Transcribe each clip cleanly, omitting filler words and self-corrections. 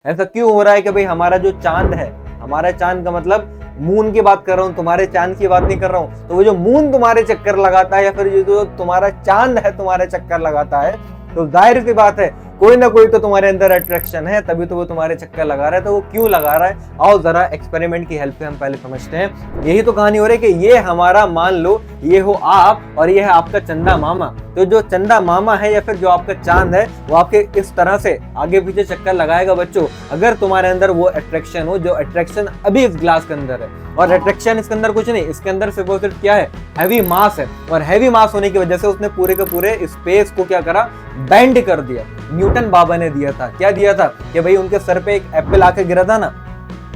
ऐसा क्यों हो रहा है कि भाई हमारा जो चांद है, हमारा चांद का मतलब मून की बात कर रहा हूँ, तुम्हारे चांद की बात नहीं कर रहा हूँ। तो वो जो मून तुम्हारे चक्कर लगाता है या फिर ये जो तुम्हारा चांद है तुम्हारे चक्कर लगाता है, तो जाहिर सी बात है कोई ना कोई तो तुम्हारे अंदर अट्रैक्शन है, तभी तो वो तुम्हारे चक्कर लगा रहा है। तो वो क्यों लगा रहा है, आओ जरा एक्सपेरिमेंट की हेल्प से हम पहले समझते हैं। यही तो कहानी हो रही है कि ये हमारा, मान लो ये हो आप और ये है आपका चंदा मामा। तो जो चंदा मामा है या फिर जो आपका चांद है वो आपके इस तरह से आगे पीछे चक्कर लगाएगा बच्चों, अगर तुम्हारे अंदर वो अट्रैक्शन हो, जो अट्रैक्शन अभी इस ग्लास के अंदर है। और अट्रैक्शन इसके अंदर कुछ नहीं, इसके अंदर सिर्फ और सिर्फ क्या है, हैवी मास है। और हैवी मास होने की वजह से उसने पूरे के पूरे स्पेस को क्या करा, बेंड कर दिया। न्यूटन बाबा ने दिया था, क्या दिया था कि भाई उनके सर पे एक एप्पल आके गिरा था ना,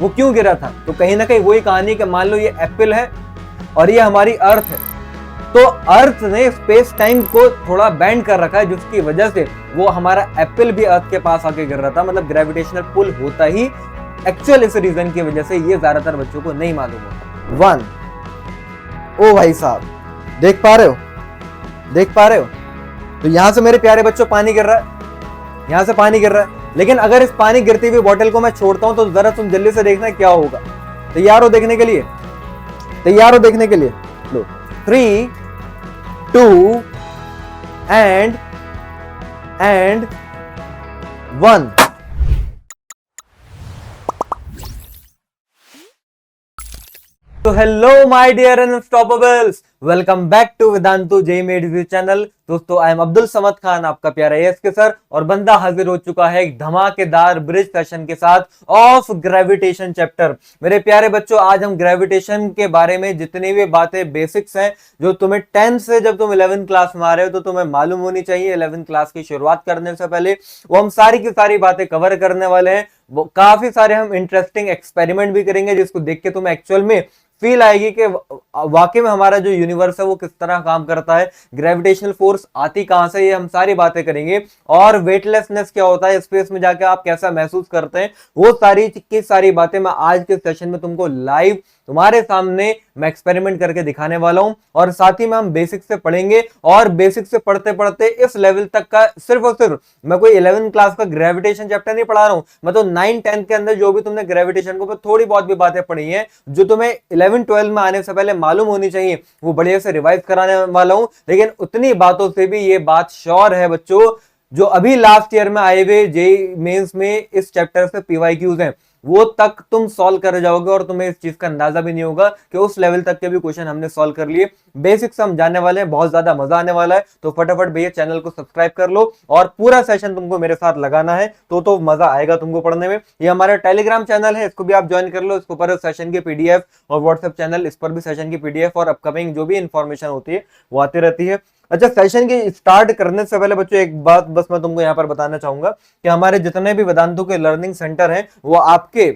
वो क्यों गिरा था, तो कहीं ना कहीं वही कहानी कि मान लो ये एप्पल है और ये हमारी अर्थ है, तो अर्थ ने स्पेस टाइम को थोड़ा बेंड कर रखा है, जिसकी वजह से वो हमारा एप्पल भी अर्थ के पास आके गिर रहा था। मतलब ग्रेविटेशनल पुल होता ही एक्चुअल इस रीजन की वजह से, ये ज्यादातर बच्चों को नहीं मालूम होता। 1 ओ भाई साहब, देख पा रहे हो, देख पा रहे हो, तो यहां से मेरे प्यारे बच्चों पानी गिर रहा है, यहां से पानी गिर रहा है। लेकिन अगर इस पानी गिरती हुई बोतल को मैं छोड़ता हूं तो जरा तुम जल्दी से देखना क्या होगा। तैयार हो देखने के लिए, तैयार हो देखने के लिए, लो 3 2 एंड 1। तो hello my dear unstoppables, welcome back to Vedantu JEE made channel. दोस्तों आई एम अब्दुल समद खान, आपका प्यारा एएसके सर, और बंदा हाजिर हो चुका है एक धमाकेदार ब्रिज सेशन के साथ ऑफ ग्रेविटेशन चैप्टर। मेरे प्यारे बच्चों, आज हम ग्रेविटेशन के बारे में जितनी भी बातें बेसिक्स हैं, जो तुम्हें 10th से जब तुम 11th क्लास में आ रहे हो तो तुम्हें मालूम होनी चाहिए, 11th क्लास की शुरुआत करने से पहले, वो हम सारी की सारी बातें कवर करने वाले हैं। वो काफी सारे हम इंटरेस्टिंग एक्सपेरिमेंट भी करेंगे, जिसको देख के तुम्हें एक्चुअल में फील आएगी कि वाकई में हमारा जो यूनिवर्स है वो किस तरह काम करता है, ग्रेविटेशनल फोर्स आती कहां से, ये हम सारी बातें करेंगे। और वेटलेसनेस क्या होता है, स्पेस में जाके आप कैसा महसूस करते हैं, वो सारी की सारी बातें मैं आज के सेशन में तुमको लाइव तुम्हारे सामने मैं एक्सपेरिमेंट करके दिखाने वाला हूं। और साथ ही में हम बेसिक से पढ़ेंगे, और बेसिक से पढ़ते पढ़ते इस लेवल तक का, सिर्फ और सिर्फ मैं कोई 11th क्लास का ग्रेविटेशन चैप्टर नहीं पढ़ा रहा हूं, मैं तो 9-10 के अंदर जो भी तुमने ग्रेविटेशन को थोड़ी बहुत भी बातें पढ़ी हैं, जो तुम्हें 11-12 में आने से पहले मालूम होनी चाहिए, वो बढ़िया से रिवाइज कराने वाला हूं। लेकिन उतनी बातों से भी ये बात श्योर है बच्चों, जो अभी लास्ट ईयर में आए हुए जेईई मेंस में इस चैप्टर से पीवाईक्यूज हैं, वो तक तुम सॉल्व कर जाओगे और तुम्हें इस चीज का अंदाजा भी नहीं होगा कि उस लेवल तक के भी क्वेश्चन हमने सॉल्व कर लिए। बेसिक्स हम जानने वाले हैं, बहुत ज्यादा मजा आने वाला है। तो फटाफट भैया चैनल को सब्सक्राइब कर लो, और पूरा सेशन तुमको मेरे साथ लगाना है, तो मजा आएगा तुमको पढ़ने में। ये हमारा टेलीग्राम चैनल है, इसको भी आप ज्वाइन कर लो। इसके ऊपर सेशन के पीडीएफ, और व्हाट्सएप चैनल, इस पर भी सेशन की पीडीएफ और अपकमिंग जो भी इंफॉर्मेशन होती है वो आती रहती है। अच्छा, सेशन के स्टार्ट करने से पहले बच्चों एक बात बस मैं तुमको यहाँ पर बताना चाहूंगा कि हमारे जितने भी वेदांतु के लर्निंग सेंटर हैं वो आपके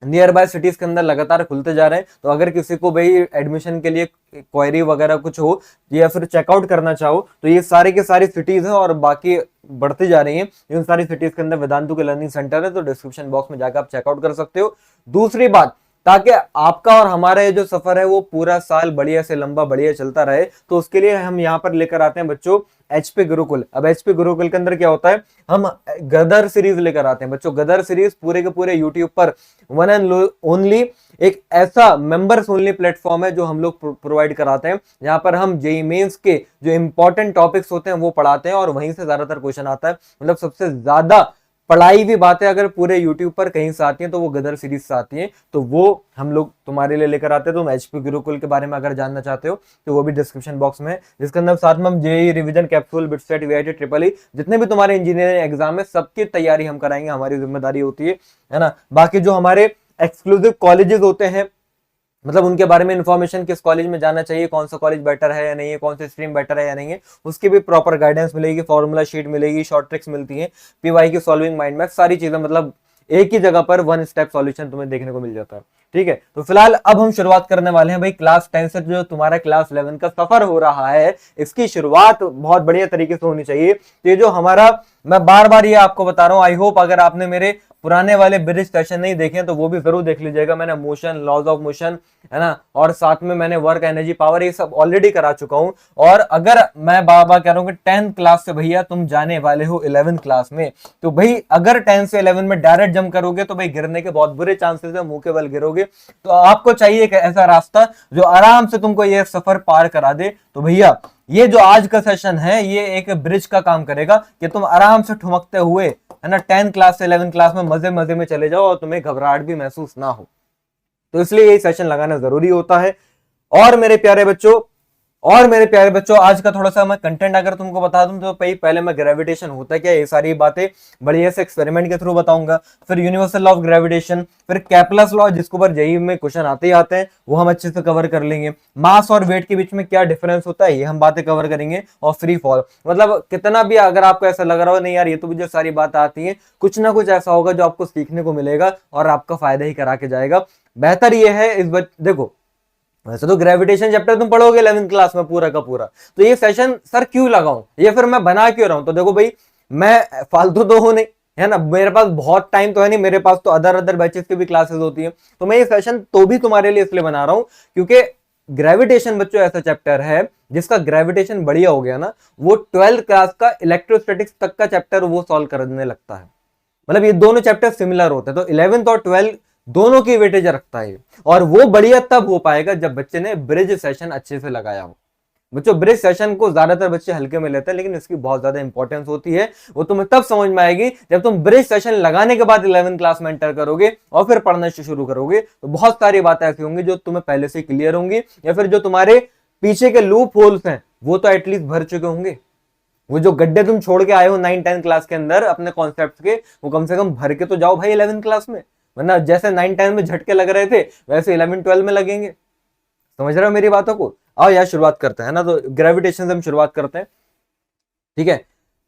नियर बाय सिटीज के अंदर लगातार खुलते जा रहे हैं। तो अगर किसी को भाई एडमिशन के लिए क्वेरी वगैरह कुछ हो या फिर चेकआउट करना चाहो, तो ये सारी की सारी सिटीज हैं और बाकी बढ़ती जा रही हैं। इन सारी सिटीज के अंदर वेदांतु के लर्निंग सेंटर है, तो डिस्क्रिप्शन बॉक्स में जाकर आप चेकआउट कर सकते हो। दूसरी बात, ताकि आपका और हमारा ये जो सफर है वो पूरा साल बढ़िया से लंबा बढ़िया चलता रहे, तो उसके लिए हम यहाँ पर लेकर आते हैं बच्चों एचपी गुरुकुल। अब एचपी गुरुकुल के अंदर क्या होता है, हम गदर सीरीज लेकर आते हैं बच्चों। गदर सीरीज पूरे के पूरे यूट्यूब पर वन एंड ओनली एक ऐसा मेंबर्स ओनली प्लेटफॉर्म है जो हम लोग प्रोवाइड कराते हैं, जहां पर हम जेईई मेंस के जो इंपॉर्टेंट टॉपिक्स होते हैं वो पढ़ाते हैं, और वहीं से ज्यादातर क्वेश्चन आता है। मतलब सबसे ज्यादा पढ़ाई भी बातें अगर पूरे YouTube पर कहीं से आती हैं तो वो गदर सीरीज से आती हैं, तो वो हम लोग तुम्हारे लिए लेकर आते हैं। तुम एचपी गुरुकुल के बारे में अगर जानना चाहते हो तो वो भी डिस्क्रिप्शन बॉक्स में है, जिसके अंदर साथ में हम JEE revision, capsule, BITSAT, VIT, triple E, जितने भी तुम्हारे इंजीनियरिंग एग्जाम है सबकी तैयारी हम कराएंगे, हमारी जिम्मेदारी होती है ना। बाकी जो हमारे एक्सक्लूसिव कॉलेजेस होते हैं, मतलब उनके बारे में इंफॉर्मेशन, किस कॉलेज में जाना चाहिए, कौन सा कॉलेज बेटर है या नहीं है, कौन सी स्ट्रीम बेटर है या नहीं है, उसकी भी प्रॉपर गाइडेंस मिलेगी, फॉर्मूला शीट मिलेगी, शॉर्ट ट्रिक्स मिलती हैं, पीवाई की सॉल्विंग, माइंड मैप, सारी चीजें मतलब एक ही जगह पर वन स्टेप सॉल्यूशन तुम्हें देखने को मिल जाता है। ठीक है, तो फिलहाल अब हम शुरुआत करने वाले हैं भाई क्लास 10 से। जो तुम्हारा क्लास 11 का सफर हो रहा है, इसकी शुरुआत बहुत बढ़िया तरीके से होनी चाहिए। तो ये जो हमारा, मैं बार बार ये आपको बता रहा हूं, आई होप अगर आपने मेरे पुराने वाले ब्रिज सेशन नहीं देखे तो वो भी जरूर देख लीजिएगा। मैंने मोशन, लॉज ऑफ मोशन, है ना, और साथ में मैंने वर्क, एनर्जी, पावर, ये सब ऑलरेडी करा चुका हूं। और अगर मैं बार बार कह रहा हूं कि 10th क्लास से भैया तुम जाने वाले हो 11th क्लास में, तो भाई अगर 10 से 11 में डायरेक्ट जंप करोगे तो भाई गिरने के बहुत बुरे चांसेस है, मुंह के बल गिरोगे। तो आपको चाहिए एक ऐसा रास्ता जो आराम से तुमको ये सफर पार करा दे। तो भैया ये जो आज का सेशन है ये एक ब्रिज का काम करेगा कि तुम आराम से ठुमकते हुए, है ना, 10 क्लास से 11 क्लास में मजे मजे में चले जाओ और तुम्हें घबराहट भी महसूस ना हो। तो इसलिए ये सेशन लगाना जरूरी होता है। और मेरे प्यारे बच्चों आज का थोड़ा सा मैं कंटेंट अगर तुमको बता दूं तो पहले मैं ग्रेविटेशन होता है क्या, ये सारी बातें बढ़िया से एक्सपेरिमेंट के थ्रू बताऊंगा। फिर यूनिवर्सल लॉ ऑफ ग्रेविटेशन, फिर केपलर्स लॉ जिसके ऊपर जेईई में क्वेश्चन आते ही आते हैं, वो हम अच्छे से कवर कर लेंगे। मास और वेट के बीच में क्या डिफरेंस होता है ये हम बातें कवर करेंगे। और फ्री फॉल, मतलब कितना भी अगर आपको ऐसा लग रहा हो नहीं यार ये तो मुझे सारी बात आती है, कुछ ना कुछ ऐसा होगा जो आपको सीखने को मिलेगा और आपका फायदा ही करा के जाएगा। बेहतर ये है देखो वैसे तो ग्रेविटेशन चैप्टर तुम पढ़ोगे 11th क्लास में पूरा का पूरा, तो ये सेशन सर क्यों लगाऊं, ये फिर मैं बना क्यों रहा हूं। तो देखो भाई मैं फालतू तो हूं नहीं, है ना, मेरे पास बहुत टाइम तो है नहीं, मेरे पास तो अदर बैचेस की भी क्लासेस होती है। तो मैं ये सेशन तो भी तुम्हारे लिए इसलिए बना रहा हूं क्योंकि ग्रेविटेशन बच्चों ऐसा चैप्टर है जिसका ग्रेविटेशन बढ़िया हो गया ना, वो 12th क्लास का इलेक्ट्रोस्टैटिक्स तक का चैप्टर वो सॉल्व करने लगता है। मतलब ये दोनों चैप्टर सिमिलर होते हैं, तो 11th और 12th दोनों की वेटेज रखता है। और वो बढ़िया तब हो पाएगा जब बच्चे ने ब्रिज सेशन अच्छे से लगाया हो। बच्चों ब्रिज सेशन को ज्यादातर बच्चे हल्के में लेते हैं, लेकिन इसकी बहुत ज्यादा इंपॉर्टेंस होती है। वो तुम्हें तब समझ में आएगी जब तुम ब्रिज सेशन लगाने के बाद 11th क्लास में एंटर करोगे और फिर पढ़ना शुरू करोगे। तो बहुत सारी बातें ऐसी होंगी जो तुम्हें पहले से क्लियर होंगी, या फिर जो तुम्हारे पीछे के लूप होल्स हैं वो तो एटलीस्ट भर चुके होंगे। वो जो गड्ढे तुम छोड़ के आए हो 9-10 क्लास के अंदर अपने कॉन्सेप्ट के, वो कम से कम भर के तो जाओ भाई 11th क्लास में, वरना जैसे 9-10 में झटके लग रहे थे वैसे 11-12 में लगेंगे। समझ रहे हो मेरी बातों को। आओ यार शुरुआत करते हैं ना, तो ग्रेविटेशन से हम शुरुआत करते हैं, ठीक है।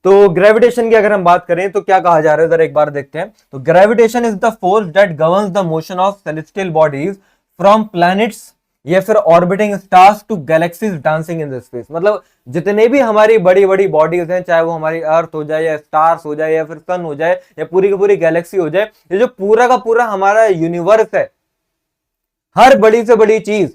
तो ग्रेविटेशन की अगर हम बात करें तो क्या कहा जा रहा है जरा एक बार देखते हैं। तो gravitation is the force that governs the motion of celestial bodies from planets या फिर orbiting stars to galaxies dancing in the space. मतलब जितने भी हमारी बड़ी बड़ी बॉडीज हैं, चाहे वो हमारी अर्थ हो जाए या स्टार्स हो जाए या फिर सन हो जाए या पूरी की पूरी गैलेक्सी हो जाए, ये जो पूरा का पूरा हमारा यूनिवर्स है, हर बड़ी से बड़ी चीज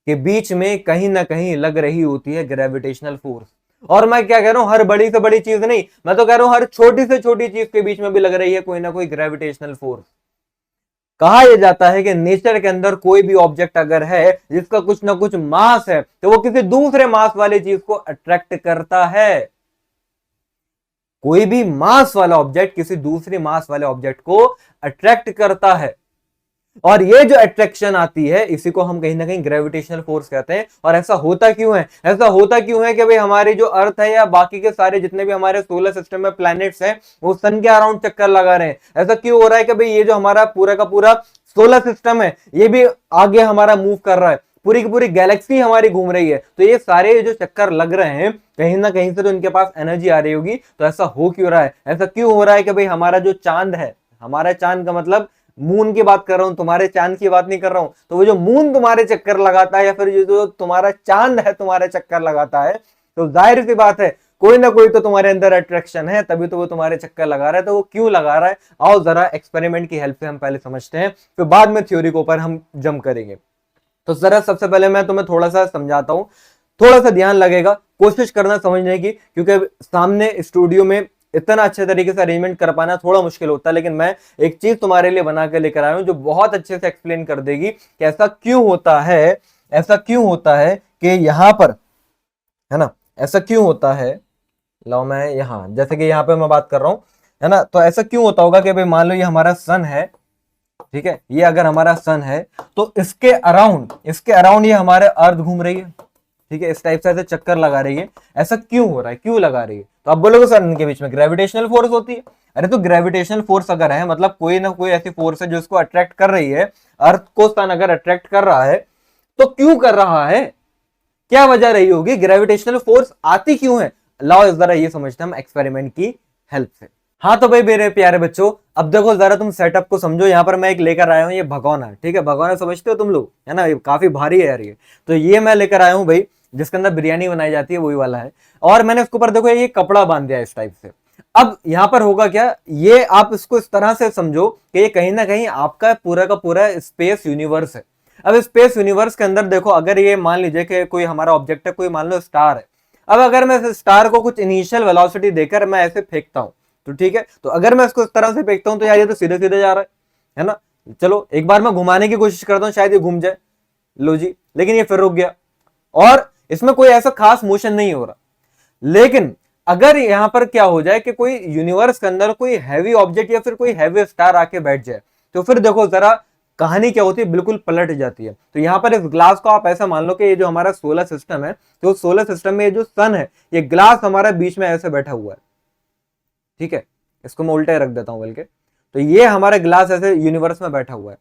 के बीच में कहीं ना कहीं लग रही होती है ग्रेविटेशनल फोर्स। और मैं क्या कह रहा हूं, हर बड़ी से बड़ी चीज नहीं, मैं तो कह रहा हूं हर छोटी से छोटी चीज के बीच में भी लग रही है कोई ना कोई ग्रेविटेशनल फोर्स। कहा यह जाता है कि नेचर के अंदर कोई भी ऑब्जेक्ट अगर है जिसका कुछ ना कुछ मास है तो वो किसी दूसरे मास वाली चीज को अट्रैक्ट करता है। कोई भी मास वाला ऑब्जेक्ट किसी दूसरे मास वाले ऑब्जेक्ट को अट्रैक्ट करता है, और ये जो अट्रैक्शन आती है इसी को हम कहीं ना कहीं ग्रेविटेशनल फोर्स कहते हैं। और ऐसा होता क्यों है, ऐसा होता क्यों है कि भाई हमारी जो अर्थ है या बाकी के सारे जितने भी हमारे सोलर सिस्टम में प्लैनेट्स हैं वो सन के अराउंड चक्कर लगा रहे हैं। ऐसा क्यों हो रहा है कि भाई ये जो हमारा पूरा का पूरा सोलर सिस्टम है ये भी आगे हमारा मूव कर रहा है, पूरी की पूरी गैलेक्सी हमारी घूम रही है। तो ये सारे जो चक्कर लग रहे हैं कहीं ना कहीं से तो इनके पास एनर्जी आ रही होगी। तो ऐसा हो क्यों रहा है, ऐसा क्यों हो रहा है कि भाई हमारा जो चांद है, हमारा चांद का मतलब मून की बात कर रहा हूं, तुम्हारे चांद की बात नहीं कर रहा हूं, तो वो जो मून तुम्हारे चक्कर लगाता है या फिर जो तुम्हारा चांद है तुम्हारे चक्कर लगाता है, तो जाहिर सी बात है कोई ना कोई तो तुम्हारे अंदर अट्रैक्शन है, तभी तो वो तुम्हारे चक्कर लगा रहा है। तो वो क्यों लगा रहा है, आओ जरा एक्सपेरिमेंट की हेल्प से हम पहले समझते हैं, फिर बाद में थ्योरी के ऊपर हम जंप करेंगे। तो जरा सबसे पहले मैं तुम्हें थोड़ा सा समझाता हूं, थोड़ा सा ध्यान लगेगा, कोशिश करना समझने की, क्योंकि सामने स्टूडियो में इतना अच्छे तरीके से अरेंजमेंट कर पाना थोड़ा मुश्किल होता है। लेकिन मैं एक चीज तुम्हारे लिए बना के लेकर आया हूं जो बहुत अच्छे से एक्सप्लेन कर देगी कि ऐसा क्यों होता है, ऐसा क्यों होता है कि यहां पर, है ना, ऐसा क्यों होता है। लो मैं यहां, जैसे कि यहां पे मैं बात कर रहा हूं, है ना, तो ऐसा क्यों होता होगा कि भाई मान लो ये हमारा सन है, ठीक है, ये अगर हमारा सन है तो इसके अराउंड ये हमारे अर्थ घूम रही है, ठीक है, इस टाइप से ऐसे चक्कर लगा रही है। ऐसा क्यों हो रहा है, क्यों लगा रही है, तो आप बोलोगे सर इनके बीच में ग्रेविटेशनल फोर्स होती है। अरे तो ग्रेविटेशनल फोर्स अगर है मतलब कोई ना कोई ऐसी फोर्स है जो इसको अट्रैक्ट कर रही है, अर्थ को सन अगर अट्रैक्ट कर रहा है तो क्यों कर रहा है, क्या वजह रही होगी, ग्रेविटेशनल फोर्स आती क्यों है। लाओ जरा ये समझते हैं हम एक्सपेरिमेंट की हेल्प से। हाँ तो भाई मेरे प्यारे बच्चों अब देखो जरा तुम सेटअप को समझो। यहाँ पर मैं एक लेकर आया हूँ, ये भगोना, ठीक है, भगोना समझते हो तुम लोग, है ना, ये काफी भारी है यार ये। तो ये मैं लेकर आया हूँ भाई, जिसके अंदर बिरयानी बनाई जाती है वही वाला है। और मैंने उसके ऊपर देखो ये कपड़ा बांध दिया इस टाइप से। अब यहां पर होगा क्या, ये आप इसको इस तरह से समझो कि ये कहीं ना कहीं आपका पूरा का पूरा स्पेस यूनिवर्स है। अब स्पेस यूनिवर्स के अंदर देखो, अगर ये मान लीजिए कि कोई हमारा ऑब्जेक्ट है, कोई मान लो स्टार है। अब अगर मैं इस स्टार को कुछ इनिशियल वेलोसिटी देकर मैं ऐसे फेंकता हूं, तो ठीक है, तो अगर मैं इसको इस तरह से फेंकता हूं तो यार ये तो सीधे सीधे जा रहा है ना। चलो एक बार मैं घुमाने की कोशिश करता हूं, शायद ये घूम जाए, लो जी, लेकिन ये फिर रुक गया और इसमें कोई ऐसा खास मोशन नहीं हो रहा। लेकिन अगर यहां पर क्या हो जाए कि कोई यूनिवर्स के अंदर कोई हैवी ऑब्जेक्ट या फिर कोई हैवी स्टार आके बैठ जाए, तो फिर देखो जरा कहानी क्या होती है, बिल्कुल पलट जाती है। तो यहां पर इस ग्लास को आप ऐसा मान लो कि ये जो हमारा सोलर सिस्टम है, तो सोलर सिस्टम में ये जो सन है, ये ग्लास हमारा बीच में ऐसे बैठा हुआ है, ठीक है, इसको मैं उल्टा रख देता हूं बल्कि। तो ये हमारा ग्लास ऐसे यूनिवर्स में बैठा हुआ है।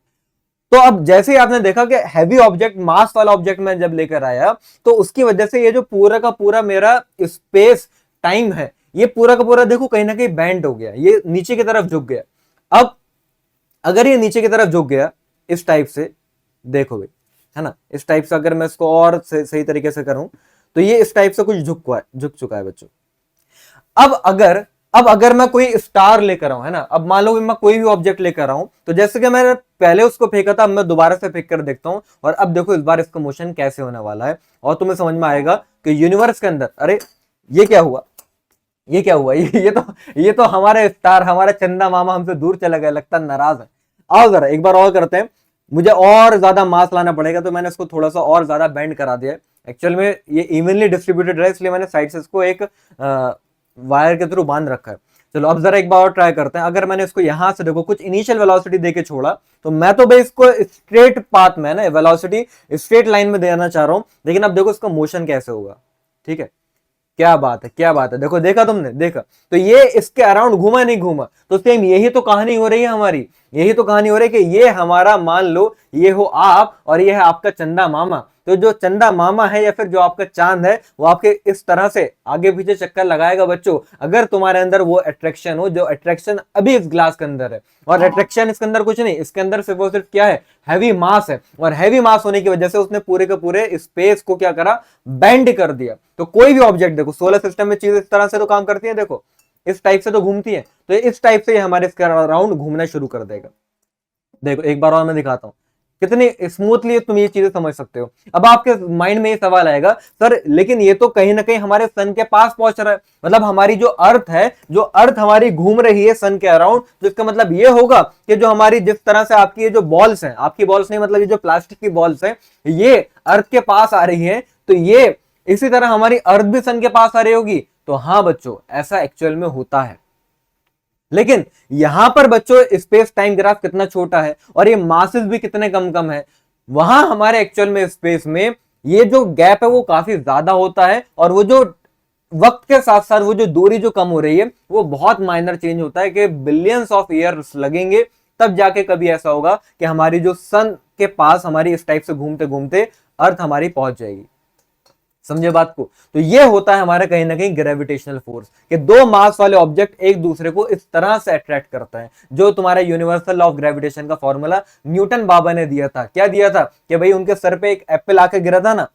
तो अब जैसे ही आपने देखा कि हैवी ऑब्जेक्ट, मास वाला ऑब्जेक्ट मैं जब लेकर आया, तो उसकी वजह से ये जो पूरा का पूरा मेरा स्पेस टाइम है, ये पूरा का पूरा देखो कहीं ना कहीं बैंड हो गया, ये नीचे की तरफ झुक गया। अब अगर ये नीचे की तरफ झुक गया इस टाइप से, देखो भाई, है ना, इस टाइप से अगर मैं इसको और सही तरीके से करूं, तो ये इस टाइप से कुछ झुक चुका है बच्चों। अब अगर मैं कोई स्टार लेकर आऊं, है ना, अब मान लो मैं कोई भी ऑब्जेक्ट लेकर आऊं, तो जैसे कि मैंने पहले उसको फेंका था, अब मैं दोबारा से फेंक कर देखता हूं, और अब देखो इस बार इसका मोशन कैसे होने वाला है, और तुम्हें समझ में आएगा कि यूनिवर्स के अंदर, अरे ये क्या हुआ, ये क्या हुआ, ये तो हमारे स्टार, हमारा चंदा मामा हमसे दूर चला गया, लगता नाराज है। आओ जरा एक बार और करते हैं, मुझे और ज्यादा मास लाना पड़ेगा, तो मैंने इसको थोड़ा सा और ज्यादा बेंड करा दिया है। एक्चुअल में ये इवनली डिस्ट्रीब्यूटेड है, इसलिए मैंने साइड से इसको एक वायर के थ्रू बांध रखा है। चलो अब जरा एक बार और ट्राई करते हैं। अगर मैंने इसको यहां से देखो कुछ इनिशियल वेलोसिटी देके छोड़ा, तो मैं तो भाई इसको स्ट्रेट पाथ में ना वेलोसिटी स्ट्रेट लाइन में देना चाह रहा हूं, लेकिन अब देखो इसका मोशन कैसे होगा, ठीक है, क्या बात है, क्या बात है, देखो देखा तुमने, देखा, तो ये इसके अराउंड घूमा नहीं घूमा, तो सेम यही तो कहानी हो रही है हमारी, यही तो कहानी हो रही है कि ये हमारा, मान लो ये हो आप और ये है आपका चंदा मामा, तो जो चंदा मामा है या फिर जो आपका चांद है, वो आपके इस तरह से आगे पीछे चक्कर लगाएगा बच्चों, अगर तुम्हारे अंदर वो अट्रैक्शन हो, जो अट्रैक्शन अभी इस ग्लास के अंदर है। और अट्रैक्शन इसके अंदर कुछ नहीं, इसके अंदर सिर्फ और सिर्फ क्या है, हैवी मास है, और हैवी मास होने की वजह से उसने पूरे के पूरे स्पेस को क्या करा, बेंड कर दिया। तो कोई भी ऑब्जेक्ट देखो सोलर सिस्टम में चीज इस तरह से तो काम करती है, देखो इस टाइप से तो घूमती है, तो इस टाइप से हमारे इसके अराउंड घूमना शुरू कर देगा। देखो एक बार और मैं दिखाता हूं, कितनी स्मूथली तुम ये चीजें समझ सकते हो। अब आपके माइंड में ये सवाल आएगा, सर लेकिन ये तो कहीं ना कहीं हमारे सन के पास पहुंच रहा है, मतलब हमारी जो अर्थ है, जो अर्थ हमारी घूम रही है सन के अराउंड, तो इसका मतलब ये होगा कि जो हमारी जिस तरह से आपकी ये जो बॉल्स हैं, आपकी बॉल्स नहीं मतलब ये जो प्लास्टिक की बॉल्स हैं, ये अर्थ के पास आ रही है, तो ये इसी तरह हमारी अर्थ भी सन के पास आ रही होगी। तो हाँ बच्चों, ऐसा एक्चुअल में होता है। लेकिन यहां पर बच्चों स्पेस टाइम ग्राफ कितना छोटा है और ये मासेस भी कितने कम कम है, वहां हमारे एक्चुअल में स्पेस में ये जो गैप है वो काफी ज्यादा होता है, और वो जो वक्त के साथ साथ वो जो दूरी जो कम हो रही है वो बहुत माइनर चेंज होता है, कि बिलियंस ऑफ ईयर्स लगेंगे तब जाके कभी ऐसा होगा कि हमारी जो सन के पास हमारी इस टाइप से घूमते घूमते अर्थ हमारी पहुंच जाएगी। समझे बात को। तो ये होता है हमारा कहीं ना कहीं ग्रेविटेशनल फोर्स, कि दो मास वाले ऑब्जेक्ट एक दूसरे को इस तरह से अट्रैक्ट करता है। जो तुम्हारा यूनिवर्सल लॉ ऑफ ग्रेविटेशन का फॉर्मूला न्यूटन बाबा ने दिया था, क्या दिया था, कि भाई उनके सर पे एक एप्पल आके गिरा था ना,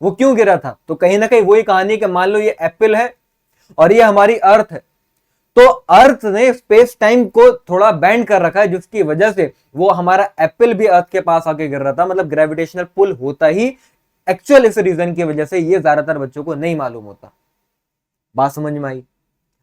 वो क्यों गिरा था, तो कहीं ना कहीं वही कहानी कि मान लो ये एप्पल है और ये हमारी अर्थ है, तो अर्थ ने स्पेस टाइम को थोड़ा बैंड कर रखा है, जिसकी वजह से वो हमारा एप्पल भी अर्थ के पास आके गिर रहा था, मतलब ग्रेविटेशनल पुल होता ही एक्चुअल इस रीजन की वजह से। ये ज्यादातर बच्चों को नहीं मालूम होता। बात समझ में आई।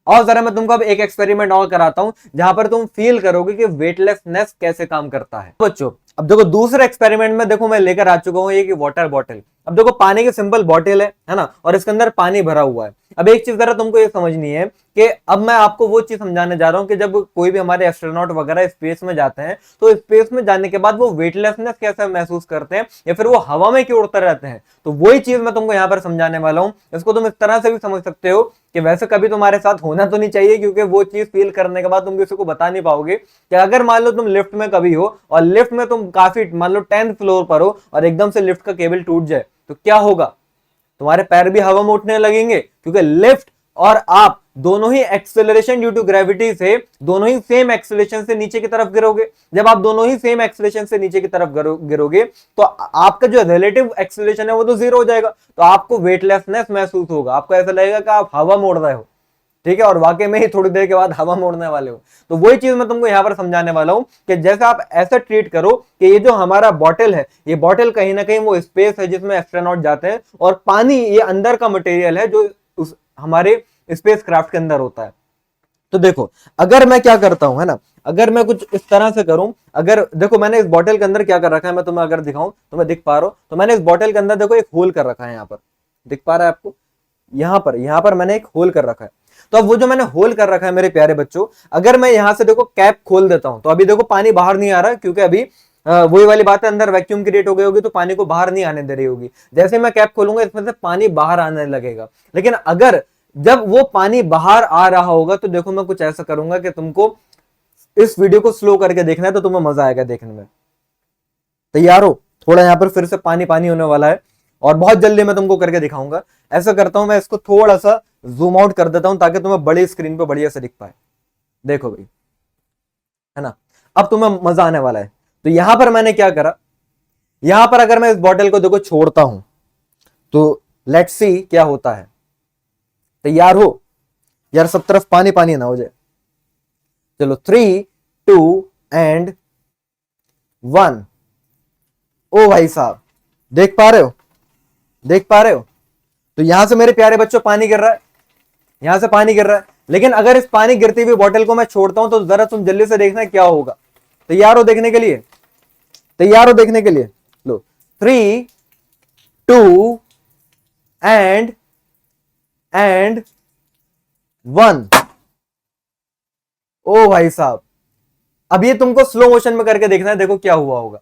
और जरा मैं तुमको अब एक एक्सपेरिमेंट और कराता हूं, जहां पर तुम फील करोगे कि वेटलेसनेस कैसे काम करता है बच्चों। अब देखो दूसरे एक्सपेरिमेंट में देखो मैं लेकर आ चुका हूं ये कि वाटर बॉटल। अब देखो पानी की सिंपल बॉटल है ना, और इसके अंदर पानी भरा हुआ है। अब एक चीज जरा तुमको ये समझनी है कि अब मैं आपको वो चीज समझाने जा रहा हूं कि जब कोई भी हमारे एस्ट्रोनॉट वगैरह स्पेस में जाते हैं, तो स्पेस में जाने के बाद वो वेटलेसनेस कैसे महसूस करते हैं, या फिर वो हवा में क्यों उड़ते रहते हैं। तो वही चीज मैं तुमको यहाँ पर समझाने वाला हूँ। इसको तुम इस तरह से भी समझ सकते हो कि वैसे कभी तुम्हारे साथ होना तो नहीं चाहिए, क्योंकि वो चीज फील करने के बाद तुम किसी को बता नहीं पाओगे, कि अगर मान लो तुम लिफ्ट में कभी हो और लिफ्ट में तुम काफी मान लो 10th फ्लोर पर हो और एकदम से लिफ्ट का केबल टूट जाए, तो क्या होगा, तुम्हारे पैर भी हवा में उठने लगेंगे, क्योंकि लिफ्ट और आप दोनों ही एक्सेलरेशन ड्यू टू ग्रेविटी से, दोनों ही सेम एक्सेलरेशन से नीचे की तरफ गिरोगे। जब आप दोनों ही सेम एक्सेलरेशन से नीचे की तरफ गिरोगे, तो आपका जो रिलेटिव एक्सेलरेशन है वो तो जीरो हो जाएगा, तो आपको वेटलेसनेस महसूस होगा, आपको ऐसा लगेगा कि आप हवा में उड़ रहे हो। ठीक है, और वाकई में ही थोड़ी देर के बाद हवा में उड़ने वाले हो। तो वही चीज मैं तुमको यहाँ पर समझाने वाला हूँ कि जैसे आप ऐसा ट्रीट करो कि ये जो हमारा बॉटल है, ये बॉटल कहीं ना कहीं वो स्पेस है जिसमें एस्ट्रोनॉट जाते हैं, और पानी ये अंदर का मटेरियल है जो उस हमारे स्पेस क्राफ्ट के अंदर होता है। तो देखो, अगर मैं क्या करता हूं, है ना, अगर मैं कुछ इस तरह से करूं, अगर देखो मैंने इस बॉटल के अंदर क्या कर रखा है, मैं तुम्हें अगर दिखाऊं तो मैं दिख पा रहा हूं, तो मैंने इस बॉटल के अंदर देखो एक होल कर रखा है, यहां पर दिख पा रहा है आपको, यहां पर मैंने एक होल कर रखा है। तो अब वो जो मैंने होल कर रखा है मेरे प्यारे बच्चों, अगर मैं यहां से देखो कैप खोल देता हूं, तो अभी देखो पानी बाहर नहीं आ रहा है, क्योंकि अभी वही वाली बात है, अंदर वैक्यूम क्रिएट हो गई होगी, तो पानी को बाहर नहीं आने दे रही होगी। जैसे मैं कैप खोलूंगा इसमें से पानी बाहर आने लगेगा। लेकिन अगर जब वो पानी बाहर आ रहा होगा, तो देखो मैं कुछ ऐसा करूंगा कि तुमको इस वीडियो को स्लो करके देखना है, तो तुम्हें मजा आएगा देखने में। तैयार हो? थोड़ा यहां पर फिर से पानी पानी होने वाला है, और बहुत जल्दी मैं तुमको करके दिखाऊंगा। ऐसा करता हूं, मैं इसको थोड़ा सा जूम आउट कर देता हूं ताकि तुम्हें बड़ी स्क्रीन पे बढ़िया से दिख पाए। देखो भाई, है ना, अब तुम्हें मजा आने वाला है। तो यहां पर मैंने क्या करा, यहां पर अगर मैं इस बॉटल को देखो छोड़ता हूं, तो लेट्स सी क्या होता है। तैयार हो? यार सब तरफ पानी पानी ना हो जाए। चलो 3, 2 एंड 1। ओ भाई साहब, देख पा रहे हो? देख पा रहे हो? तो यहां से मेरे प्यारे बच्चों पानी गिर रहा है, यहां से पानी गिर रहा है। लेकिन अगर इस पानी गिरती हुई बॉटल को मैं छोड़ता हूं, तो जरा तुम जल्दी से देखना क्या होगा। तैयार हो देखने के लिए? तैयार हो देखने के लिए? लो 3, 2 एंड 1। ओ भाई साहब, अब ये तुमको स्लो मोशन में करके देखना है, देखो क्या हुआ होगा।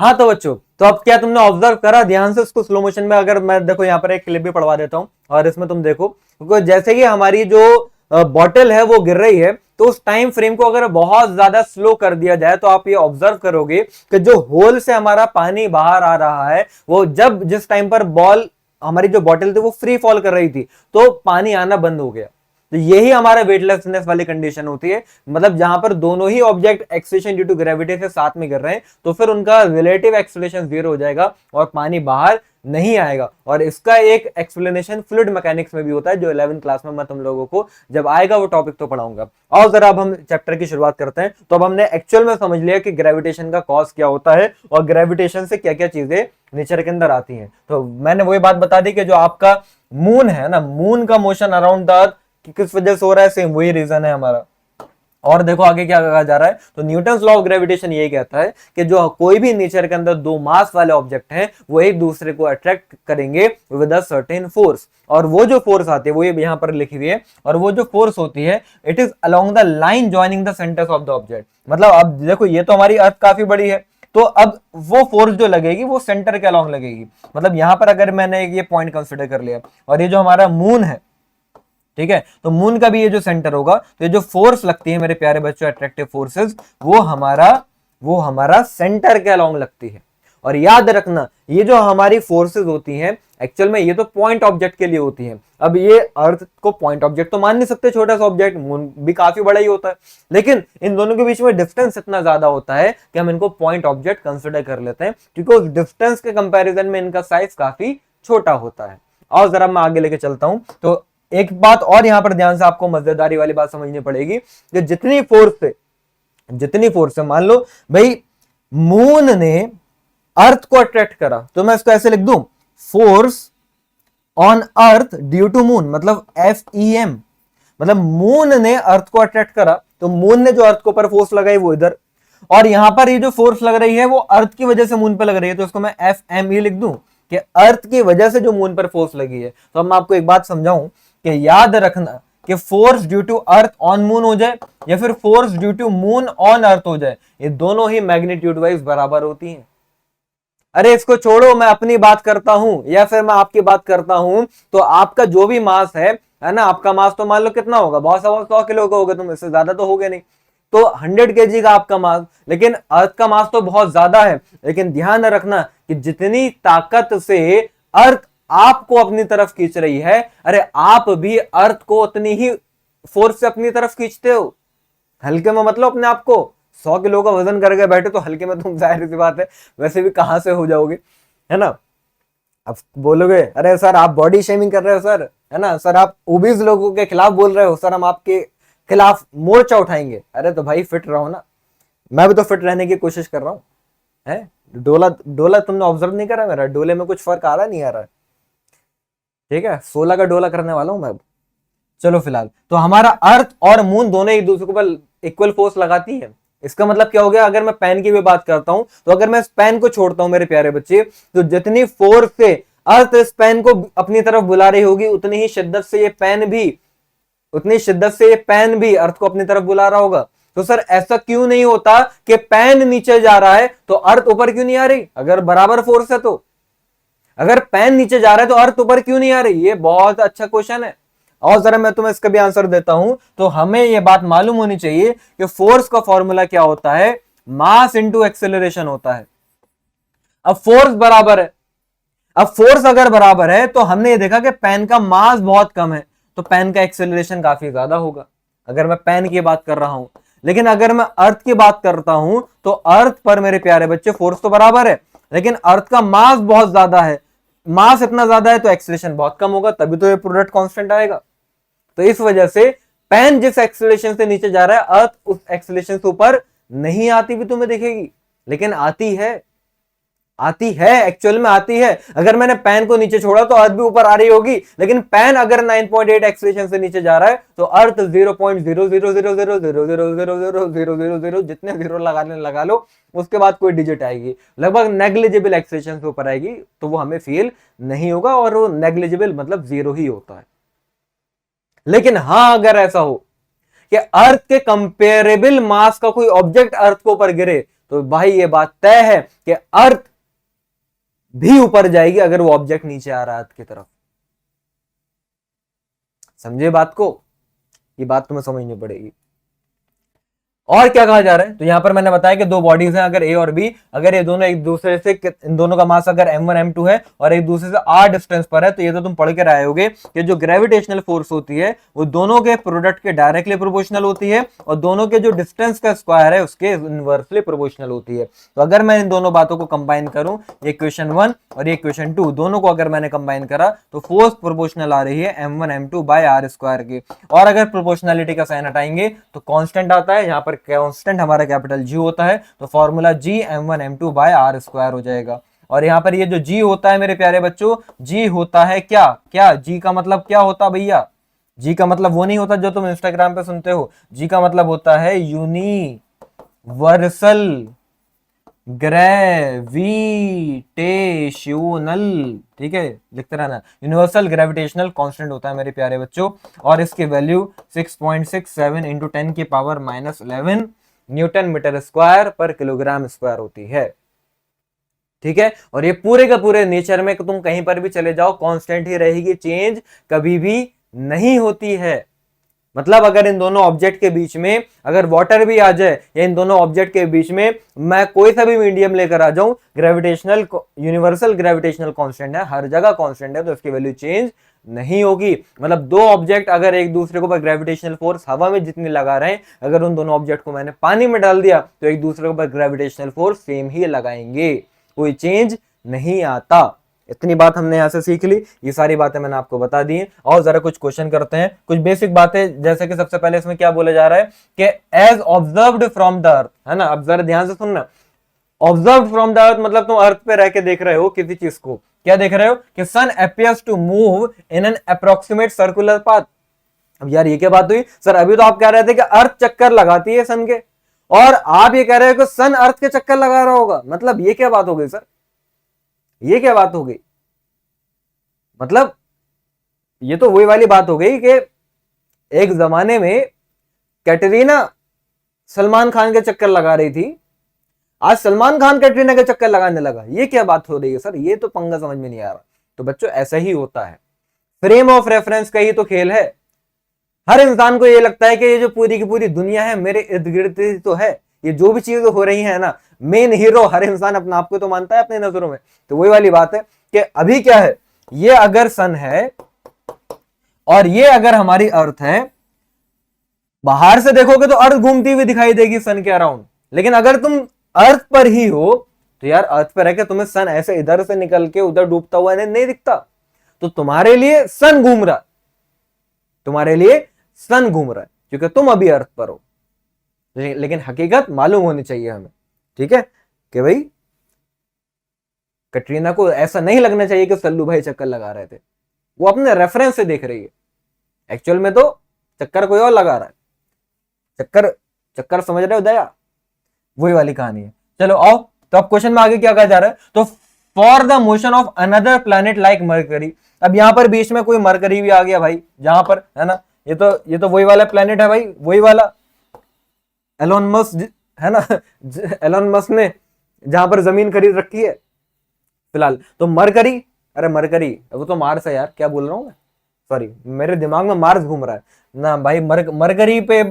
हाँ तो बच्चों, तो अब क्या तुमने ऑब्जर्व करा ध्यान से उसको स्लो मोशन में? अगर मैं देखो यहाँ पर एक क्लिप भी पढ़वा देता हूँ, और इसमें तुम देखो, क्योंकि जैसे कि हमारी जो बॉटल है वो गिर रही है, तो उस टाइम फ्रेम को अगर बहुत ज्यादा स्लो कर दिया जाए, तो आप ये ऑब्जर्व करोगे कि जो होल से हमारा पानी बाहर आ रहा है, वो जब जिस टाइम पर बॉल हमारी जो बॉटल थी वो फ्री फॉल कर रही थी, तो पानी आना बंद हो गया। तो यही हमारा वेटलेसनेस वाली कंडीशन होती है, मतलब जहां पर दोनों ही object acceleration due to gravity से साथ में गिर रहे हैं, तो फिर उनका रिलेटिव एक्सेलरेशन 0 हो जाएगा और पानी बाहर नहीं आएगा। और इसका एक एक्सप्लेनेशन फ्लूइड मैकेनिक्स में भी होता है, जो 11th क्लास में मैं तुम लोगों को जब आएगा वो टॉपिक तो पढ़ाऊंगा। और जरा अब हम चैप्टर की शुरुआत करते हैं। तो अब हमने एक्चुअल में समझ लिया कि ग्रेविटेशन का कॉज क्या होता है, और ग्रेविटेशन से क्या क्या चीजें नेचर के अंदर आती हैं। तो मैंने वही बात बता दी कि जो आपका मून है ना, मून का मोशन अराउंड द अर्थ किस वजह से हो रहा है, सेम वही रीजन है हमारा। और देखो आगे क्या कहा जा रहा है, तो न्यूटन्स लॉ ऑफ ग्रेविटेशन ये कहता है कि जो कोई भी नेचर के अंदर दो मास वाले ऑब्जेक्ट हैं, वो एक दूसरे को अट्रैक्ट करेंगे विद अ सर्टेन फोर्स। और वो जो फोर्स आती है वो ये यहां पर लिखी हुई है, और वो जो फोर्स होती है, it is along the line joining the centres of the object. मतलब अब देखो, ये तो हमारी अर्थ काफी बड़ी है, तो अब वो फोर्स जो लगेगी वो सेंटर के अलोंग लगेगी। मतलब यहां पर अगर मैंने ये पॉइंट कंसिडर कर लिया, और ये जो हमारा मून है, ठीक है, तो मून का भी ये जो सेंटर होगा, तो ये जो फोर्स लगती है मेरे प्यारे बच्चों, अट्रैक्टिव फोर्सेस, वो हमारा सेंटर के अलोंग लगती है। और याद रखना, ये जो हमारी फोर्सेस होती हैं, एक्चुअल में ये तो पॉइंट ऑब्जेक्ट के लिए होती हैं। अब ये अर्थ को पॉइंट ऑब्जेक्ट तो मान नहीं सकते, छोटा सा ऑब्जेक्ट, मून भी काफी बड़ा ही होता है, लेकिन इन दोनों के बीच में डिस्टेंस इतना ज्यादा होता है कि हम इनको पॉइंट ऑब्जेक्ट कंसिडर कर लेते हैं, क्योंकि उस डिस्टेंस के कंपैरिजन में इनका साइज काफी छोटा होता है। और जरा मैं आगे लेके चलता हूं, तो एक बात और यहां पर ध्यान से आपको मजेदारी वाली बात समझनी पड़ेगी कि जितनी फोर्स है, मान लो भाई मून ने अर्थ को अट्रैक्ट करा, तो मैं इसको ऐसे लिख दूं, force on earth due to moon, मतलब FEM। मतलब मून ने अर्थ को अट्रैक्ट करा, तो मून ने जो अर्थ के ऊपर फोर्स लगाई वो इधर, और यहां पर ये जो फोर्स लग रही है वो अर्थ की वजह से मून पर लग रही है, तो इसको मैं FME लिख दूं कि अर्थ की वजह से जो मून पर फोर्स लगी है। तो अब मैं आपको एक बात समझाऊं कि याद रखना कि force due to earth on moon हो जाए, या फिर force due to moon on earth हो जाए, ये दोनों ही मैग्नीट्यूड वाइज बराबर होती हैं। अरे इसको छोड़ो, मैं अपनी बात करता हूं या फिर मैं आपकी बात करता हूं, तो आपका जो भी मास है ना, आपका मास तो मान लो कितना होगा, बहुत 100 किलो का होगा, तुम इससे ज्यादा तो होगे नहीं, तो 100 kg का आपका मास, लेकिन अर्थ का मास तो बहुत ज्यादा है। लेकिन ध्यान रखना कि जितनी ताकत से अर्थ आपको अपनी तरफ खींच रही है, अरे आप भी अर्थ को उतनी ही फोर्स से अपनी तरफ खींचते हो। हल्के में मतलब अपने आप को 100 किलो का वजन करके बैठे तो हल्के में तुम, जाहिर सी बात है वैसे भी कहां से हो जाओगे, है ना। अब बोलोगे अरे सर आप बॉडी शेमिंग कर रहे हो सर, है ना सर, आप ओबीज लोगों के खिलाफ बोल रहे हो सर, हम आपके खिलाफ मोर्चा उठाएंगे। अरे तो भाई फिट रहो ना, मैं भी तो फिट रहने की कोशिश कर रहा हूँ। है डोला डोला तुमने ऑब्जर्व नहीं करा मेरा? डोले में कुछ फर्क आ रहा नहीं आ रहा है? ठीक है, 16 का डोला करने वाला हूं मैं अब। चलो फिलहाल तो हमारा अर्थ और मून दोनों एक दूसरे के ऊपर इक्वल फोर्स लगाती है। इसका मतलब क्या हो गया, अगर मैं पेन की भी बात करता हूं तो अगर मैं इस पेन को छोड़ता हूं मेरे प्यारे बच्चे, तो जितनी फोर्स से अर्थ इस पेन को अपनी तरफ बुला रही होगी, उतनी ही शिद्दत से ये पेन भी अर्थ को अपनी तरफ बुला रहा होगा। तो सर ऐसा क्यों नहीं होता कि पेन नीचे जा रहा है तो अर्थ ऊपर क्यों नहीं आ रही? अगर बराबर फोर्स है तो, अगर पेन नीचे जा रहा है तो अर्थ ऊपर क्यों नहीं आ रही? ये बहुत अच्छा क्वेश्चन है। और जरा मैं तुम्हें इसका भी आंसर देता हूं। तो हमें यह बात मालूम होनी चाहिए कि फोर्स का फॉर्मूला क्या होता है, मास इंटू एक्सेलरेशन होता है। अब फोर्स बराबर है, अब फोर्स अगर बराबर है तो हमने ये देखा कि पेन का मास बहुत कम है, तो पेन का एक्सेलरेशन काफी ज्यादा होगा, अगर मैं पेन की बात कर रहा हूं। लेकिन अगर मैं अर्थ की बात करता हूं तो अर्थ पर मेरे प्यारे बच्चे फोर्स तो बराबर है, लेकिन अर्थ का मास बहुत ज्यादा है। मास इतना ज्यादा है तो एक्सेलरेशन बहुत कम होगा, तभी तो ये प्रोडक्ट कांस्टेंट आएगा। तो इस वजह से पेन जिस एक्सेलरेशन से नीचे जा रहा है, अर्थ उस एक्सेलरेशन से ऊपर नहीं आती भी तुम्हें दिखेगी, लेकिन आती है एक्चुअल में आती है। अगर मैंने पेन को नीचे छोड़ा तो अर्थ भी ऊपर आ रही होगी, लेकिन पेन अगर 9.8 एक्सेलरेशन से नीचे जा रहा है तो अर्थ 0.00000000000 जितने जीरो लगाने लगा लो, उसके बाद कोई डिजिट आएगी, लगभग नेग्लिजिबल एक्सेलरेशन से ऊपर आएगी, तो वो हमें फील नहीं होगा, और वो नेग्लिजिबल मतलब जीरो ही होता है। लेकिन हां अगर ऐसा हो कि अर्थ के कंपेरेबल मास का कोई ऑब्जेक्ट अर्थ के ऊपर गिरे, तो भाई ये बात तय है कि अर्थ भी ऊपर जाएगी अगर वो ऑब्जेक्ट नीचे आ रहा है अर्थ की तरफ। समझे बात को? ये बात तुम्हें समझनी पड़ेगी। और क्या कहा जा रहा है, तो यहां पर मैंने बताया कि दो बॉडीज हैं, अगर ए और बी, अगर ये दोनों एक दूसरे से, इन दोनों का मास अगर m1 m2 है और एक दूसरे से r डिस्टेंस पर है, तो ये तो तुम पढ़ के आए होगे कि जो ग्रेविटेशनल फोर्स होती है वो दोनों के प्रोडक्ट के डायरेक्टली प्रोपोर्शनल होती है, और दोनों के जो डिस्टेंस का स्क्वायर है उसके इनवर्सली प्रोपोर्शनल होती है। तो अगर मैं इन दोनों बातों को कंबाइन करूं, ये क्वेश्चन 1 और ये क्वेश्चन 2, दोनों को अगर मैंने कंबाइन करा तो फोर्स प्रोपोर्शनल आ रही है m1 m2 bye r square की। और अगर प्रोपोर्शनलिटी का साइन हटाएंगे तो कांस्टेंट आता है, यहां पर कांस्टेंट हमारा कैपिटल जी होता है, तो formula G m1 m2 by are square हो जाएगा। और यहां पर ये जो जी होता है मेरे प्यारे बच्चों, जी होता है क्या क्या, जी का मतलब क्या होता भैया? जी का मतलब वो नहीं होता जो तुम इंस्टाग्राम पे सुनते हो, जी का मतलब होता है यूनिवर्सल ग्रेविटेशनल। ठीक है, लिखते रहना, यूनिवर्सल ग्रेविटेशनल कांस्टेंट होता है मेरे प्यारे बच्चों, और इसकी वैल्यू 6.67 इंटू 10 की पावर -11 न्यूटन मीटर स्क्वायर पर किलोग्राम स्क्वायर होती है। ठीक है, और ये पूरे का पूरे नेचर में तुम कहीं पर भी चले जाओ कांस्टेंट ही रहेगी, चेंज कभी भी नहीं होती है। मतलब अगर इन दोनों ऑब्जेक्ट के बीच में अगर वाटर भी आ जाए, या इन दोनों ऑब्जेक्ट के बीच में मैं कोई सा भी मीडियम लेकर आ जाऊं, ग्रेविटेशनल यूनिवर्सल ग्रेविटेशनल कांस्टेंट है, हर जगह कांस्टेंट है, तो इसकी वैल्यू चेंज नहीं होगी। मतलब दो ऑब्जेक्ट अगर एक दूसरे के ऊपर ग्रेविटेशनल फोर्स हवा में जितनी लगा रहे हैं, अगर उन दोनों ऑब्जेक्ट को मैंने पानी में डाल दिया तो एक दूसरे के ऊपर ग्रेविटेशनल फोर्स सेम ही लगाएंगे, कोई चेंज नहीं आता। इतनी बात हमने यहां से सीख ली, ये सारी बातें मैंने आपको बता दी हैं। और जरा कुछ क्वेश्चन करते हैं, कुछ बेसिक बातें, जैसे कि सबसे पहले इसमें क्या बोला जा रहा है कि as observed from the earth, है ना। अब जरा ध्यान से सुनना, ऑब्जर्व्ड फ्रॉम द अर्थ मतलब तुम अर्थ पे रह के देख रहे हो किसी चीज को, क्या देख रहे हो कि sun appears to move in an approximate circular path. अब यार ये क्या बात हुई सर, अभी तो आप कह रहे थे कि अर्थ चक्कर लगाती है सन के, और आप ये कह रहे हो कि सन अर्थ के चक्कर लगा रहा होगा, मतलब ये क्या बात हो गई सर, ये क्या बात हो गई? मतलब ये तो वही वाली बात हो गई कि एक जमाने में कैटरीना सलमान खान के चक्कर लगा रही थी, आज सलमान खान कैटरीना के चक्कर लगाने लगा, ये क्या बात हो रही है सर? ये तो पंगा समझ में नहीं आ रहा। तो बच्चों ऐसा ही होता है, फ्रेम ऑफ रेफरेंस का ही तो खेल है। हर इंसान को ये लगता है कि ये जो पूरी की पूरी दुनिया है मेरे इर्द गिर्द तो है, ये जो भी चीजें हो रही है ना, मेन हीरो हर इंसान अपने आप को तो मानता है अपनी नजरों में। तो वही वाली बात है कि अभी क्या है, ये अगर सन है और ये अगर हमारी अर्थ है, बाहर से देखोगे तो अर्थ घूमती हुई दिखाई देगी सन के अराउंड, लेकिन अगर तुम अर्थ पर ही हो तो यार अर्थ पे रह के तुम्हें सन ऐसे इधर से निकल के उधर डूबता हुआ नहीं दिखता, तो तुम्हारे लिए सन घूम रहा है, तुम्हारे लिए सन घूम रहा है क्योंकि तुम अभी अर्थ पर हो। लेकिन हकीकत मालूम होनी चाहिए हमें, ठीक है, कि भाई कटरीना को ऐसा नहीं लगना चाहिए कि सल्लू भाई चक्कर लगा रहे थे, वो अपने रेफरेंस से देख रही है, एक्चुअल में तो चक्कर कोई और लगा रहा है। चक्कर चक्कर समझ रहे हो दया, वही वाली कहानी है। चलो आओ, तो अब क्वेश्चन में आगे क्या कहा जा रहा है, तो for the motion of another planet like mercury. अब यहां पर बीच में कोई मरकरी भी आ गया भाई, जहां पर है ना, ये तो वही वाला प्लैनेट है भाई, वही वाला एलोन मस्क है ना एलोन मस्क ने जहां पर जमीन खरीद रखी है फिलहाल, तो मरकरी, अरे मरकरी वो तो मार्स है यार, क्या बोल रहा हूं मैं, सॉरी मेरे दिमाग में मार्स घूम रहा है ना भाई। मरकरी पे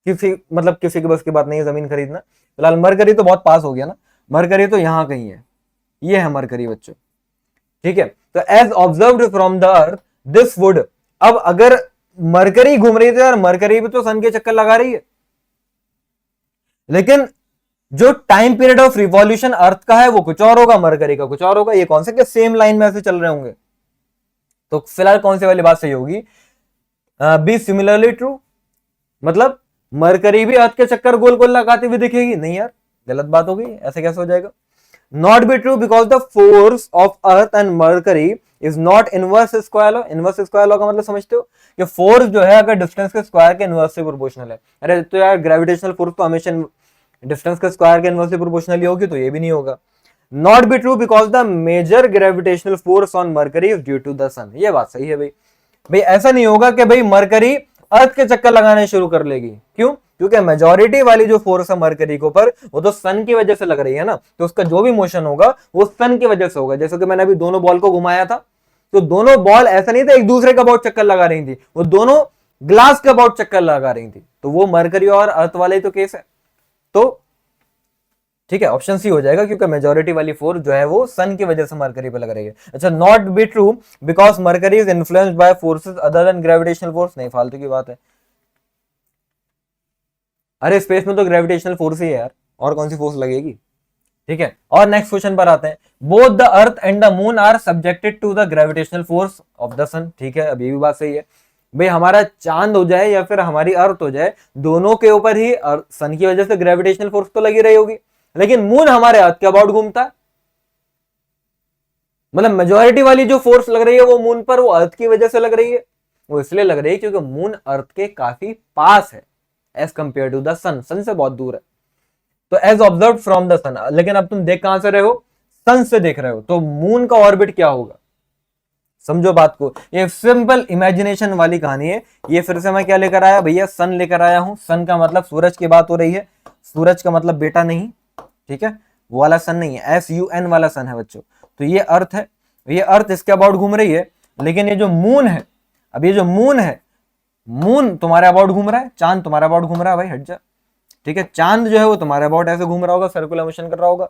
किसी के बस की बात नहीं है जमीन खरीदना। फिलहाल मरकरी तो बहुत पास हो गया ना, मरकरी तो यहां कहीं है, ये है मरकरी बच्चों, ठीक है। तो as observed from the earth this would, अब अगर मरकरी घूम रही है तो यार मरकरी भी तो सन के चक्कर लगा रही है, लेकिन जो टाइम पीरियड ऑफ रिवॉल्यूशन अर्थ का है वो कुछ और होगा, मरकरी का कुछ और होगा। ये कौन से के सेम लाइन में ऐसे चल रहे होंगे, तो फिलहाल कौन सी वाली बात सही होगी, बी सिमिलरली ट्रू, मतलब मरकरी भी अर्थ के चक्कर गोल गोल लगाती हुई दिखेगी, नहीं यार गलत बात हो गई, ऐसे कैसे हो जाएगा। Not be true because the force of earth and mercury is not inverse square law. Inverse square law का मतलब समझते हो कि फोर्स जो है अगर डिस्टेंस के स्क्वायर के इनवर्स से प्रोपोर्शनल है। अरे तो यार ग्रेविटेशनल फोर्स तो हमेशा डिस्टेंस के स्क्वायर के इनवर्स से प्रोपोर्शनल होगी, तो ये भी नहीं होगा। Not be true because the major gravitational force on Mercury is due to the sun. ये बात सही है भाई, भाई ऐसा नहीं होगा कि भाई मरकरी अर्थ के चक्कर लगाने शुरू कर लेगी, क्यों, क्योंकि मेजॉरिटी वाली जो फोर्स है मरकरी के ऊपर वो तो सन की वजह से लग रही है ना, तो उसका जो भी मोशन होगा वो सन की वजह से होगा। जैसे कि मैंने अभी दोनों बॉल को घुमाया था, तो दोनों बॉल ऐसा नहीं था एक दूसरे का बहुत चक्कर लगा रही थी, वो दोनों ग्लास का बहुत चक्कर लगा रही थी, तो वो मरकरी और अर्थ वाले तो केस है, तो ठीक है ऑप्शन सी हो जाएगा, क्योंकि मेजॉरिटी वाली फोर्स जो है वो सन की वजह से मरकरी पे लग रही है। अच्छा, not be true because mercury is influenced by forces other than gravitational force. नहीं, फालतू की बात है, अरे स्पेस में तो ग्रेविटेशनल फोर्स ही है यार, और कौन सी फोर्स लगेगी, ठीक है। और नेक्स्ट क्वेश्चन पर आते हैं, both the earth and the moon are subjected to the gravitational force of the sun. ठीक है, अब ये भी बात सही है भाई, हमारा चांद हो जाए या फिर हमारी अर्थ हो जाए, दोनों के ऊपर ही सन की वजह से ग्रेविटेशनल फोर्स तो लगी रही होगी, लेकिन मून हमारे अर्थ के अबाउट घूमता है, मतलब मेजॉरिटी वाली जो फोर्स लग रही है वो मून पर, वो अर्थ की वजह से लग रही है। वो इसलिए लग रही है क्योंकि मून अर्थ के काफी पास है एज कंपेयर टू द सन, सन से बहुत दूर है। तो एज ऑब्जर्व फ्रॉम द सन, लेकिन अब तुम देख कहां से रहे हो, सन से देख रहे हो, तो मून का ऑर्बिट क्या होगा, समझो बात को, ये सिंपल इमेजिनेशन वाली कहानी है। ये फिर से मैं क्या लेकर आया भैया, सन लेकर आया हूं। सन का मतलब सूरज की बात हो रही है, सूरज का मतलब बेटा नहीं, ठीक है, वो वाला सन नहीं है, SUN वाला सन है बच्चों। तो ये अर्थ है, ये अर्थ इसके अबाउट घूम रही है, लेकिन ये जो मून है, अब ये जो मून है, मून तुम्हारे अबाउट घूम रहा है, चांद तुम्हारे अबाउट घूम रहा है, भाई हट जा, ठीक है, चांद जो है वो तुम्हारे अबाउट ऐसे घूम रहा होगा, सर्कुलर मोशन कर रहा होगा।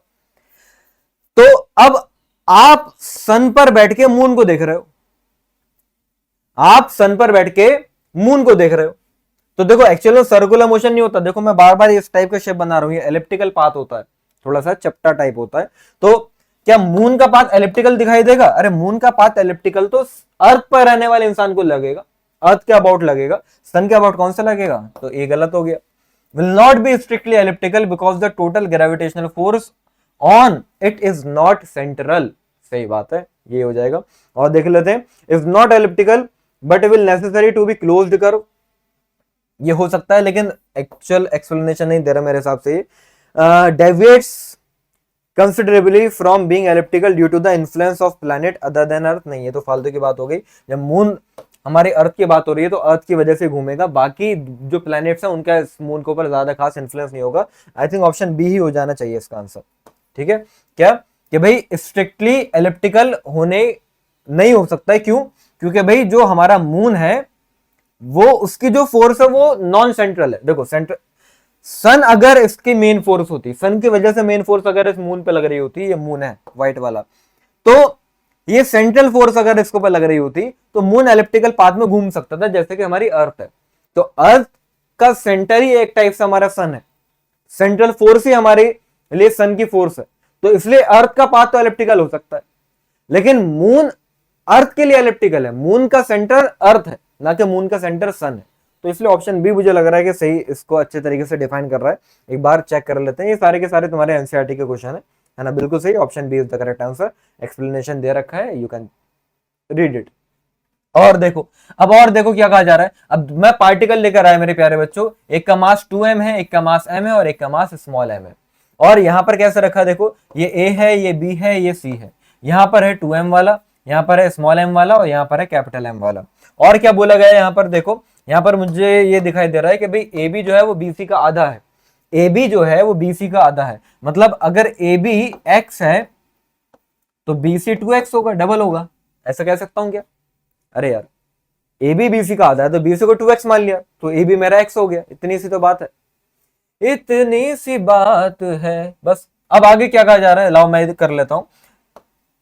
तो अब आप सन पर बैठ के मून को देख रहे हो, आप सन पर बैठ के मून को देख रहे हो, तो देखो एक्चुअल में सर्कुलर मोशन नहीं होता, देखो मैं बार बार इस टाइप का शेप बना रहा हूं, ये एलिप्टिकल पाथ होता है, थोड़ा सा चपटा टाइप होता है। तो क्या मून का पाथ एलिप्टिकल दिखाई देगा, अरे मून का पाथ एलिप्टिकल तो अर्थ पर रहने वाले इंसान को लगेगा, अर्थ के अबाउट लगेगा, सन के अबाउट कौन सा लगेगा, तो ये गलत हो गया। Will not be strictly elliptical because the total gravitational force on it is not central. सही बात है, ये हो जाएगा। और देख लेते हैं, is not elliptical but will necessary to be closed curve, ये हो सकता है लेकिन एक्चुअल एक्सप्लेनेशन नहीं दे रहा मेरे हिसाब से। Deviates considerably from being elliptical due to the influence of planet other than earth, नहीं ये तो फालतू की बात हो गई। जब मून हमारे अर्थ की बात हो रही है तो अर्थ की वजह से घूमेगा, बाकी जो प्लैनेट्स हैं उनका मून के ऊपर ज्यादा खास इन्फ्लुएंस नहीं होगा। आई थिंक ऑप्शन बी ही हो जाना चाहिए इसका आंसर, ठीक है। क्या कि भाई स्ट्रिक्टली एलिप्टिकल होने नहीं हो सकता है, क्यों, क्योंकि भाई जो हमारा मून है वो उसकी जो फोर्स है वो नॉन सेंट्रल है। देखो सेंट्रल सन अगर इसकी मेन फोर्स होती, सन की वजह से मेन फोर्स अगर इस मून पे लग रही होती, ये मून है व्हाइट वाला, तो ये सेंट्रल फोर्स अगर इसको पे लग रही होती तो मून एलिप्टिकल पाथ में घूम सकता था, जैसे कि हमारी अर्थ है। तो अर्थ का सेंटर ही एक टाइप से हमारा सन है, सेंट्रल फोर्स ही हमारे लिए सन की फोर्स है। तो इसलिए अर्थ का पाथ तो एलिप्टिकल हो सकता है, लेकिन मून अर्थ के लिए एलिप्टिकल है। मून का सेंटर अर्थ है, ना कि मून का सेंटर सन है। तो इसलिए ऑप्शन बी मुझे लग रहा है कि सही, इसको अच्छे तरीके से डिफाइन कर रहा है। एक बार चेक कर लेते हैं। ये सारे के सारे तुम्हारे एनसीईआरटी के क्वेश्चन है ना, बिल्कुल सही। Option B is the correct answer. Explanation दे रखा है, यू कैन रीड इट। और देखो, अब और देखो क्या कहा जा रहा है। अब मैं पार्टिकल लेकर आया मेरे प्यारे बच्चों, एक का मास 2m है, एक का मास m है और एक का मास स्मॉल m है। और यहां पर कैसे रखा, देखो ये a है, ये b है, ये c है। यहां पर है 2m वाला, यहां पर है स्मॉल m वाला और यहां पर है कैपिटल M वाला। और क्या बोला गया है यहां पर, देखो यहां पर मुझे ये दिखाई दे रहा है कि भाई AB जो है वो BC का आधा है। AB जो है वो BC का आधा है, मतलब अगर AB x है तो BC 2x होगा, डबल होगा। ऐसा कह सकता हूं क्या? अरे यार, AB BC का आधा है तो BC को 2x मान लिया तो AB मेरा x हो गया। इतनी सी तो बात है, इतनी सी बात है बस। अब आगे क्या कहा जा रहा है, लाओ मैं कर लेता हूं।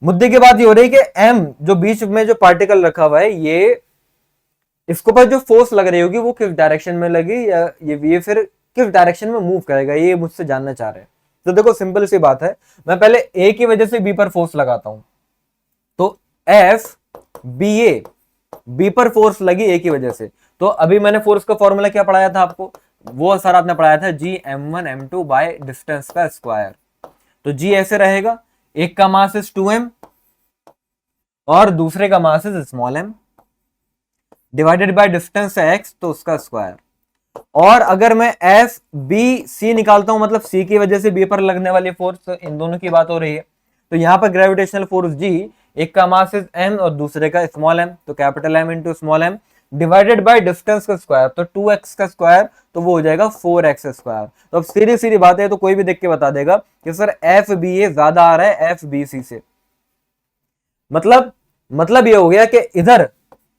मुद्दे की बात ये हो रही है कि M जो बीच में जो पार्टिकल रखा हुआ है, ये इसको पर जो फोर्स लग रही होगी वो किस डायरेक्शन में लगी, या ये फिर किस डायरेक्शन में मूव करेगा, ये मुझसे जानना चाह रहे हैं। तो देखो सिंपल सी बात है, मैं पहले A की वजह से B पर फोर्स लगाता हूं, तो FBA, B पर फोर्स लगी A की वजह से। तो अभी मैंने फोर्स का फॉर्मूला क्या पढ़ाया था आपको, वो सर आपने पढ़ाया था G m1 m2 bye distance का स्क्वायर। तो G ऐसे रहेगा, एक का मास इज 2m और दूसरे का mass is small m, divided by distance है x, तो उसका स्क्वायर। और अगर मैं एफ बी सी निकालता हूं, मतलब सी की वजह से बी पर लगने वाली फोर्स, इन दोनों की बात हो रही है। तो यहां पर ग्रेविटेशनल फोर्स जी, एक का मास इज एम और दूसरे का स्मॉल एम, तो capital M into small m divided by distance का स्क्वायर, तो 2x का स्क्वायर, तो वो हो जाएगा 4x स्क्वायर। तो अब सीधी सीधी बात है, तो कोई भी देख के बता देगा कि सर एफ बी ए ज्यादा आ रहा है एफ बी सी से। मतलब ये हो गया कि इधर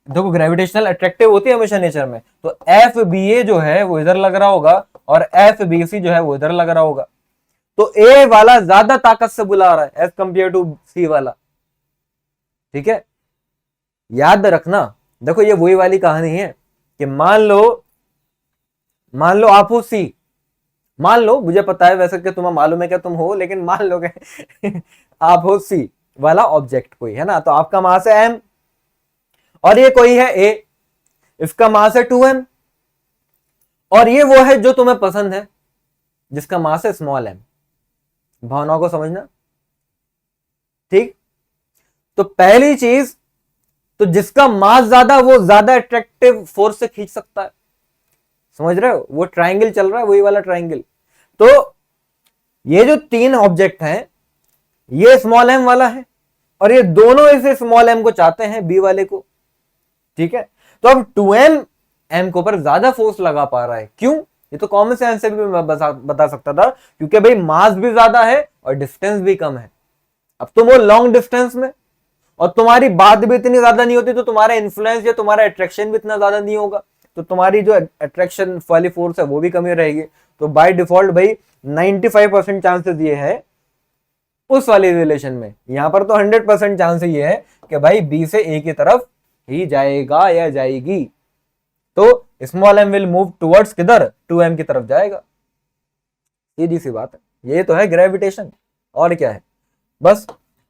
देखो ग्रेविटेशनल अट्रैक्टिव होती है हमेशा नेचर में, तो एफ बी ए जो है वो इधर लग रहा होगा और एफ बी सी जो है वो इधर लग रहा होगा। तो ए वाला ज्यादा ताकत से बुला रहा है एज कंपेयर टू सी वाला। ठीक है, याद रखना। देखो ये वही वाली कहानी है कि मान लो आप हो सी, मान लो, मुझे पता है वैसे कि तुम्हें मालूम है क्या तुम हो, लेकिन मान लो आप हो सी वाला ऑब्जेक्ट कोई है ना, तो आपका मास है एम और ये कोई है ए, इसका मास है 2m और ये वो है जो तुम्हें पसंद है जिसका मास है स्मॉल m। भावनाओं को समझना, ठीक। तो पहली चीज, तो जिसका मास ज्यादा वो ज्यादा अट्रैक्टिव फोर्स से खींच सकता है, समझ रहे हो? वो ट्राइंगल चल रहा है, वही वाला ट्राइंगल। तो ये जो तीन ऑब्जेक्ट हैं, ये स्मॉल m वाला है और ये दोनों इसे स्मॉल m को चाहते हैं, बी वाले को। ठीक है, तो अब 2m m को पर ज्यादा फोर्स लगा पा रहा है, क्यों? ये तो कॉमन सेंस से भी मैं बता सकता था, क्योंकि भाई मास भी ज्यादा है और डिस्टेंस भी कम है। अब तुम वो लॉन्ग डिस्टेंस में और तुम्हारी बात भी इतनी ज्यादा नहीं होती, तो तुम्हारा इन्फ्लुएंस या तुम्हारा अट्रैक्शन भी इतना ज्यादा नहीं होगा, तो तुम्हारी जो अट्रैक्शन वाली फोर्स है वो भी कमी रहेगी। तो बाय डिफॉल्ट भाई 95% चांसेस ये है उस वाली रिलेशन में। यहां पर तो 100% चांस ये है कि भाई बी से ए की तरफ ही जाएगा या जाएगी, तो small m will move towards किधर, 2m की तरफ जाएगा। सीधी सी बात है, ये तो है ग्रेविटेशन, और क्या है। बस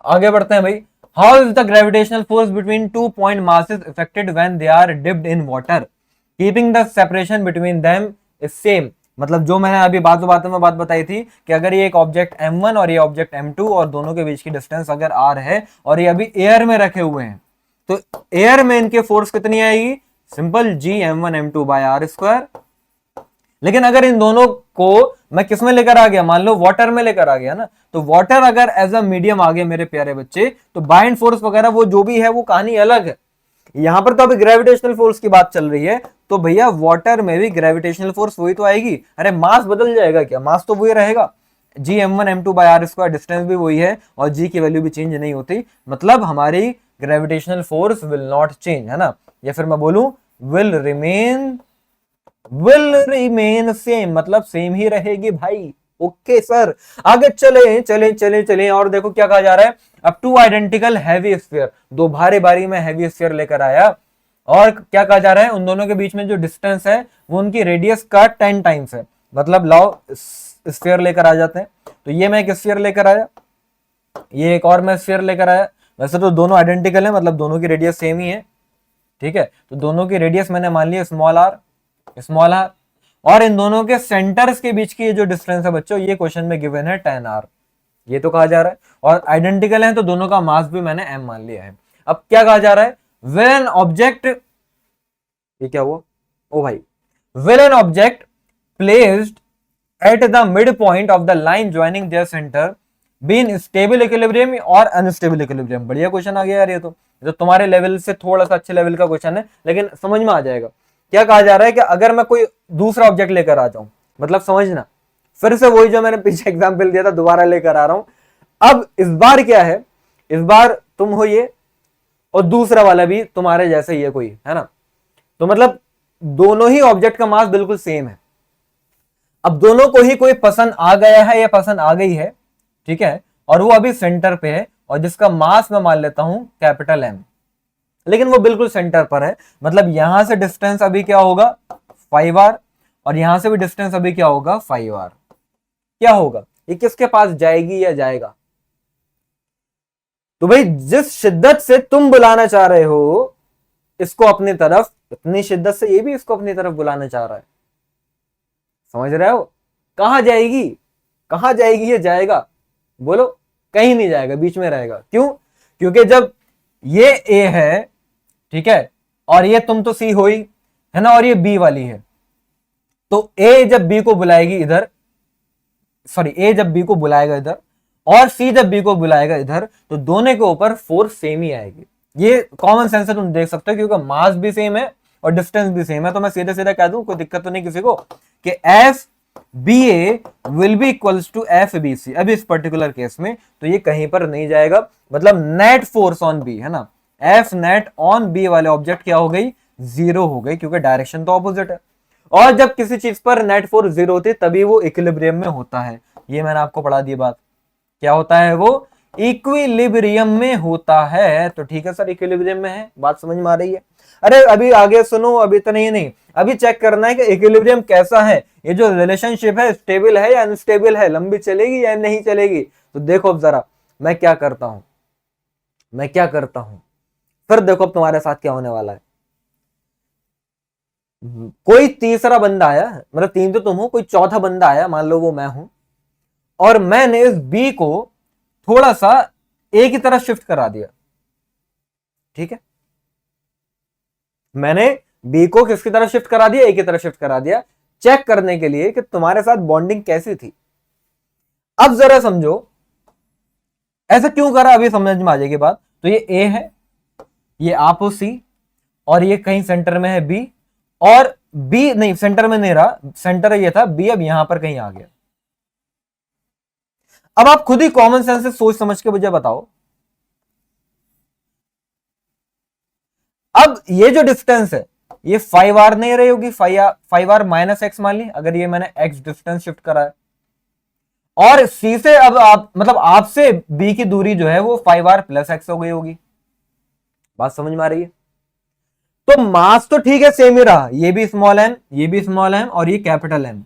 आगे बढ़ते हैं भाई। How is the gravitational force between two point masses affected when they are dipped in water keeping the separation between them is same. मतलब जो मैंने अभी बातों में बात बताई थी कि अगर ये एक ऑब्जेक्ट m1 और ये ऑब्जेक्ट m2 और दोनों के बीच की डिस्टेंस अगर r है और ये अभी एयर में रखे हुए हैं, तो एयर में इनके फोर्स कितनी आएगी, simple G m1 m2 by are square. लेकिन अगर इन दोनों को मैं किस में लेकर आ गया, मान लो वाटर में लेकर आ गया ना, तो वाटर अगर एज अ मीडियम आ गया मेरे प्यारे बच्चे, तो बाइंड फोर्स वगैरह वो जो भी है वो कहानी अलग है। यहां पर तो अभी ग्रेविटेशनल फोर्स की बात चल रही है, तो भैया वाटर में भी ग्रेविटेशनल फोर्स वही तो आएगी। अरे मास बदल जाएगा क्या, मास तो वही रहेगा, G m1 m2 by are square, distance भी वही है और G की वैल्यू भी चेंज नहीं होती, मतलब हमारी gravitational force will not change, है ना। या फिर मैं बोलूं विल रिमेन सेम, मतलब सेम ही रहेगी भाई। ओके सर, आगे चले। और देखो क्या कहा जा रहा है, अब टू आइडेंटिकल हैवी स्फीयर, दो भारी बारी में हैवी स्फीयर लेकर आया, और क्या कहा जा रहा है, उन दोनों के बीच में जो डिस्टेंस है वो उनकी रेडियस का 10 टाइम्स है। मतलब लाओ स्फीयर लेकर आ जाते हैं, तो ये मैं एक स्फीयर लेकर आया, ये एक और मैं स्फीयर लेकर आया। वैसे तो दोनों आइडेंटिकल है, मतलब दोनों की रेडियस सेम ही है, ठीक है। तो दोनों की रेडियस मैंने मान लिया स्मॉल आर, स्मॉल आर, और इन दोनों के सेंटर्स के बीच की ये जो डिस्टेंस है बच्चों, ये क्वेश्चन में गिवन है 10 आर, ये तो कहा जा रहा है। और आइडेंटिकल है तो दोनों का मास भी मैंने m मान लिया है। अब क्या कहा जा रहा है, व्हेन एन ऑब्जेक्ट, ये क्या हुआ, ओ भाई, when an object placed at the mid point of the line joining there centre be in stable equilibrium और अनस्टेबल इक्विलिब्रियम। बढ़िया क्वेश्चन आ गया यार, ये तो तुम्हारे लेवल से थोड़ा सा अच्छे लेवल का क्वेश्चन है, लेकिन समझ में आ जाएगा। क्या कहा जा रहा है कि अगर मैं कोई दूसरा ऑब्जेक्ट लेकर आ जाऊं, मतलब समझना, फिर से वही जो मैंने पीछे एग्जांपल दिया था दोबारा लेकर आ रहा हूं। अब इस बार क्या है, इस बार तुम हो ये और दूसरा वाला भी तुम्हारे जैसे ही है कोई, है ना। तो मतलब दोनों ही ऑब्जेक्ट का मास बिल्कुल सेम है। अब दोनों को ही कोई पसंद आ गया है या पसंद आ गई है, ठीक है, और वो अभी सेंटर पे है, और जिसका मास मैं मान लेता हूं कैपिटल M, लेकिन वो बिल्कुल सेंटर पर है। मतलब यहां से डिस्टेंस अभी क्या होगा 5r, और यहां से भी डिस्टेंस अभी क्या होगा 5r। क्या होगा, ये किसके पास जाएगी या जाएगा। तो भाई जिस शिद्दत से तुम बुलाना चाह रहे हो इसको अपनी तरफ, इतनी शिद्दत से ये भी इसको अपनी तरफ बुलाना चाह रहा है। समझ रहे हो, कहां जाएगी, कहां जाएगी ये जाएगा, बोलो, कहीं नहीं जाएगा, बीच में रहेगा। क्यों, क्योंकि जब ये A है, ठीक है, और ये तुम तो C हो ही, है ना, और ये B वाली है, तो A जब B को बुलाएगी इधर, सॉरी A जब B को बुलाएगा इधर और C जब B को बुलाएगा इधर, तो दोनों के ऊपर फोर्स सेम ही आएगी। ये कॉमन सेंस है, तुम देख सकते हो, क्योंकि मास भी सेम है और डिस्टेंस भी सेम है। तो मैं सीधे सीधे कह दूं, कोई दिक्कत तो नहीं किसी को, कि FBA will be equals to FBC। अभी इस पर्टिकुलर केस में तो ये कहीं पर नहीं जाएगा, मतलब नेट फोर्स ऑन B, है ना, F नेट ऑन B वाले ऑब्जेक्ट क्या हो गई, 0 हो गई, क्योंकि डायरेक्शन तो ऑपोजिट है। और जब किसी चीज पर नेट फोर्स 0 होती है तभी वो इक्विलिब्रियम में होता है। ये मैंने आपको पढ़ा दी बात, क्या होता है वो, इक्विलिब्रियम में होता है। तो ठीक है सर, इक्विलिब्रियम में है, बात समझ में आ रही है। अरे अभी आगे सुनो, अभी तो नहीं, अभी चेक करना है कि इक्विलिब्रियम कैसा है, ये जो रिलेशनशिप है स्टेबल है या अनस्टेबल है, लंबी चलेगी या नहीं चलेगी। तो देखो अब जरा मैं क्या करता हूं, फिर देखो अब तुम्हारे साथ क्या होने वाला है। कोई तीसरा बंदा आया, मतलब 3 तो तुम हो, कोई चौथा बंदा आया, मान लो वो मैं हूं, और मैंने इस B को थोड़ा सा A की तरफ शिफ्ट करा दिया, ठीक है, मैंने B को किसकी तरफ शिफ्ट करा दिया, A की तरफ शिफ्ट करा दिया, चेक करने के लिए कि तुम्हारे साथ बॉन्डिंग कैसी थी। अब जरा समझो ऐसा क्यों करा, अभी समझ में आ जाएगी बात। तो ये A है, ये आप हो C, और ये कहीं सेंटर में है B, और B नहीं, सेंटर में नहीं रहा, सेंटर ये था B, अब यहां पर कहीं आ गया। अब आप खुद ही कॉमन सेंस से सोच समझ के मुझे बताओ, अब ये जो डिस्टेंस है ये 5r नहीं रही होगी, 5r माइनस एक्स मान ली, अगर ये मैंने x डिस्टेंस शिफ्ट करा है, और C से अब आप, मतलब आपसे B की दूरी जो है वो 5r प्लस एक्स हो गई होगी। बात समझ में आ रही है। तो मास तो ठीक है सेम ही रहा, ये भी स्मॉल m, ये भी स्मॉल m, और ये कैपिटल M।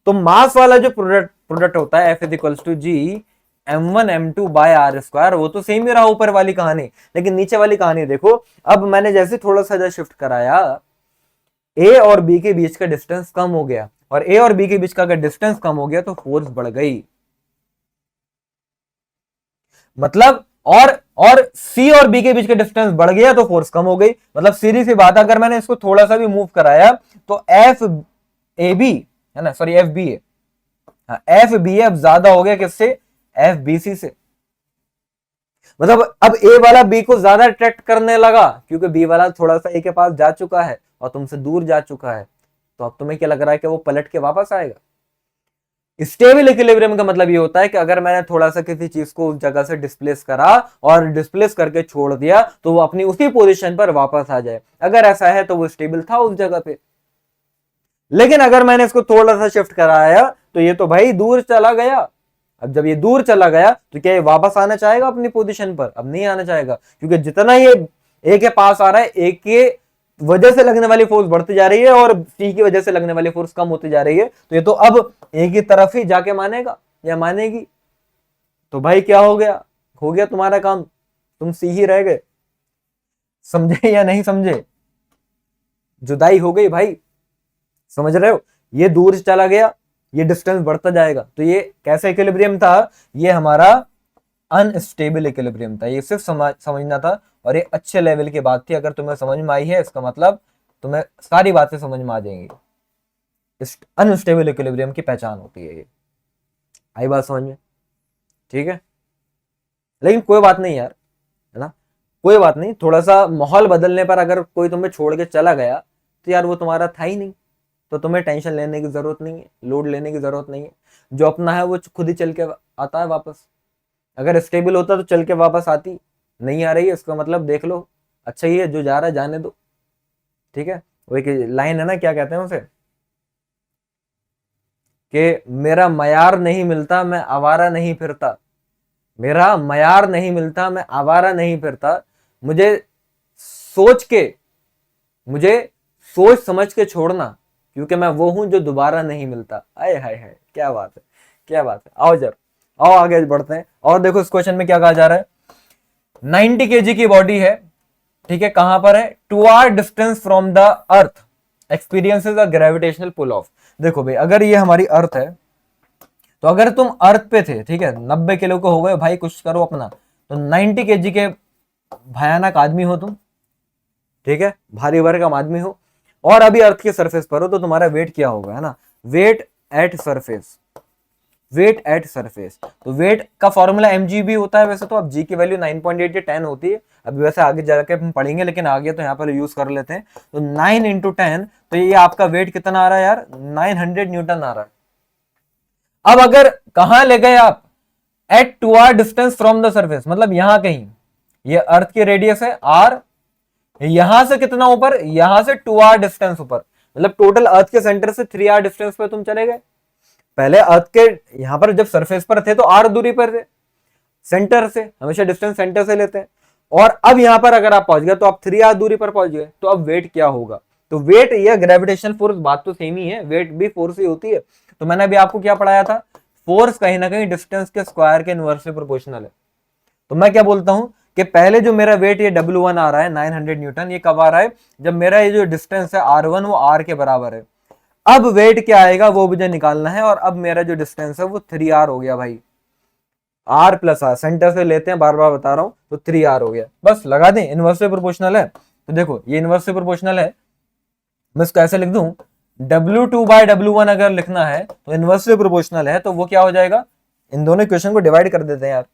तो मास वाला जो प्रोडक्ट होता है F is equals to G m1 m2 by are square, वो तो सेम ही रहा ऊपर वाली कहानी, लेकिन नीचे वाली कहानी देखो। अब मैंने जैसे थोड़ा सा इधर शिफ्ट कराया, A और B के बीच का डिस्टेंस कम हो गया, और A और B के बीच का अगर डिस्टेंस कम हो गया तो फोर्स बढ़ गई, मतलब और C और B के बीच का डिस्टेंस बढ़ गया तो फोर्स कम हो गई। मतलब सीधी सी बात, अगर मैंने इसको थोड़ा सा भी मूव कराया तो FAB है ना, सॉरी FBA, FBA अब ज्यादा हो गया किससे, FBC से। मतलब अब A वाला B को ज्यादा अट्रैक्ट करने लगा, क्योंकि B वाला थोड़ा सा A के पास जा चुका है और तुमसे दूर जा चुका है। तो अब तुम्हें क्या लग रहा है कि वो पलट के वापस आएगा। स्टेबल इक्विलिब्रियम का मतलब ये होता है कि अगर मैंने थोड़ा सा किसी चीज को उस जगह से डिस्प्लेस करा और डिस्प्लेस करके छोड़ दिया तो वो अपनी उसी पोजीशन पर वापस आ जाए। अगर ऐसा है तो वो स्टेबल था उस जगह पे। लेकिन अगर मैंने इसको थोड़ा सा शिफ्ट कराया तो ये तो भाई दूर चला गया। अब जब ये दूर चला गया तो क्या ये वापस आना चाहेगा अपनी पोजीशन पर? अब नहीं आना चाहेगा, क्योंकि जितना ये ए के पास आ रहा है, ए के वजह से लगने वाली फोर्स बढ़ती जा रही है और सी की वजह से लगने वाली फोर्स कम होती जा रही है। तो ये तो अब ए की तरफ ही जाके मानेगा या मानेगी। तो भाई क्या हो गया, हो गया तुम्हारा काम, तुम सी ही रह गए। समझे या नहीं समझे? जुदाई हो गई भाई, समझ रहे हो? ये दूर चला गया, ये डिस्टेंस बढ़ता जाएगा। तो ये कैसा इक्विलिब्रियम था? ये हमारा अनस्टेबल इक्विलिब्रियम था। ये सिर्फ समझना था और ये अच्छे लेवल की बात थी। अगर तुम्हें समझ में आई है, इसका मतलब तुम्हें सारी बातें समझ में आ जाएंगी। इस अनस्टेबल इक्विलिब्रियम की पहचान होती है ये। आई बात समझ में? ठीक है, लेकिन कोई बात नहीं यार, है ना, कोई बात नहीं। थोड़ा सा माहौल बदलने पर अगर कोई तुम्हें छोड़ के चला गया तो यार वो तुम्हारा था ही नहीं, तो तुम्हें टेंशन लेने की जरूरत नहीं है, लोड लेने की जरूरत नहीं है। जो अपना है वो खुद ही चल के आता है वापस। अगर स्टेबल होता तो चल के वापस आती, नहीं आ रही है, इसका मतलब देख लो, अच्छा ही है, जो जा रहा है जाने दो। ठीक है, वो एक लाइन है ना, क्या कहते हैं उसे, कि मेरा मयार नहीं मिलता मैं आवारा नहीं फिरता। मेरा मयार नहीं मिलता मैं आवारा नहीं फिरता। मुझे सोच के, मुझे सोच समझ के छोड़ना, क्योंकि मैं वो हूं जो दोबारा नहीं मिलता। आए हाय हाय, क्या बात है, क्या बात है। आओ जर, आओ आगे बढ़ते हैं। और देखो इस क्वेश्चन में क्या कहा जा रहा है। 90 kg की बॉडी है, ठीक है, कहां पर है? 2 our distance from the earth experiences a gravitational pull of. देखो भाई, अगर ये हमारी अर्थ है, तो अगर तुम अर्थ पे थे, ठीक है, 90 किलो को हो गए भाई, कुछ करो अपना, तो 90 kg के भयानक आदमी हो तुम, ठीक है, भारी भरकम आदमी हो, और अभी अर्थ के सरफेस पर हो, तो तुम्हारा वेट क्या होगा, है ना, weight at surface. Weight at surface, तो वेट का फॉर्मूला mg भी होता है वैसे तो। अब g की वैल्यू 9.8 या 10 होती है, अभी वैसे आगे जाके हम पढ़ेंगे, लेकिन आगे तो यहाँ पर यूज कर लेते हैं। तो 9 इंटू 10, तो ये आपका वेट कितना आ रहा है यार? 900 न्यूटन आ रहा है। अब अगर कहां ले गए आप? At 2 our distance from the surface, मतलब यहां कहीं, ये अर्थ की रेडियस है r, यहां से कितना ऊपर? यहां से 2 आवर डिस्टेंस ऊपर, मतलब टोटल अर्थ के सेंटर से 3 आवर डिस्टेंस पे तुम चले गए। पहले अर्थ के यहां पर जब सरफेस पर थे तो r दूरी पर थे, सेंटर से हमेशा डिस्टेंस सेंटर से लेते हैं, और अब यहां पर अगर आप पहुंच गए तो आप 3 आवर दूरी पर पहुंच गए। तो अब वेट क्या होगा? तो वेट या ग्रेविटेशनल फोर्स, बात तो सेम ही है, वेट भी फोर्स ही होती है। तो मैंने अभी आपको क्या पढ़ाया था? फोर्स कहीं ना कहीं डिस्टेंस के स्क्वायर के इनवर्सली प्रोपोर्शनल है। तो मैं क्या बोलता हूं कि पहले जो मेरा वेट ये W1 आ रहा है 900 न्यूटन, ये कब आ रहा है? जब मेरा ये जो डिस्टेंस है R1 वो R के बराबर है। अब वेट क्या आएगा वो मुझे निकालना है, और अब मेरा जो डिस्टेंस है वो 3R हो गया भाई। R प्लस R, सेंटर से लेते हैं, बार बार बता रहा हूं, तो 3R हो गया। बस लगा दें, इनवर्सली प्रोपोर्शनल है। तो देखो ये इनवर्सली प्रोपोर्शनल है, मैं इसको ऐसे लिख दूं, W2 बाय W1 अगर लिखना है तो इनवर्सली प्रोपोर्शनल है, तो वो क्या हो जाएगा? इन दोनों इक्वेशन को डिवाइड कर देते हैं यार,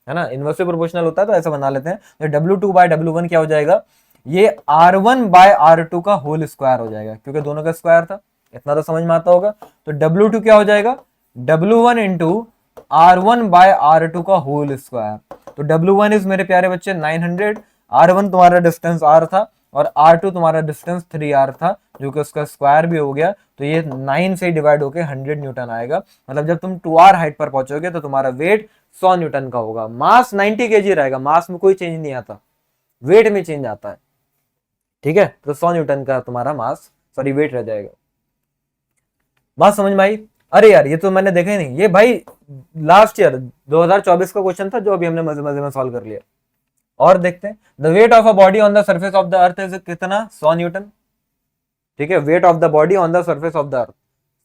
है ना, इनवर्सली प्रोपोर्शनल होता है तो ऐसा बना लेते हैं। तो W2 बाय W1 क्या हो जाएगा? ये R1 बाय R2 का होल स्क्वायर हो जाएगा, क्योंकि दोनों का स्क्वायर था। इतना तो समझ में आता होगा। तो W2 क्या हो जाएगा? W1 into R1 by R2 का होल स्क्वायर। तो W1 इज मेरे प्यारे बच्चे 900, R1 तुम्हारा डिस्टेंस R था, और R2 तुम्हारा डिस्टेंस 3R था, जो कि उसका स्क्वायर भी हो गया। तो ये 9 से डिवाइड होकर 100 न्यूटन आएगा। मतलब जब तुम 2R हाइट पर पहुंचोगे तो तुम्हारा वेट 100 न्यूटन का होगा। मास 90 kg रहेगा, मास में कोई चेंज नहीं आता, वेट में चेंज आता है, ठीक है। तो 100 न्यूटन का तुम्हारा मास, सॉरी, वेट रह जाएगा। बात समझ में आई? अरे यार ये तो मैंने देखा ही नहीं, ये भाई लास्ट ईयर 2024 का क्वेश्चन था, जो अभी हमने मजे मजे में सॉल्व कर लिया। और देखते हैं, the weight of a body on the surface of the earth is कितना? 100 न्यूटन, ठीक है। Weight of the body on the surface of the earth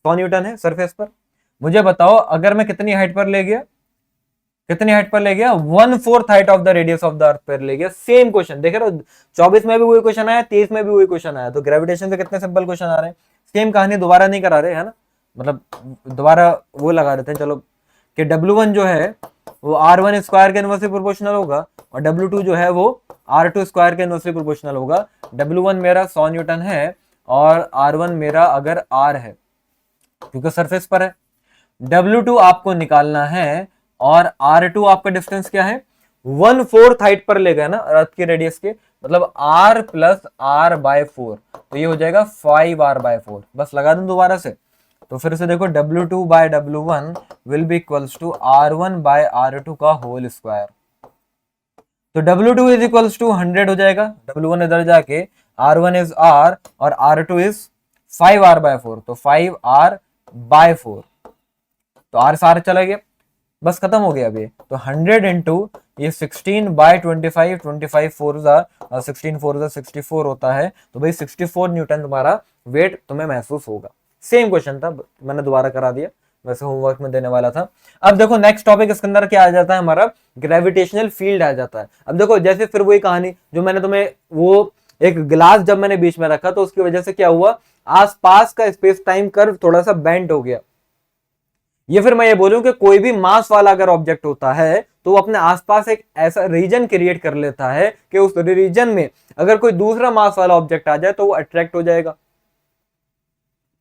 100 Newton है सरफेस पर। मुझे बताओ अगर मैं कितनी हाइट पर ले गया, कितनी हाइट पर ले गया? 1/4 height of the radius of the अर्थ पर ले गया। सेम क्वेश्चन देख रहे हो, 24 में भी वही क्वेश्चन आया, 23 में भी वही क्वेश्चन आया। तो ग्रेविटेशन से कितने सिंपल क्वेश्चन आ रहे हैं। सेम कहानी दोबारा नहीं करा रहे, है ना, मतलब दोबारा वो लगा देते हैं। चलो कि W1 जो है वो R1 स्क्वायर के इनवर्सली प्रोपोर्शनल होगा, और W2 जो है वो R2 स्क्वायर के इनवर्सली प्रोपोर्शनल होगा। W1 मेरा 100 न्यूटन है, और R1 मेरा अगर R है, क्योंकि सरफेस पर है। W2 आपको निकालना है, और R2 आपका डिस्टेंस क्या है? 1/4 हाइट पर ले गए ना अर्थ की रेडियस के, मतलब R प्लस R बाय 4, तो ये हो जाएगा 5R बाय 4। बस लगा दूं दोबारा से, तो फिर से देखो, W2 by W1 will be equals to R1 by R2 का होल स्क्वायर। तो W2 इज इक्वल्स टू 100 हो जाएगा, W1 इधर जाके R1 इज R और R2 इज 5R बाय 4, तो 5R बाय 4, तो R से R चला गया। बस खत्म हो गया अभी। तो 100 इंटू ये 16/25, 25 4 जा 16 4 जा 64 होता है, तो भाई 64 न्यूटन तुम्हारा वेट तुम्हें महसूस होगा। सेम क्वेश्चन था, मैंने दोबारा करा दिया, वैसे होमवर्क में देने वाला था। अब देखो नेक्स्ट टॉपिक इसके अंदर क्या आ जाता है, हमारा ग्रेविटेशनल फील्ड आ जाता है। अब देखो जैसे फिर वही कहानी जो मैंने तुम्हें, वो एक ग्लास जब मैंने बीच में रखा तो उसकी वजह से क्या हुआ, आसपास का स्पेस टाइम कर्व थोड़ा सा बेंड हो गया। ये फिर मैं ये बोलूं कि कोई भी मास वाला अगर ऑब्जेक्ट होता है तो वो अपने आसपास एक ऐसा रीजन क्रिएट कर लेता है कि उस रीजन में अगर कोई दूसरा मास वाला ऑब्जेक्ट आ जाए तो वो अट्रैक्ट हो जाएगा।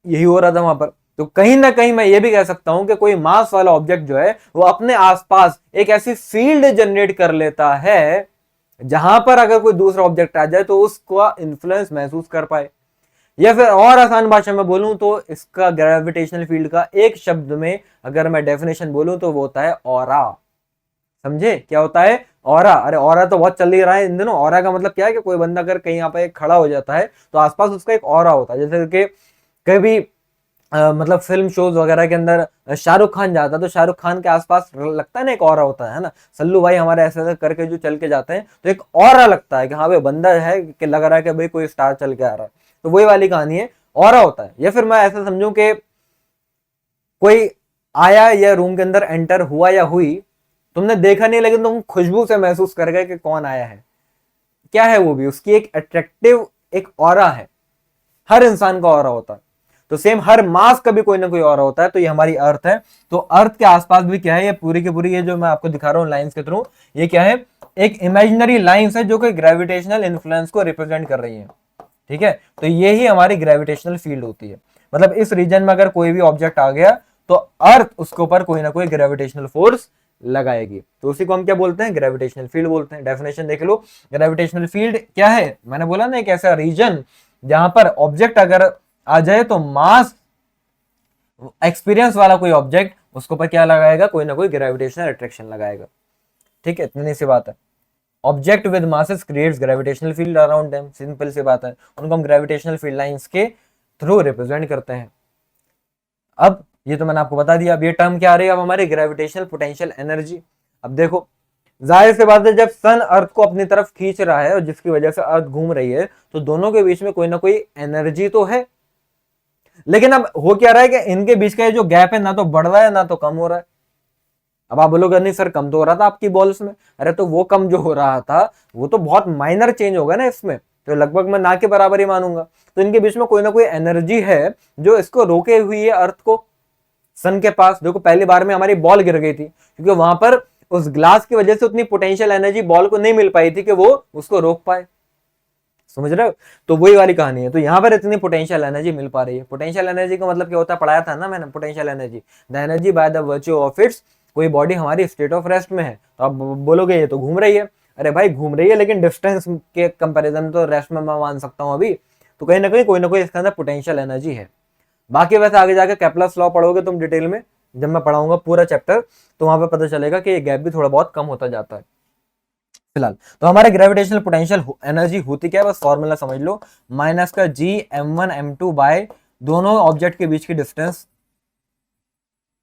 यही हो रहा था वहां पर। तो कहीं ना कहीं मैं ये भी कह सकता हूं कि कोई मास वाला ऑब्जेक्ट जो है वो अपने आसपास एक ऐसी फील्ड जनरेट कर लेता है जहां पर अगर कोई दूसरा ऑब्जेक्ट आ जाए तो उसका इंफ्लुएंस महसूस कर पाए। या फिर और आसान भाषा में बोलूं तो इसका ग्रेविटेशनल फील्ड का एक शब्द में अगर मैं डेफिनेशन बोलूं तो वो होता है ऑरा। समझे क्या होता है ऑरा? अरे ऑरा तो बहुत चल ही रहा है इन दिनों। ऑरा का मतलब क्या है कि कोई बंदा अगर कहीं यहाँ पे खड़ा हो जाता है तो आसपास उसका एक ऑरा होता है। जैसे कि कभी मतलब फिल्म शोज वगैरह के अंदर शाहरुख खान जाता है तो शाहरुख खान के आसपास लगता है ना एक ऑरा होता है ना। सल्लू भाई हमारे ऐसे ऐसे करके जो चल के जाते हैं तो एक ऑरा लगता है कि हाँ भाई बंदा है कि लग रहा है कि भाई कोई स्टार चल के आ रहा है। तो वही वाली कहानी है, ऑरा होता है। या फिर मैं ऐसा समझूं कि कोई आया या रूम के अंदर एंटर हुआ या हुई, तुमने देखा नहीं लेकिन तुम खुशबू से महसूस कर गए कि कौन आया है। क्या है वो भी उसकी एक अट्रैक्टिव एक ऑरा है। हर इंसान का ऑरा होता है। तो सेम हर मास का भी कोई ना कोई ऑरा होता है। तो ये हमारी अर्थ है। तो अर्थ के आसपास भी क्या है, ये पूरी की पूरी ये जो मैं आपको दिखा रहा हूं लाइंस के थ्रू, ये क्या है, एक इमेजिनरी लाइंस है जो कि ग्रेविटेशनल इन्फ्लुएंस को रिप्रेजेंट कर रही है। ठीक है, तो ये ही हमारी ग्रेविटेशनल फील्ड होती है। मतलब इस रीजन में अगर कोई भी ऑब्जेक्ट आ गया तो अर्थ उसके ऊपर कोई ना कोई ग्रेविटेशनल फोर्स लगाएगी। तो उसी को हम क्या बोलते हैं, ग्रेविटेशनल फील्ड बोलते हैं। डेफिनेशन देख लो, ग्रेविटेशनल फील्ड क्या है, मैंने बोला ना एक ऐसा रीजन जहां पर ऑब्जेक्ट अगर आ जाए तो मास एक्सपीरियंस वाला कोई ऑब्जेक्ट उसके ऊपर क्या लगाएगा, कोई ना कोई ग्रेविटेशनल अट्रैक्शन लगाएगा। ठीक है, इतनी सी बात है। Object with masses creates gravitational field around them, simple सी बात है। उनको हम ग्रेविटेशनल फील्ड लाइंस के थ्रू रिप्रेजेंट करते हैं। अब ये तो मैंने आपको बता दिया। अब ये टर्म क्या आ रही है, अब हमारी ग्रेविटेशनल पोटेंशियल एनर्जी। अब देखो जाहिर सी बात है जब सन अर्थ को अपनी तरफ खींच रहा है और जिसकी वजह से अर्थ घूम रही है तो दोनों के बीच में कोई ना कोई एनर्जी तो है। लेकिन अब हो क्या रहा है कि इनके बीच का जो गैप है ना तो बढ़ रहा है ना तो कम हो रहा है। अब आप बोलोगे नहीं सर कम तो हो रहा था आपकी बॉल्स में। अरे तो वो कम जो हो रहा था वो तो बहुत माइनर चेंज होगा ना इसमें, तो लगभग मैं ना के बराबर ही मानूंगा। तो इनके बीच में कोई ना कोई एनर्जी है जो इसको रोके हुई है अर्थ को सन के पास। देखो पहली बार में हमारी बॉल गिर गई थी क्योंकि वहां पर उस ग्लास की वजह से उतनी पोटेंशियल एनर्जी बॉल को नहीं मिल पाई थी कि वो उसको रोक पाए। समझ रहे हो? तो वही वाली कहानी है। तो यहाँ पर इतनी पोटेंशियल एनर्जी मिल पा रही है। पोटेंशियल एनर्जी का मतलब क्या होता है, पढ़ाया था ना मैंने। Potential energy the energy by the virtue of its, कोई बॉडी हमारी स्टेट ऑफ रेस्ट में है तो आप बोलोगे ये तो घूम रही है। अरे भाई घूम रही है लेकिन डिस्टेंस के कंपैरिजन तो रेस्ट में मैं मान सकता हूँ अभी। तो कहीं ना कहीं कोई ना कोई इसके अंदर पोटेंशियल एनर्जी है। बाकी वैसे आगे जाके केप्लर्स लॉ पढ़ोगे तुम डिटेल में, जब मैं पढ़ाऊंगा पूरा चैप्टर, तो वहां पे पता चलेगा कि ये गैप भी थोड़ा बहुत कम होता जाता है। फिलहाल तो हमारे ग्रेविटेशनल पोटेंशियल एनर्जी होती क्या है, बस फॉर्मूला समझ लो। माइनस का G m1 m2 बाय दोनों ऑब्जेक्ट के बीच की डिस्टेंस,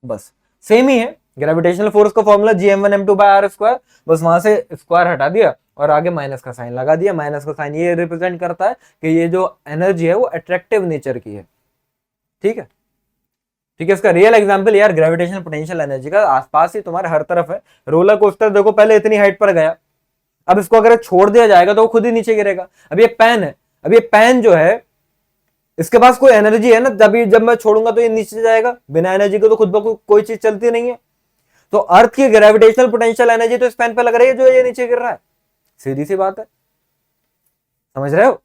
बस सेम ही है। ग्रेविटेशनल फोर्स का formula Gm1 m2 by are square, बस वहां से स्क्वायर हटा दिया और आगे माइनस का साइन लगा दिया। माइनस का साइन ये रिप्रेजेंट करता है कि ये जो एनर्जी है वो अट्रैक्टिव नेचर की है। ठीक है, ठीक है। इसका रियल एग्जांपल यार ग्रेविटेशनल पोटेंशियल एनर्जी का आसपास ही तुम्हारे हर तरफ है। रोलर कोस्टर देखो पहले इतनी हाइट पर गया, अब इसको अगर छोड़ दिया जाएगा तो वो खुद ही नीचे गिरेगा। अब ये पेन है, अब ये पेन जो है इसके पास कोई एनर्जी है ना, तभी जब मैं छोड़ूंगा तो ये नीचे जाएगा। बिना एनर्जी के तो खुद ब खुद कोई चीज चलती नहीं है। तो अर्थ की ग्रेविटेशनल पोटेंशियल एनर्जी तो इस पेन पे लग रही है जो ये नीचे गिर रहा है। सीधी सी बात है। समझ रहे हो?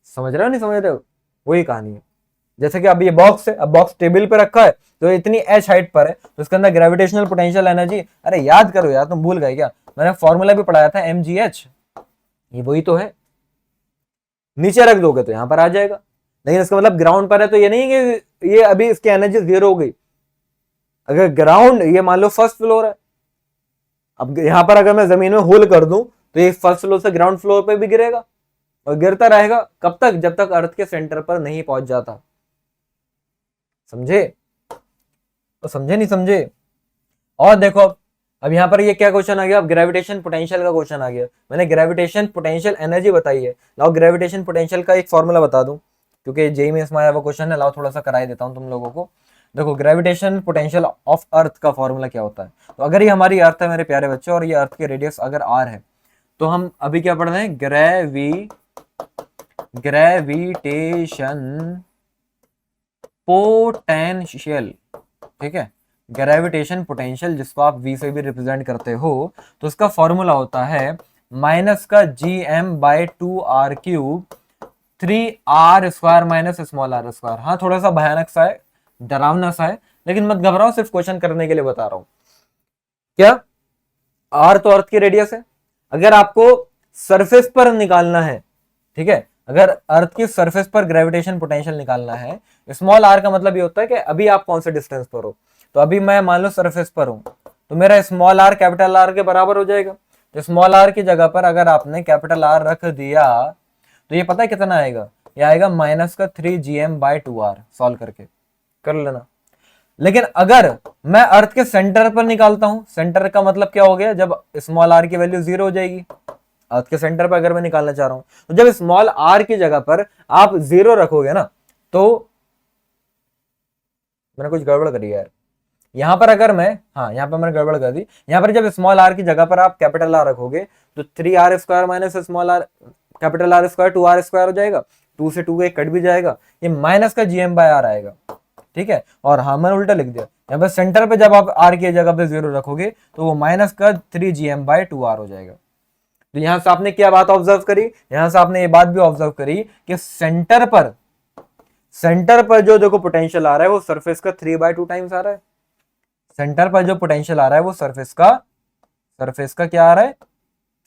समझ रहे हो नहीं समझ रहे हो? वही कहानी है। जैसे कि अब ये बॉक्स है, अब बॉक्स टेबल पे रखा है तो इतनी एच हाइट पर है तो इसके अंदर ग्रेविटेशनल पोटेंशियल एनर्जी, अरे याद करो यार, तुम भूल गए क्या? मैंने फॉर्मूला भी पढ़ाया था mgh, ये वही तो है। नीचे रख दोगे तो यहां पर आ जाएगा, लेकिन इसका मतलब ग्राउंड पर है तो ये नहीं कि ये अभी इसकी एनर्जी जीरो हो गई। अगर ग्राउंड ये मान लो फर्स्ट फ्लोर है, अब यहां पर अगर मैं जमीन में होल कर दूं तो ये फर्स्ट फ्लोर से ग्राउंड फ्लोर पे भी गिरेगा और गिरता रहेगा। कब तक? जब तक अर्थ के सेंटर पर नहीं पहुंच जाता। समझे? तो समझे नहीं समझे? और देखो अब यहाँ पर ये क्या क्वेश्चन आ गया, अब ग्रेविटेशन पोटेंशियल का क्वेश्चन आ गया। मैंने ग्रेविटेशन पोटेंशियल एनर्जी बताई है, लाओ ग्रेविटेशन पोटेंशियल का एक फॉर्मूला बता दूं, क्योंकि जेई में इसमें आया हुआ क्वेश्चन है, लाओ थोड़ा सा कराई देता हूँ तुम लोगों को। देखो ग्रेविटेशन पोटेंशियल ऑफ अर्थ का फॉर्मूला क्या होता है। तो अगर ये हमारी अर्थ है मेरे प्यारे बच्चों, और ये अर्थ की रेडियस अगर आर है, तो हम अभी क्या पढ़ रहे हैं, ग्रेविटेशन पोटेंशियल, ठीक है, ग्रेविटेशन पोटेंशियल जिसको आप v से भी रिप्रेजेंट करते हो, तो उसका फॉर्मूला होता है माइनस का gm/2r³ 3r² minus small r square. हाँ थोड़ा सा भयानक सा है, डरावना सा है, लेकिन मत घबराओ, सिर्फ क्वेश्चन करने के लिए बता रहा हूं। क्या, r तो अर्थ की रेडियस है, अगर आपको सरफेस पर निकालना है, ठीक है, अगर अर्थ की सरफेस पर ग्रेविटेशन पोटेंशियल निकालना है, स्मॉल r का मतलब ये होता है कि अभी आप कौन से डिस्टेंस पर हो। तो अभी मैं मान लो सरफेस पर हूं, तो मेरा स्मॉल r कैपिटल R के बराबर हो जाएगा। तो स्मॉल r की जगह पर अगर आपने कैपिटल R रख दिया, तो ये पता है कितना आएगा, ये आएगा माइनस का 3gm/2r। सॉल्व करके कर लेना। लेकिन अगर मैं अर्थ के सेंटर पर निकालता हूं, सेंटर का मतलब क्या हो गया, जब स्मॉल r की वैल्यू 0 हो जाएगी, अर्थ के सेंटर पर अगर मैं निकालना चाह रहा हूं, तो जब स्मॉल r की जगह पर आप 0 रखोगे ना, तो मैंने कुछ गड़बड़ करी है यार, यहां पर अगर मैं, हाँ यहां पर मैंने गड़बड़ कर दी, यहां पर जब स्मॉल r की जगह पर आप कैपिटल R रखोगे, तो 3r² minus small r capital R² 2r² हो जाएगा, 2 से 2 कट भी जाएगा, ये माइनस का gm/r आएगा, ठीक है। और हाँ मैंने उल्टा लिख दिया, यहाँ पर सेंटर पे जब आप r की जगह पे 0 रखोगे, तो वो माइनस का 3gm/2r हो जाएगा। तो यहां से आपने क्या बात ऑब्जर्व करी, यहां से आपने ये बात भी ऑब्जर्व करी कि सेंटर पर जो देखो पोटेंशियल आ रहा है वो सरफेस का 3/2 टाइम्स आ रहा है। सेंटर पर जो पोटेंशियल आ रहा है वो सरफेस का क्या आ रहा है,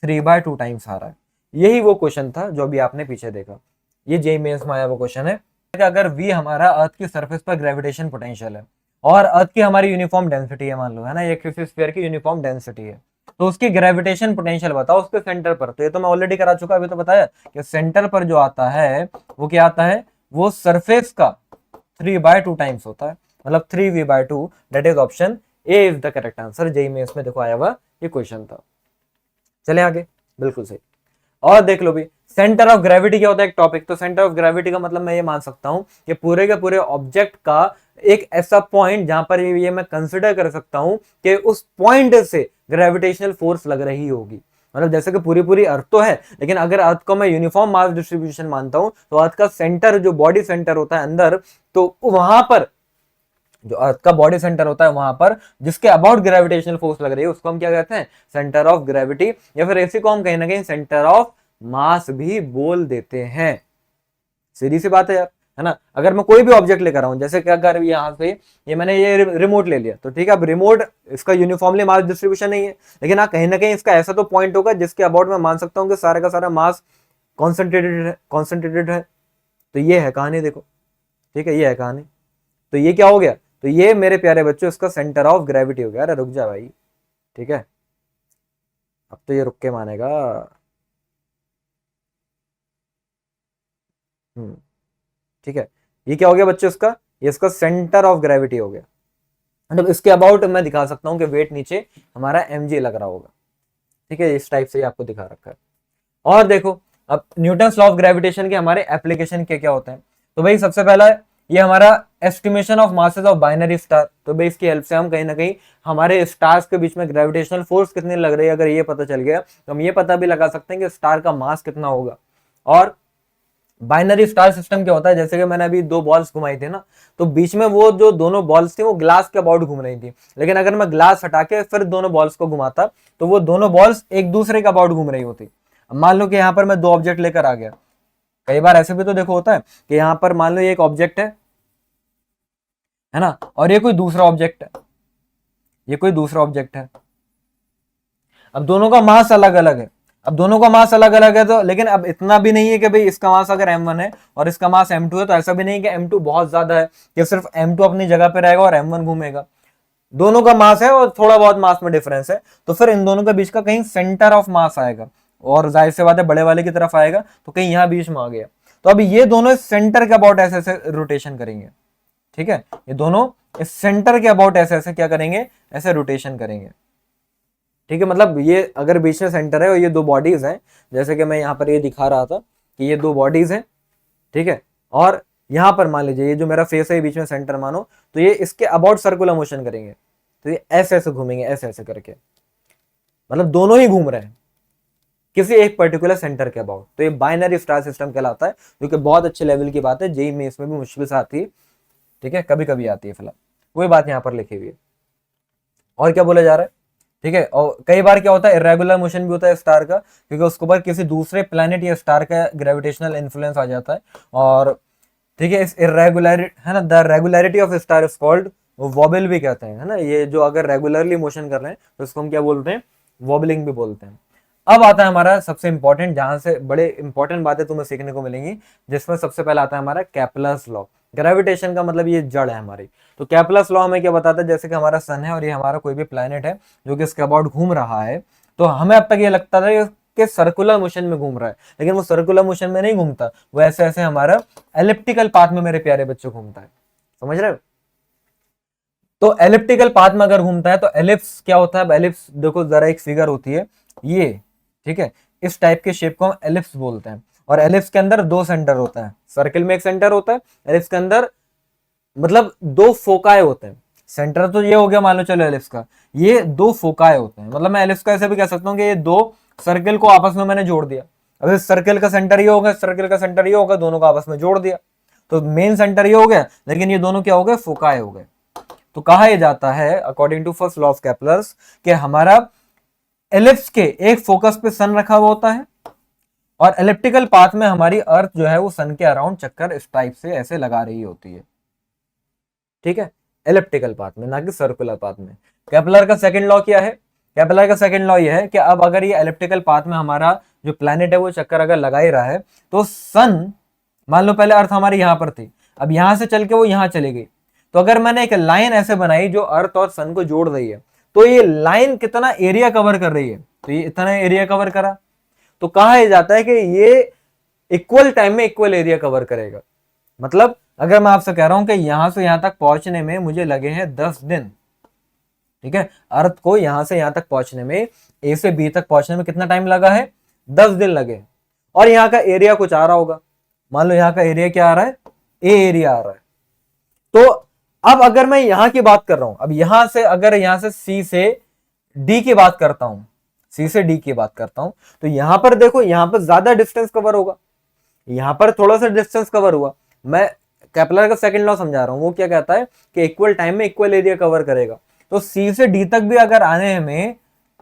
3/2 टाइम्स आ रहा है। यही वो क्वेश्चन था जो अभी आपने पीछे देखा, ये जेईई मेंस में आया वो क्वेश्चन है कि अगर v हमारा अर्थ की सरफेस पर ग्रेविटेशन पोटेंशियल है, और अर्थ की हमारी यूनिफॉर्म डेंसिटी है, मान लो है ना, एक किसी स्फीयर की यूनिफॉर्म डेंसिटी है, तो उसकी ग्रेविटेशन पोटेंशियल बताओ उसके सेंटर पर। तो ये तो मैं ऑलरेडी करा चुका, अभी तो बताया कि सेंटर पर जो आता है वो क्या आता है, वो सरफेस का 3/2 टाइम्स होता है, मतलब 3v/2। That is option A is the correct answer. JEE में इसमें देखो आया हुआ ये क्वेश्चन था। चले आगे, बिल्कुल सही। और देख लो भी, सेंटर ऑफ ग्रेविटी क्या होता है, एक टॉपिक। तो सेंटर ऑफ ग्रेविटी का मतलब मैं ये मान सकता हूं कि पूरे के पूरे ऑब्जेक्ट का एक ऐसा पॉइंट जहां पर ये मैं कंसिडर कर सकता हूं कि उस पॉइंट से ग्रेविटेशनल फोर्स लग रही होगी। मतलब जैसे कि पूरी अर्थ तो है, लेकिन अगर अर्थ को मैं यूनिफॉर्म मास डिस्ट्रीब्यूशन मानता हूं, तो अर्थ का सेंटर जो बॉडी सेंटर होता है अंदर, तो वहां पर जो अर्थ का बॉडी सेंटर होता है, वहां पर जिसके अबाउट ग्रेविटेशनल फोर्स लग रही है, उसको हम क्या कहते हैं, सेंटर ऑफ ग्रेविटी, या फिर इसी को हम कहीं ना कहीं सेंटर ऑफ मास भी बोल देते हैं। सीधी सी बात है यार, है ना। अगर मैं कोई भी ऑब्जेक्ट लेकर आऊं, जैसे कि अगर यहाँ से ये मैंने ये रिमोट ले लिया, तो ठीक है, अब रिमोट इसका यूनिफॉर्मली मास डिस्ट्रीब्यूशन नहीं है, लेकिन हाँ कहीं ना कहीं इसका ऐसा तो पॉइंट होगा जिसके अबाउट मैं मान सकता हूँ कि सारा का सारा मास कॉन्सेंट्रेटेड है। तो ये है कहानी, देखो ठीक है, ये है कहानी। तो ये क्या हो गया, तो ये मेरे प्यारे बच्चों इसका सेंटर ऑफ ग्रेविटी हो गया। अरे रुक जा भाई, ठीक है, अब तो ये रुक के मानेगा। ठीक है, ये क्या हो गया बच्चों इसका, ये इसका सेंटर ऑफ ग्रेविटी हो गया। मतलब इसके अबाउट मैं दिखा सकता हूं कि वेट नीचे हमारा mg लग रहा होगा, ठीक है, इस टाइप से आपको दिखा रखा है। और देखो अब न्यूटन लॉ ऑफ ग्रेविटेशन के हमारे एप्लीकेशन क्या क्या होते हैं। तो भाई सबसे पहला ये हमारा estimation of masses of binary star. तो भाई इसकी हेल्प से हम कहीं ना कहीं हमारे स्टार्स के बीच में ग्रेविटेशनल फोर्स कितनी लग रही है, अगर ये पता चल गया तो हम ये पता भी लगा सकते हैं कि स्टार का मास कितना होगा। और बाइनरी स्टार सिस्टम क्या होता है, जैसे कि मैंने अभी दो बॉल्स घुमाई थी ना, तो बीच में वो जो दोनों बॉल्स थी वो ग्लास के अबाउट घूम रही थी, लेकिन अगर मैं ग्लास हटा के फिर दोनों बॉल्स को घुमाता, तो वो दोनों बॉल्स एक दूसरे के अबाउट घूम रही होती। अब मान लो कि यहाँ पर मैं दो ऑब्जेक्ट लेकर आ गया, कई बार ऐसे भी तो देखो होता है कि यहाँ पर मान लो ये एक ऑब्जेक्ट है ना, और ये कोई दूसरा ऑब्जेक्ट है, ये कोई दूसरा ऑब्जेक्ट है। अब दोनों का मास अलग अलग है, अब दोनों का मास अलग अलग है, तो लेकिन अब इतना भी नहीं है कि भाई इसका मास अगर m1 है और इसका मास m2 है, तो ऐसा भी नहीं कि m2 बहुत ज्यादा है कि सिर्फ m2 अपनी जगह पे रहेगा और m1 घूमेगा। दोनों का मास है और थोड़ा बहुत मास में डिफरेंस है, तो फिर इन दोनों के बीच का कहीं सेंटर ऑफ मास आएगा, और जाहिर सी बात है बड़े वाले की तरफ आएगा, तो कहीं यहाँ बीच में आ गया। तो अभी ये दोनों सेंटर के अबाउट ऐसे ऐसे रोटेशन करेंगे, ठीक है, ये दोनों इस सेंटर के अबाउट ऐसे ऐसे क्या करेंगे, ऐसे रोटेशन करेंगे। ठीक है, मतलब ये अगर बीच में सेंटर है और ये दो बॉडीज हैं, जैसे कि मैं यहाँ पर ये दिखा रहा था कि ये दो बॉडीज हैं, ठीक है, और यहाँ पर मान लीजिए ये जो मेरा फेस है बीच में सेंटर मानो, तो ये इसके अबाउट सर्कुलर मोशन करेंगे, तो ये ऐसे ऐसे घूमेंगे, ऐसे ऐसे करके, मतलब दोनों ही घूम रहे हैं किसी एक पर्टिकुलर सेंटर के अबाउट। तो ये बाइनरी स्टार सिस्टम कहलाता है, जो कि बहुत अच्छे लेवल की बात है, जेई में इसमें भी मुश्किल से आती है, ठीक है, कभी कभी आती है, फिलहाल वही बात यहाँ पर लिखी हुई है। और क्या बोला जा रहा है, ठीक है, और कई बार क्या होता है, इरेगुलर मोशन भी होता है स्टार का, क्योंकि उसके ऊपर किसी दूसरे प्लैनेट या स्टार का ग्रेविटेशनल इन्फ्लुएंस आ जाता है। और ठीक है, इस इरेगुलरिटी है ना, the regularity of star is called vowel भी कहते हैं, है ना, ये जो अगर रेगुलरली मोशन कर रहे हैं तो इसको हम क्या बोलते हैं, वॉबलिंग भी बोलते हैं। अब आता है हमारा सबसे इंपॉर्टेंट, जहां से बड़े इंपॉर्टेंट बातें तुम्हें सीखने को मिलेंगी, जिसमें सबसे पहला आता है हमारा कैपलर्स लॉ। ग्रेविटेशन का मतलब ये जड़ है हमारी। तो कैपलर्स लॉ हमें क्या बताता है, जैसे कि हमारा सन है और ये हमारा कोई भी प्लैनेट है जो कि इसके अबाउट घूम रहा है, तो हमें अब तक ये लगता था कि सर्कुलर मोशन में घूम रहा है, लेकिन वो सर्कुलर मोशन में नहीं घूमता, वो ऐसे ऐसे हमारा एलिप्टिकल पाथ में मेरे प्यारे बच्चों घूमता है। समझ रहे हो? तो एलिप्टिकल पाथ में अगर घूमता है तो एलिप्स क्या होता है, अब एलिप्स देखो जरा, एक फिगर होती है ये, ठीक है, इस टाइप के शेप को हम एलिप्स बोलते हैं। और एलिप्स के अंदर दो सेंटर होता है, सर्किल में एक सेंटर होता है, एलिप्स के अंदर मतलब दो फोकाए होते हैं। सेंटर तो ये हो गया मान लो चलो एलिप्स का, ये दो फोकाए होते हैं, मतलब मैं एलिप्स का ऐसे भी कह सकता हूँ कि ये दो सर्किल को आपस में मैंने जोड़ दिया। अब इस सर्किल का सेंटर ये होगा, सर्किल का सेंटर ये होगा, दोनों को आपस में जोड़ दिया, तो मेन सेंटर ये हो गया, लेकिन ये दोनों क्या हो गए, फोकाए हो गए। तो कहा यह जाता है according to first law of Kepler's कि हमारा एलिप्स के एक फोकस पे सन रखा हुआ होता है, और एलिप्टिकल पाथ में हमारी अर्थ जो है वो सन के अराउंड चक्कर इस टाइप से ऐसे लगा रही होती है। ठीक है, एलिप्टिकल पाथ में, ना कि सर्कुलर पाथ में। केपलर का सेकंड लॉ क्या है, केपलर का सेकंड लॉ ये है कि अब अगर ये एलिप्टिकल पाथ में हमारा जो प्लैनेट है वो चक्कर अगर लगा ही रहा है, तो सन, मान लो पहले अर्थ हमारी यहां पर थी, अब यहां से चल के वो यहां चली गई, तो अगर मैंने एक लाइन ऐसे बनाई जो अर्थ और सन को जोड़ रही है, तो ये लाइन कितना एरिया कवर कर रही है, तो ये इतना एरिया कवर करा, तो कहा जाता है कि ये इक्वल टाइम में इक्वल एरिया कवर करेगा। मतलब अगर मैं आपसे कह रहा हूं कि यहां से यहां तक पहुंचने में मुझे लगे हैं 10 दिन, ठीक है, अर्थ को यहां से यहां तक पहुंचने में, ए से बी तक पहुंचने में कितना टाइम लगा है, 10 दिन लगे, और यहाँ का एरिया कुछ आ रहा होगा, मान लो यहाँ का एरिया क्या आ रहा है, ए एरिया आ रहा है। तो अब अगर मैं यहां की बात कर रहा हूं, अब यहां से अगर यहां से सी से डी की बात करता हूं, सी से डी की बात करता हूं, तो यहां पर देखो, यहां पर ज्यादा डिस्टेंस कवर होगा, यहां पर थोड़ा सा डिस्टेंस कवर हुआ। मैं केपलर का सेकंड लॉ समझा रहा हूं, वो क्या कहता है कि इक्वल टाइम में इक्वल एरिया कवर करेगा। तो सी से डी तक भी अगर आने में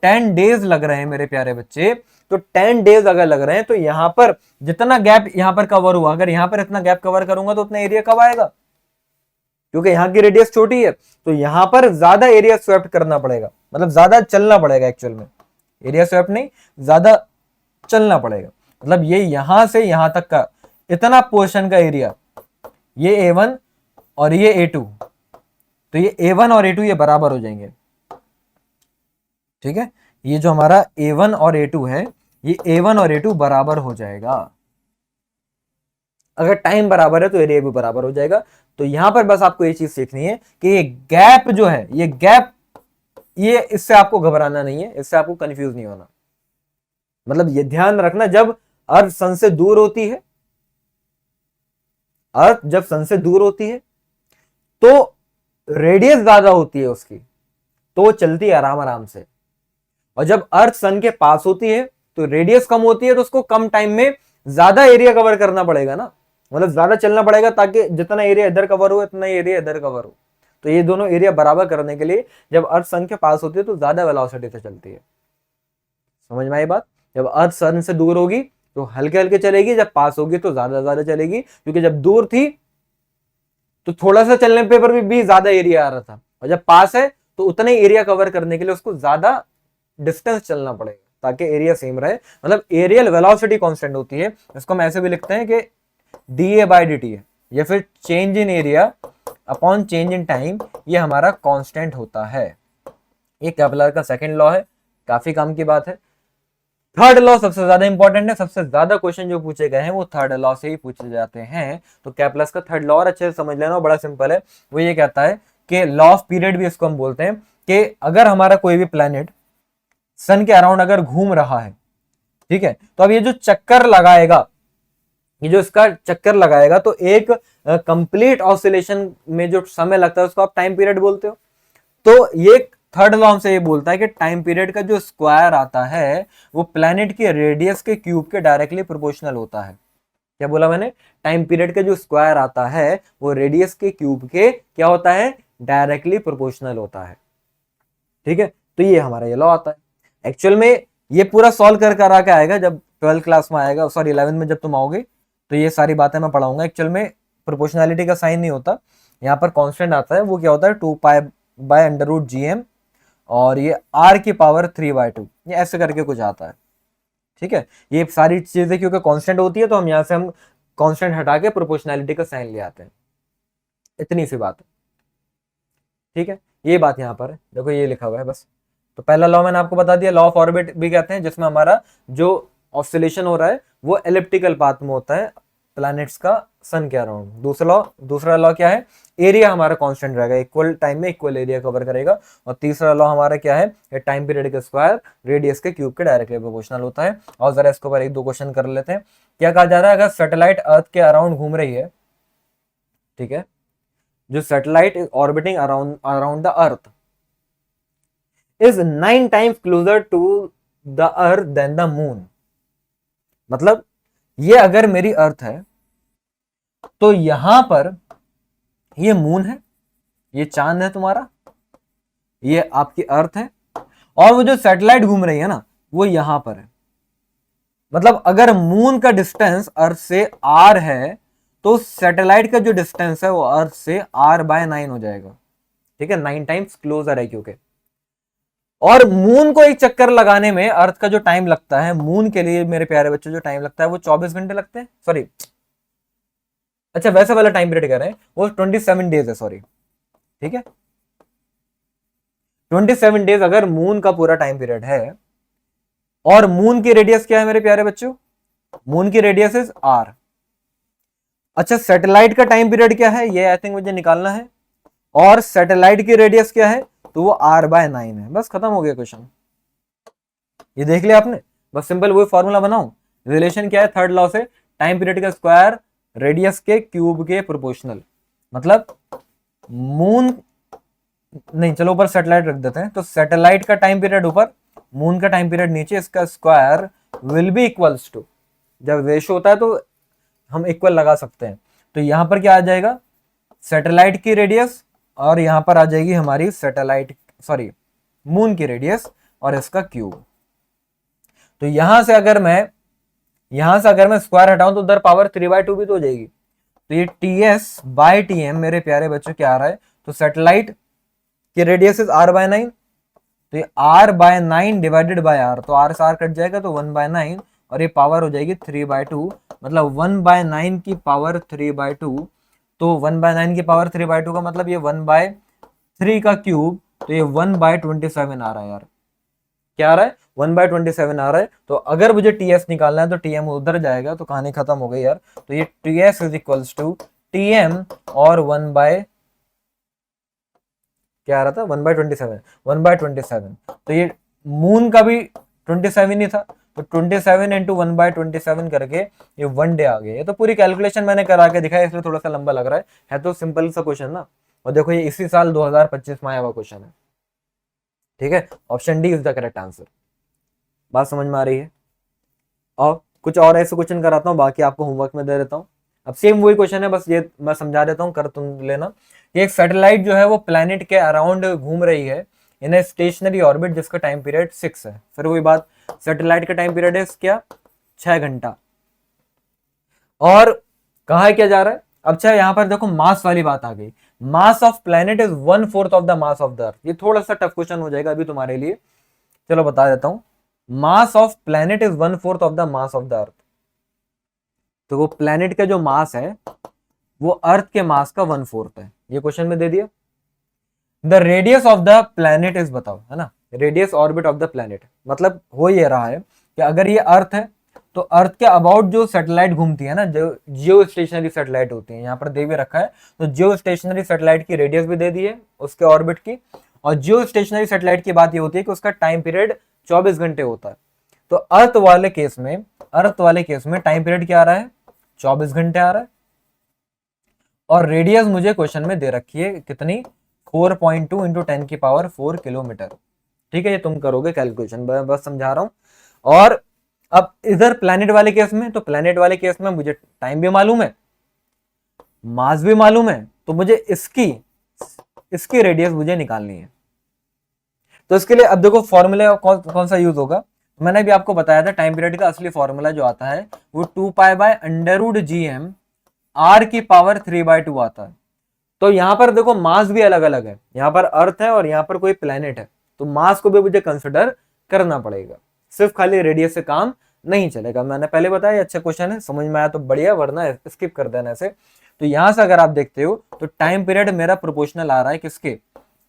10 डेज लग रहे हैं मेरे प्यारे बच्चे, तो 10 डेज अगर लग रहे हैं, तो यहां पर जितना गैप यहां पर कवर हुआ, अगर यहां पर इतना गैप कवर करूंगा तो उतना एरिया कब आएगा, क्योंकि यहां की रेडियस छोटी है, तो यहां पर ज्यादा एरिया स्वेप्ट करना पड़ेगा, मतलब ज्यादा चलना पड़ेगा, एक्चुअल में एरिया स्वेप्ट नहीं, ज्यादा चलना पड़ेगा। मतलब ये यहां से यहां तक का इतना पोर्शन का एरिया, ये A1 और ये A2, तो ये A1 और A2 ये बराबर हो जाएंगे। ठीक है, ये जो हमारा A1 और A2 है, ये A1 और A2 बराबर हो जाएगा। अगर टाइम बराबर है तो एरिया भी बराबर हो जाएगा। तो यहां पर बस आपको ये चीज सीखनी है कि ये गैप जो है, ये गैप, ये इससे आपको घबराना नहीं है, इससे आपको कंफ्यूज नहीं होना। मतलब ये ध्यान रखना, जब अर्थ सन से दूर होती है, अर्थ जब सन से दूर होती है तो रेडियस ज्यादा होती है उसकी, तो वो चलती है आराम आराम से। और जब अर्थ सन के पास होती है तो रेडियस कम होती है, तो उसको कम टाइम में ज्यादा एरिया कवर करना पड़ेगा ना, मतलब ज्यादा चलना पड़ेगा, ताकि जितना एरिया इधर कवर हो उतना एरिया इधर कवर हो। तो ये दोनों एरिया बराबर करने के लिए जब अर्थ सन के पास होती है तो ज्यादा वेलोसिटी से चलती है। समझ में आई बात? जब अर्थ सन से दूर होगी तो हल्के हल्के चलेगी, जब पास होगी तो ज्यादा ज्यादा चलेगी, क्योंकि जब दूर थी तो थोड़ा सा चलने पे पर भी ज्यादा एरिया आ रहा था, और जब पास है तो उतने एरिया कवर करने के लिए उसको ज्यादा डिस्टेंस चलना पड़ेगा, ताकि एरिया सेम रहे। मतलब एरियल वेलोसिटी कांस्टेंट होती है, इसको हम ऐसे भी लिखते हैं कि dA/dt है, या फिर change in area upon change in time, ये हमारा कांस्टेंट होता है। ये केपलर का सेकंड लॉ है, काफी काम की बात है। थर्ड लॉ सबसे ज्यादा इंपॉर्टेंट है, सबसे ज्यादा क्वेश्चन जो पूछे गए हैं वो थर्ड लॉ से ही पूछे जाते हैं। तो केपलर का थर्ड लॉ और अच्छे से समझ लेना, बड़ा सिंपल है। वो ये कहता है के लॉ ऑफ पीरियड भी इसको हम बोलते हैं, कि अगर हमारा कोई भी प्लैनेट सन के अराउंड अगर घूम रहा है, ठीक है, तो अब ये जो चक्कर लगाएगा, ये जो इसका चक्कर लगाएगा, तो एक कंप्लीट ऑसिलेशन में जो समय लगता है उसको आप टाइम पीरियड बोलते हो। तो ये थर्ड लॉ हमसे ये बोलता है कि टाइम पीरियड का जो स्क्वायर आता है वो प्लैनेट के रेडियस के क्यूब के डायरेक्टली प्रोपोर्शनल होता है। क्या बोला मैंने? टाइम पीरियड का जो स्क्वायर आता है वो रेडियस के क्यूब के क्या होता है? डायरेक्टली प्रोपोर्शनल होता है। ठीक है, तो ये हमारा ये लॉ आता है। एक्चुअल में ये पूरा सॉल्व कर आके आएगा जब 12th क्लास में आएगा, सॉरी 11th में जब तुम आओगे तो ये सारी बातें मैं पढ़ाऊंगा। एक्चुअल में प्रोपोर्शनैलिटी का साइन नहीं होता, यहाँ पर कांस्टेंट आता है, वो क्या होता है 2π/√gm और ये r की पावर 3/2, ये ऐसे करके कुछ आता है। ठीक है, ये सारी चीजें क्योंकि कांस्टेंट होती है तो हम यहाँ से हम कांस्टेंट हटा के प्रोपोर्शनैलिटी का साइन ले आते हैं, इतनी सी बात है। ठीक है, ये बात यहाँ पर है, देखो ये लिखा हुआ है बस। तो पहला लॉ मैंने आपको बता दिया, लॉ ऑफ ऑर्बिट भी कहते हैं, जिसमें हमारा जो ऑसिलेशन हो रहा है वो एलिप्टिकल पाथ में होता है प्लैनेट्स का सन के अराउंड। दूसरा लॉ क्या है? एरिया हमारा कांस्टेंट रहेगा, इक्वल टाइम में इक्वल एरिया कवर करेगा। और तीसरा लॉ हमारा क्या है? टाइम पीरियड का स्क्वायर रेडियस के क्यूब के डायरेक्टली प्रोपोर्शनल होता है। और जरा इसके ऊपर एक दो क्वेश्चन कर लेते हैं। क्या कहा जा रहा है? अगर सैटेलाइट अर्थ के अराउंड घूम रही है, ठीक है, जो satellite is orbiting around the earth is 9 times closer to the earth than the moon. मतलब ये अगर मेरी अर्थ है तो यहां पर ये मून है, ये चांद है तुम्हारा, ये आपकी अर्थ है, और वो जो सैटेलाइट घूम रही है ना वो यहां पर है। मतलब अगर मून का डिस्टेंस अर्थ से r है तो सैटेलाइट का जो डिस्टेंस है वो अर्थ से r/9 हो जाएगा। ठीक है, 9 टाइम्स क्लोजर है क्योंकि। और मून को एक चक्कर लगाने में अर्थ का जो टाइम लगता है, मून के लिए मेरे प्यारे बच्चों जो टाइम लगता है वो 24 घंटे लगते हैं, सॉरी, अच्छा वैसा वाला टाइम पीरियड कह रहे हैं, वो 27 डेज है, सॉरी। ठीक है, 27 डेज अगर मून का पूरा टाइम पीरियड है। और मून की रेडियस क्या है मेरे प्यारे बच्चों? मून की रेडियस इज r। अच्छा, सैटेलाइट का टाइम पीरियड क्या है ये आई थिंक मुझे निकालना है, और सैटेलाइट की रेडियस क्या है? तो वो r/9 है। बस खत्म हो गया क्वेश्चन, ये देख लिया आपने। बस सिंपल वही फॉर्मूला बनाऊं। रिलेशन क्या है थर्ड लॉ से? टाइम पीरियड का स्क्वायर रेडियस के क्यूब के प्रोपोर्शनल। मतलब मून नहीं, चलो ऊपर सैटेलाइट रख देते हैं, तो सैटेलाइट का टाइम पीरियड ऊपर, मून का टाइम पीरियड नीचे, इसका square will be equals to, जब रेशो होता है तो हम इक्वल लगा सकते हैं। तो यहां पर क्या आ जाएगा? सैटेलाइट की रेडियस, और यहां पर आ जाएगी हमारी सैटेलाइट, सॉरी, मून की रेडियस और इसका क्यूब। तो यहां से अगर मैं स्क्वायर हटाऊं तो उधर पावर 3/2 भी तो हो जाएगी। तो ये TS/TM मेरे प्यारे बच्चों क्या आ रहा है? तो सैटेलाइट की रेडियस इज r/9, तो ये r/9 डिवाइडेड बाय r, तो r से r कट जाएगा तो 1/9, और ये पावर हो जाएगी 3/2। मतलब 1/9 की पावर 3/2, तो 1/9 की पावर 3/2 का मतलब ये 1/3 का क्यूब, तो ये 1/27 आ रहा है यार। क्या आ रहा है? 1/27 आ रहा है। तो अगर मुझे TS निकालना है तो TM उधर जाएगा, तो कहानी खत्म हो गई यार। तो ये TS is equals to TM और 1 क्या आ रहा था? 1/27। तो ये मून का भी 27 ही था, तो 27 इंटू 1/27 करके ये 1 डे आ गया। ये तो पूरी कैलकुलेशन मैंने करा के दिखाया, इसलिए थोड़ा सा लंबा लग रहा है तो सिंपल सा क्वेश्चन ना। और देखो ये इसी साल 2025 में आया हुआ क्वेश्चन है। ठीक है, option D is the correct answer. बात समझ में आ रही है? और कुछ और ऐसे क्वेश्चन कराता हूँ, बाकी आपको होमवर्क में दे देता हूँ। अब सेम वही क्वेश्चन है, बस ये मैं समझा देता हूँ, कर तुम लेना। कि एक सैटेलाइट जो है वो प्लैनेट के अराउंड घूम रही है इन ए स्टेशनरी ऑर्बिट, जिसका टाइम पीरियड 6 है। फिर वही बात, सैटेलाइट का टाइम पीरियड है क्या? 6 घंटा। और कहा क्या जा रहा है? अच्छा, यहाँ पर देखो मास वाली बात आ गई। Mass of planet is 1/4 of the mass of the अर्थ। ये थोड़ा सा टफ क्वेश्चन हो जाएगा अभी तुम्हारे लिए, चलो बता देता हूं। Mass of planet is 1/4 of the mass of the अर्थ। तो वो प्लैनेट का जो मास है वो अर्थ के मास का 1/4 है। ये क्वेश्चन में दे दिया। The radius of the planet is, बताओ, है ना, radius orbit of the planet. मतलब हो ये रहा है कि अगर ये अर्थ है तो अर्थ के अबाउट जो सैटेलाइट घूमती है ना, जो जियो स्टेशनरी सैटेलाइट होती है, यहाँ पर दे भी रखा है, तो जियो स्टेशनरी सैटेलाइट की रेडियस भी दे दी है उसके ऑर्बिट की। और जियो स्टेशनरी सैटेलाइट की बात ये होती है कि उसका टाइम पीरियड 24 घंटे होता है। तो अर्थ वाले केस में टाइम पीरियड क्या आ रहा है, 24 घंटे आ रहा है। और रेडियस मुझे क्वेश्चन में दे रखी है कितनी, 4.2 इंटू 10⁴ किलोमीटर। ठीक है, ये तुम करोगे कैलकुलेशन, बस समझा रहा हूं। और अब इधर प्लैनेट वाले केस में, तो प्लैनेट वाले केस में मुझे टाइम भी मालूम है, मास भी मालूम है, तो मुझे इसकी रेडियस मुझे निकालनी है। तो इसके लिए अब देखो फॉर्मूला कौन सा यूज होगा। मैंने भी आपको बताया था टाइम पीरियड का असली फॉर्मूला जो आता है वो 2π/√gm r⁵ आता है। तो यहां पर देखो मास भी अलग अलग है, यहां पर अर्थ है और यहां पर कोई प्लेनेट है, तो मास को भी मुझे कंसिडर करना पड़ेगा, सिर्फ खाली रेडियस से काम नहीं चलेगा। मैंने पहले बताया, अच्छा क्वेश्चन है, समझ में आया तो बढ़िया, वरना स्किप कर देना ऐसे। तो यहां से अगर आप देखते हो तो टाइम पीरियड मेरा प्रोपोर्शनल आ रहा है किसके,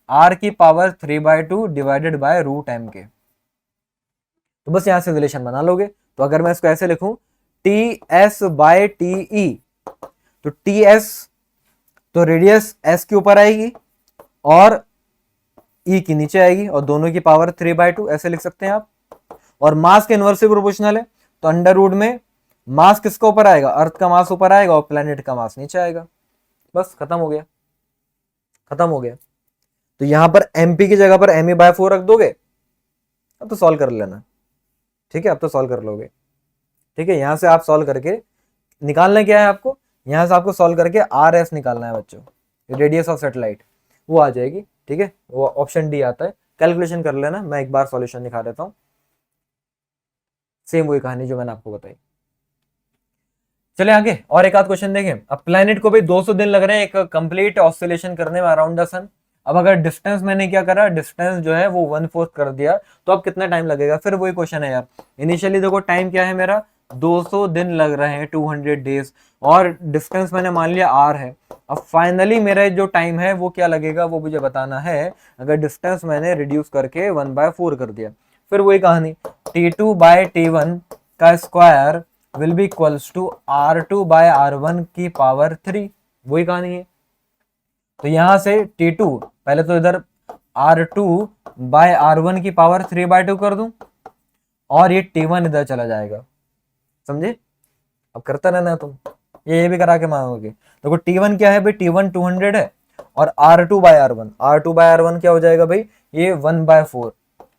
r⁵ डिवाइडेड बाय √m के। तो बस यहां से रिलेशन बना लोगे। तो अगर मैं इसको ऐसे लिखूं TS/TE, तो TS तो रेडियस S के ऊपर आएगी और E की नीचे आएगी, और दोनों की पावर 3/2 ऐसे लिख सकते हैं आप। और मास के इनवर्सली प्रोपोर्शनल है, तो अंडर रूट में मास किसका ऊपर आएगा, अर्थ का मास ऊपर आएगा और प्लेनेट का मास नीचे आएगा। बस खत्म हो गया, खत्म हो गया। तो यहां पर MP की जगह पर me/4 रख दोगे, अब तो सॉल्व कर लेना। ठीक है, अब तो सॉल्व कर लोगे। ठीक है, यहां से आप सॉल्व करके निकालना क्या है आपको, यहां से आपको सॉल्व करके RS निकालना है बच्चों, रेडियस ऑफ सैटेलाइट, वो आ जाएगी। ठीक है, वो ऑप्शन डी आता है, कैलकुलेशन कर लेना, मैं एक बार सॉल्यूशन दिखा देता हूं। सेम वही कहानी जो मैंने आपको बताई। चले आगे और एक आध क्वेश्चन देखें। अब प्लैनेट को भी 200 दिन लग रहे हैं एक कंप्लीट ऑस्सिलेशन करने में अराउंड द सन। अब अगर डिस्टेंस मैंने क्या करा, डिस्टेंस जो है वो 1/4 कर दिया, तो अब कितना टाइम लगेगा, फिर वही क्वेश्चन है यार। इनिशियली देखो टाइम क्या है मेरा, 200 दिन लग रहे हैं, 200 डेज, और डिस्टेंस मैंने मान लिया r है। अब फाइनली मेरा जो टाइम है वो क्या लगेगा, वो मुझे बताना है। अगर डिस्टेंस मैंने रिड्यूस करके 1/4 कर दिया, फिर वही कहानी, T2/T1 का square will be equals to R2/R1 की पावर 3, वही कहानी है। तो यहां से T2, पहले तो इधर R2/R1 की पावर 3/2 कर दूं, और ये T1 इधर चला जाएगा, समझे। अब करता रहना तुम, ये भी करा के मांगोगे। देखो T1 क्या है भाई, T1 200 है, और R2/R1 क्या हो जाएगा भाई, ये 1/4।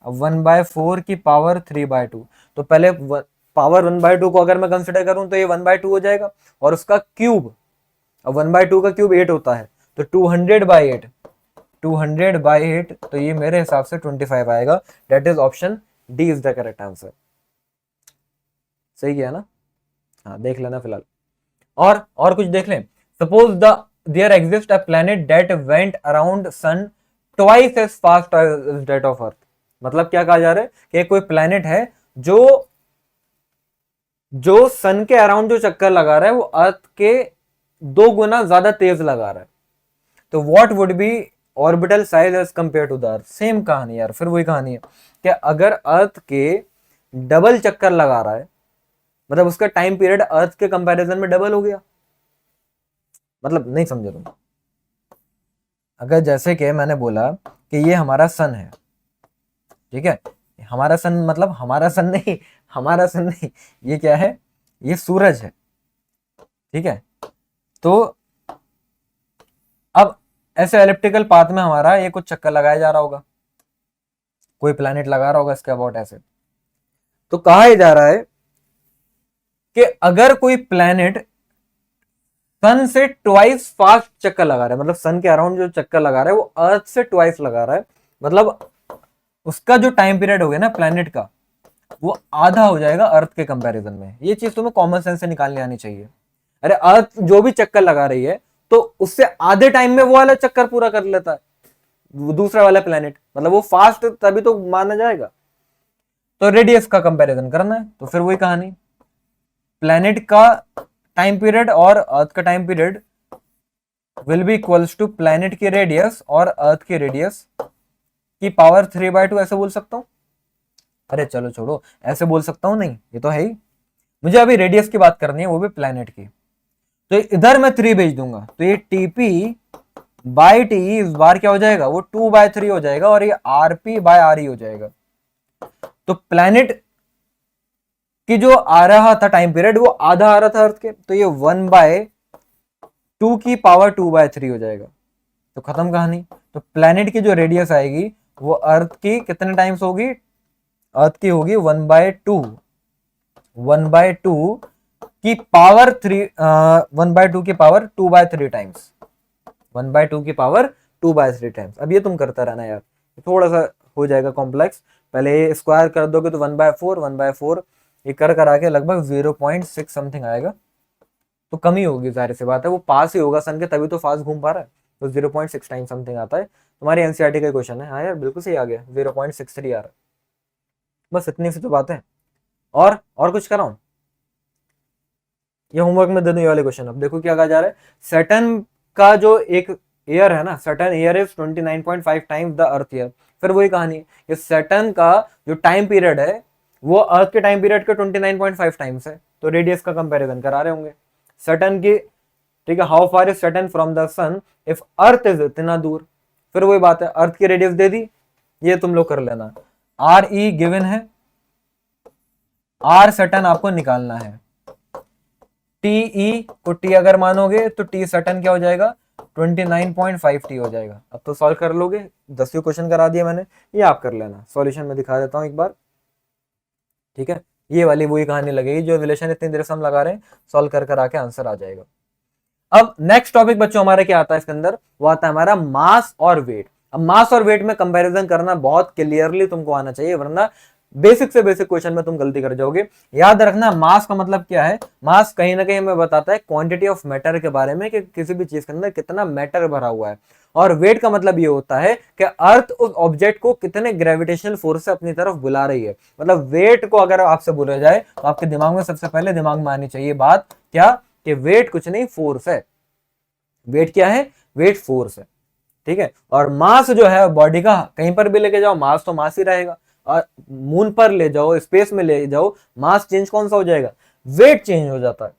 अब 1/4 की पावर 3/2, तो पहले पावर 1/2 को अगर मैं कंसिडर करूं तो ये 1/2 हो जाएगा, और उसका क्यूब, अब 1/2 का क्यूब 8 होता है, तो 200/8, 200/8, तो ये मेरे हिसाब से 25 आएगा। That is option D is the correct answer. सही किया ना, हाँ देख लेना फिलहाल। और कुछ देख लें। Suppose there exist a planet that went around sun twice as fast as that of earth. मतलब क्या कहा जा रहा है कि कोई प्लैनेट है जो सन के अराउंड जो चक्कर लगा रहा है वो अर्थ के 2 गुना ज्यादा तेज लगा रहा है। तो what would be orbital size as compare to the earth. Same कहानी यार, फिर वही कहानी है कि अगर अर्थ के डबल चक्कर लगा रहा है, मतलब उसका टाइम पीरियड अर्थ के कंपैरिजन में डबल हो गया। मतलब नहीं समझे तुम। अगर जैसे कि मैंने बोला कि ये हमारा सन है, ठीक है, हमारा सन मतलब हमारा सन नहीं, हमारा सन नहीं, ये क्या है, ये सूरज है। ठीक है, तो अब ऐसे एलिप्टिकल पाथ में हमारा ये कुछ चक्कर लगाया जा रहा होगा, कोई प्लैनेट लगा रहा होगा इसके अबाउट ऐसे। तो कहा जा रहा है कि अगर कोई प्लैनेट सन से ट्वाइस फास्ट चक्कर लगा रहा है, मतलब सन के अराउंड जो चक्कर लगा रहा है वो अर्थ से ट्वाइस लगा रहा है, मतलब उसका जो टाइम पीरियड हो गया ना प्लैनेट का, वो आधा हो जाएगा अर्थ के कंपैरिजन में। ये चीज तुम्हें कॉमन सेंस से निकालने आनी चाहिए। अरे अर्थ जो भी चक्कर लगा रही है तो उससे आधे टाइम में वो वाला चक्कर पूरा कर लेता है दूसरा वाला प्लैनेट, मतलब वो फास्ट तभी तो माना जाएगा। तो रेडियस का कंपैरिजन करना है, तो फिर वही कहानी, प्लैनेट का टाइम पीरियड और अर्थ का time period will be equals to planet की रेडियस और अर्थ की रेडियस की पावर 3/2, ऐसे बोल सकता हूं। अरे चलो छोड़ो, ऐसे बोल सकता हूं, नहीं ये तो है ही। मुझे अभी रेडियस की बात करनी है, वो भी प्लेनेट की। तो इधर मैं 3 भेज दूंगा, तो ये टीपी बाई टी इस बार क्या हो जाएगा, वो 2/3 हो जाएगा, और ये आरपी बाय आर ई हो जाएगा। तो प्लेनेट की जो आ रहा था टाइम पीरियड वो आधा आ रहा था अर्थ के, तो ये 1/2 की पावर 2/3 हो जाएगा। तो खत्म कहानी। तो प्लेनेट की जो रेडियस आएगी वो अर्थ की कितने टाइम्स होगी, अर्थ की होगी 1/2 की पावर 3, 1/2 की पावर 2/3 टाइम्स, 1/2 की पावर 2/3 टाइम्स। अब ये तुम करता रहना यार, थोड़ा सा हो जाएगा कॉम्प्लेक्स। पहले स्क्वायर कर दोगे तो 1/4 ये कर करा के लगभग 0.6 समथिंग आएगा। तो कम ही होगी, जाहिर सी बात है, वो पास ही होगा सन के, तभी तो फास्ट घूम पा रहा है। तो 0.6 टाइम समथिंग आता है। तुम्हारी एनसीईआरटी का क्वेश्चन है। हाँ यार बिल्कुल सही आ गया, 0.63 आ रहा है। बस इतनी सी तो बात है। और कुछ कराऊं? ये होमवर्क में दे दूं ये वाले क्वेश्चन। अब देखो क्या कहा जा रहा है। सैटर्न का जो एक ईयर है ना, Saturn year is 29.5 times the earth year. फिर वही कहानी, ये सैटर्न का जो टाइम पीरियड है वो अर्थ के टाइम पीरियड के 29.5 टाइम्स है। तो रेडियस का कंपैरिजन करा रहे होंगे सैटर्न की। ठीक है, how far is Saturn from the sun if earth is इतना दूर। फिर वही बात है, अर्थ की रेडियस दे दी, ये तुम लोग कर लेना। आर ई गिवन है, आर सैटर्न आपको निकालना है। टी को टी अगर मानोगे तो टी सटन क्या हो जाएगा, 29.5 टी हो जाएगा। अब तो सॉल्व कर लोगे, 10वीं क्वेश्चन करा दिया मैंने, ये आप कर लेना। सॉल्यूशन में दिखा देता हूं एक बार। ठीक है, ये वाली वही कहानी लगेगी जो रिलेशन इतनी देर से हम लगा रहे हैं, सॉल्व कर कर आके आंसर आ जाएगा। अब नेक्स्ट टॉपिक बच्चों हमारा क्या आता है इसके अंदर, वो आता है हमारा मास और वेट। अब मास और वेट में कंपैरिजन करना बहुत क्लियरली तुमको आना चाहिए, वरना बेसिक से बेसिक क्वेश्चन में तुम गलती कर जाओगे। याद रखना मास का मतलब क्या है। मास कहीं ना कहीं हमें बताता है क्वांटिटी ऑफ मैटर के बारे में, कि किसी भी चीज के अंदर कितना मैटर भरा हुआ है। और वेट का मतलब ये होता है कि अर्थ उस ऑब्जेक्ट को कितने ग्रेविटेशनल फोर्स से अपनी तरफ बुला रही है। मतलब वेट को अगर आपसे बोला जाए तो आपके दिमाग में सबसे पहले दिमाग में आनी चाहिए बात क्या, कि वेट कुछ नहीं फोर्स है। वेट क्या है, वेट फोर्स है। ठीक है, और मास जो है बॉडी का, कहीं पर भी लेके जाओ मास तो मास ही रहेगा। और मून पर ले जाओ, स्पेस में ले जाओ, मास चेंज कौन सा हो जाएगा, वेट चेंज हो जाता है।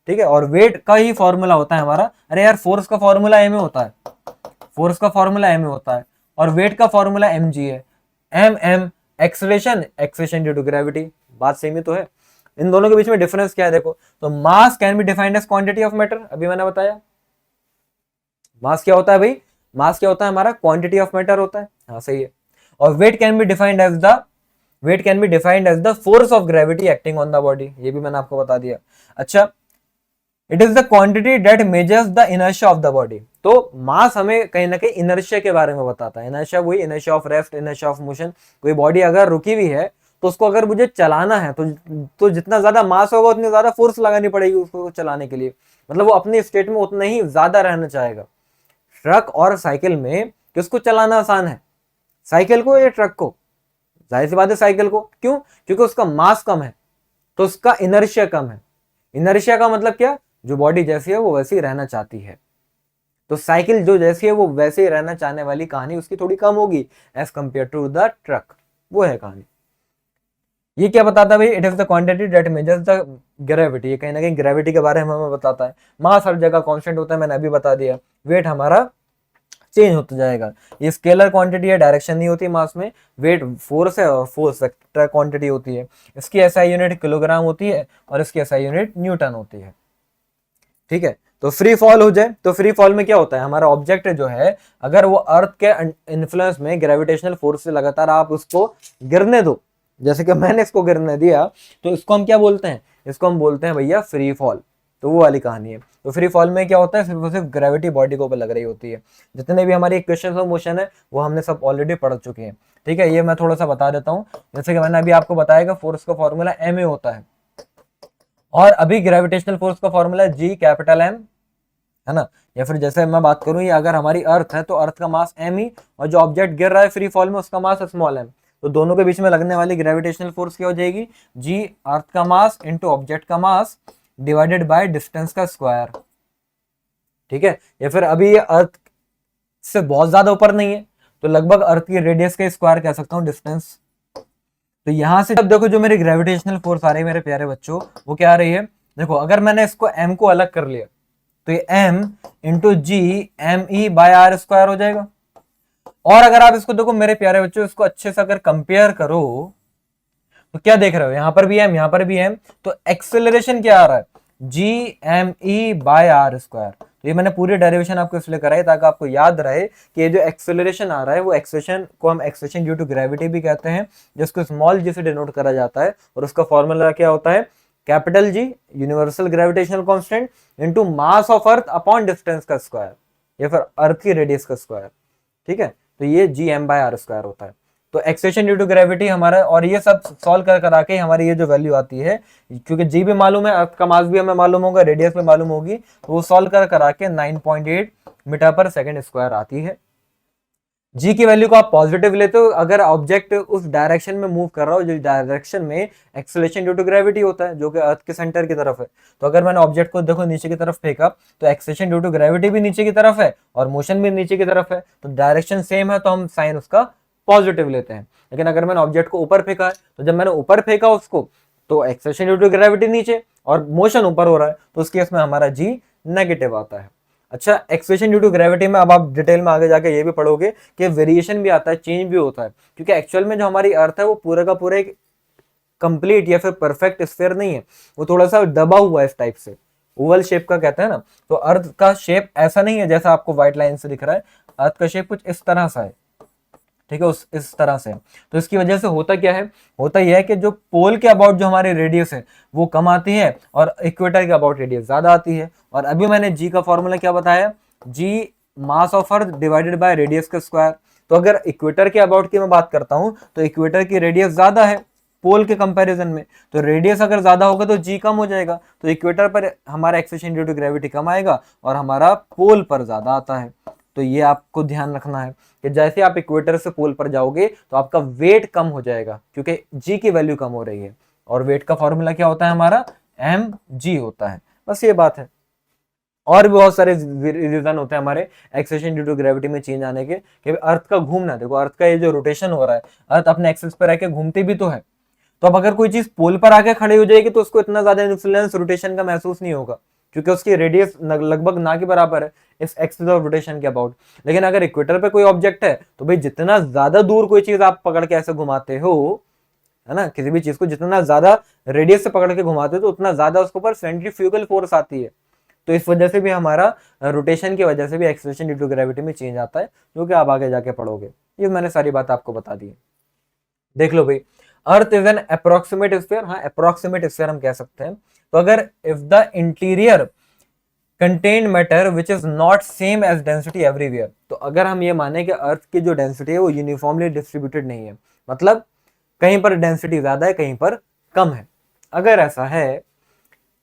ठीक है, और वेट का ही फॉर्मूला होता है हमारा, अरे यार फोर्स का फॉर्मूला एम ए होता है, फोर्स का फॉर्मूला एम ए होता है, और वेट का फॉर्मूला एम जी है। M acceleration, acceleration due to gravity. बात सेम ही तो है। इन दोनों के बीच में डिफरेंस क्या है देखो, तो mass can be defined as quantity of matter, अभी मैंने बताया। मास क्या होता है भाई, मास क्या होता है हमारा, क्वांटिटी ऑफ मैटर होता है। हाँ सही है। और weight can be defined as the, weight can be defined as the force of gravity acting on the body, ये भी मैंने आपको बता दिया। अच्छा, it is the quantity that measures the inertia of the body. तो मास हमें कहीं ना कहीं इनर्शिया के बारे में बताता है। इनर्शिया वही inertia of rest, inertia of motion. कोई बॉडी अगर रुकी हुई है तो उसको अगर मुझे चलाना है तो जितना ज्यादा मास होगा उतनी ज्यादा फोर्स लगानी पड़ेगी उसको चलाने के लिए। मतलब वो अपने स्टेट में उतना ही ज्यादा रहना चाहेगा। ट्रक और साइकिल में किसको चलाना आसान है, साइकिल को या ट्रक को? जाहिर सी बात है साइकिल को। क्यों? क्योंकि उसका मास कम है तो उसका इनर्शिया कम है। इनर्शिया का मतलब क्या, जो बॉडी जैसी है वो वैसी रहना चाहती है। तो साइकिल जो जैसी है वो वैसे ही रहना चाहने वाली कहानी उसकी थोड़ी कम होगी as compare to the truck. वो है कहानी। ये क्या बताता है भाई, it is the quantity that measures the gravity. ये कहीं ना कहीं ग्रेविटी के बारे में हमें बताता है। मास हर जगह कांस्टेंट होता है, मैंने अभी बता दिया। वेट हमारा चेंज होता जाएगा। ये स्केलर क्वांटिटी है, डायरेक्शन नहीं होती मास में। वेट फोर्स है और फोर्स वेक्टर क्वांटिटी होती है। इसकी एसआई यूनिट किलोग्राम होती है और इसकी एसआई यूनिट न्यूटन होती है। ठीक है, तो फ्री फॉल हो जाए तो फ्री फॉल में क्या होता है, हमारा ऑब्जेक्ट जो है अगर वो अर्थ के इन्फ्लुएंस में ग्रेविटेशनल फोर्स से लगातार आप उसको गिरने दो, जैसे कि मैंने इसको गिरने दिया, तो इसको हम क्या बोलते हैं, इसको हम बोलते हैं भैया फ्री फॉल। तो वो वाली कहानी है। तो फ्री फॉल में क्या होता है, सिर्फ ग्रेविटी बॉडी के ऊपर लग रही होती है। जितने भी हमारी इक्वेशंस ऑफ मोशन है वो हमने सब ऑलरेडी पढ़ चुके हैं। ठीक है, ये मैं थोड़ा सा बता देता हूँ। जैसे कि मैंने अभी आपको बताया कि फोर्स का फॉर्मूला एम ए होता है, और अभी ग्रेविटेशनल फोर्स का फॉर्मूला जी कैपिटल एम, है ना। या फिर जैसे मैं बात करूं, ये अगर हमारी अर्थ है तो अर्थ का मास एम ही, और जो ऑब्जेक्ट गिर रहा है फ्री फॉल में उसका मास स्मॉल एम। तो दोनों के बीच में लगने वाली ग्रेविटेशनल फोर्स क्या हो जाएगी, जी अर्थ का मास इंटू ऑब्जेक्ट का मास डिवाइडेड बाय डिस्टेंस का स्क्वायर। ठीक है, या फिर अभी ये अर्थ से बहुत ज्यादा ऊपर नहीं है तो लगभग अर्थ की रेडियस का स्क्वायर कह सकता हूं डिस्टेंस। तो यहां से अब देखो जो मेरी ग्रेविटेशनल फोर्स आ रही है मेरे प्यारे बच्चों, वो क्या आ रही है, देखो अगर मैंने इसको m को अलग कर लिया तो ये m into G M E by are square हो जाएगा। और अगर आप इसको देखो मेरे प्यारे बच्चों, इसको अच्छे से अगर कंपेयर करो तो क्या देख रहे हो, यहां पर भी m यहां पर भी m, तो एक्सेलरेशन क्या आ रहा है, G M E by are square. तो ये मैंने पूरी डेरिवेशन आपको इसलिए कराई ताकि आपको याद रहे कि ये जो एक्सेलरेशन आ रहा है वो एक्सेलरेशन को हम एक्सेलरेशन ड्यू टू ग्रेविटी भी कहते हैं, जिसको स्मॉल जी से डिनोट करा जाता है। और उसका फॉर्मूला क्या होता है, capital G universal gravitational constant into mass of earth upon distance का स्क्वायर, या फिर अर्थ की रेडियस का स्क्वायर। ठीक है, तो ये G M by are square होता है। तो एक्सेशन ड्यू टू ग्रेविटी हमारा, और ये सब सॉल्व कर करा के हमारी ये जो वैल्यू आती है, क्योंकि जी भी मालूम है, अर्थ का मास भी हमें मालूम होगा, रेडियस भी मालूम होगी, तो वो सॉल्व कर करा के 9.8 मीटर पर सेकंड स्क्वायर आती है। जी की वैल्यू को आप पॉजिटिव लेते हो अगर ऑब्जेक्ट उस डायरेक्शन में मूव कर रहा हो जिस डायरेक्शन में एक्सेलरेशन ड्यू टू ग्रेविटी होता है, जो कि अर्थ के सेंटर की तरफ है। तो अगर मैंने ऑब्जेक्ट को देखो नीचे की तरफ फेंका तो एक्सेलरेशन ड्यू टू ग्रेविटी भी नीचे की तरफ है और मोशन भी नीचे की तरफ है, तो डायरेक्शन सेम है, तो हम साइन उसका पॉजिटिव लेते हैं। लेकिन अगर मैंने ऑब्जेक्ट को ऊपर फेंका है, तो जब मैंने ऊपर फेंका उसको तो एक्सेलरेशन ड्यू टू ग्रेविटी नीचे और मोशन ऊपर हो रहा है, तो उस केस में हमारा जी नेगेटिव आता है। अच्छा, एक्सेलरेशन ड्यू टू ग्रेविटी में अब आप डिटेल में आगे जाके ये भी पढ़ोगे कि वेरिएशन भी आता है, चेंज भी होता है, क्योंकि एक्चुअल में जो हमारी अर्थ है वो पूरा का पूरा एक कंप्लीट या फिर परफेक्ट स्फीयर नहीं है, वो थोड़ा सा दबा हुआ है इस टाइप से, ओवल शेप का कहते हैं ना। तो अर्थ का शेप ऐसा नहीं है जैसा आपको व्हाइट लाइन से दिख रहा है, अर्थ का शेप कुछ इस तरह सा है। ठीक है, उस इस तरह से। तो इसकी वजह से होता क्या है, होता यह है कि जो पोल के अबाउट जो हमारी रेडियस है वो कम आती है और इक्वेटर के अबाउट रेडियस ज्यादा आती है। और अभी मैंने जी का फॉर्मूला क्या बताया, G mass of earth divided by radius का स्क्वायर। तो अगर इक्वेटर के अबाउट की मैं बात करता हूं तो इक्वेटर की रेडियस ज्यादा है पोल के कंपैरिजन में, तो रेडियस अगर ज्यादा होगा तो जी कम हो जाएगा, तो इक्वेटर पर हमारा एक्सेलरेशन ड्यू टू ग्रेविटी कम आएगा और हमारा पोल पर ज्यादा आता है। तो ये आपको ध्यान रखना है कि जैसे आप इक्वेटर से पोल पर जाओगे तो आपका वेट कम हो जाएगा, क्योंकि जी की वैल्यू कम हो रही है। और वेट का फॉर्मूला क्या होता है हमारा, एम जी होता है। बस ये बात है। और भी बहुत सारे रीजन होते हैं हमारे एक्सेलरेशन ड्यू टू ग्रेविटी में चेंज आने के, कि अर्थ का घूमना, देखो अर्थ का ये जो रोटेशन हो रहा है, अर्थ अपने एक्सिस पर रहकर घूमती भी तो है। तो अब अगर कोई चीज पोल पर आके खड़ी हो जाएगी तो उसको इतना ज्यादा इन्फ्लुएंस रोटेशन का महसूस नहीं होगा, क्योंकि उसकी रेडियस लगभग ना के बराबर है इस एक्सिस ऑफ रोटेशन के अबाउट। लेकिन अगर इक्वेटर पे कोई ऑब्जेक्ट है तो भाई जितना ज्यादा दूर कोई चीज आप पकड़ के ऐसे घुमाते हो, है ना, किसी भी चीज को जितना ज्यादा रेडियस से पकड़ के घुमाते हो तो उतना ज्यादा उसके ऊपर सेंट्रीफ्यूगल फोर्स आती है। तो इस वजह से भी हमारा रोटेशन की वजह से भी एक्सेलरेशन ड्यू टू ग्रेविटी में चेंज आता है, जो कि आप आगे जाके पढ़ोगे। ये मैंने सारी बात आपको बता दी। देख लो भाई, earth is an approximate sphere, हाँ अप्रोक्सीमेट स्फीयर हम कह सकते हैं। तो अगर if the interior contain matter which is not same as density everywhere, तो अगर हम ये माने कि अर्थ की जो डेंसिटी है वो यूनिफॉर्मली डिस्ट्रीब्यूटेड नहीं है, मतलब कहीं पर डेंसिटी ज्यादा है कहीं पर कम है, अगर ऐसा है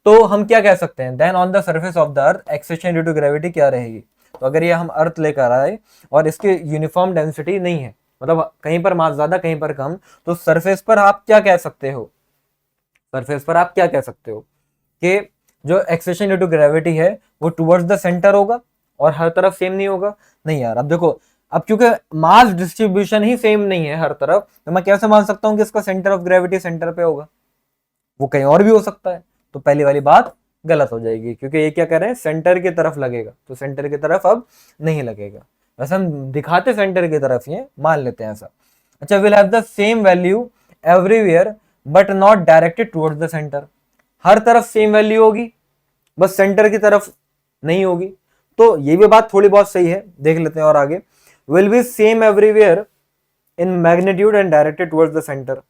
तो हम क्या कह सकते हैं, then on the surface of the earth acceleration due to gravity क्या रहेगी। तो अगर ये हम अर्थ लेकर आए और इसकी यूनिफॉर्म डेंसिटी नहीं है, मतलब कहीं पर मास ज्यादा कहीं पर कम, तो सरफेस पर आप क्या कह सकते हो, सरफेस पर आप क्या कह सकते हो कि जो एक्सेलरेशन ड्यू टू ग्रेविटी है वो टुवर्ड्स द सेंटर होगा और हर तरफ सेम नहीं होगा। नहीं यार, अब देखो, अब क्योंकि मास डिस्ट्रीब्यूशन ही सेम नहीं है हर तरफ, तो मैं कैसे मान सकता हूं कि इसका सेंटर ऑफ ग्रेविटी सेंटर पे होगा, वो कहीं और भी हो सकता है। तो पहली वाली बात गलत हो जाएगी, क्योंकि ये क्या कह रहे हैं, सेंटर की तरफ लगेगा, तो सेंटर की तरफ अब नहीं लगेगा। वैसे हम दिखाते सेंटर की तरफ ही मान लेते हैं ऐसा। अच्छा, will have the same value everywhere but not directed towards the centre, हर तरफ सेम वैल्यू होगी बस सेंटर की तरफ नहीं होगी। तो ये भी बात थोड़ी बहुत सही है, देख लेते हैं और आगे। Will be same everywhere in magnitude and directed towards the centre,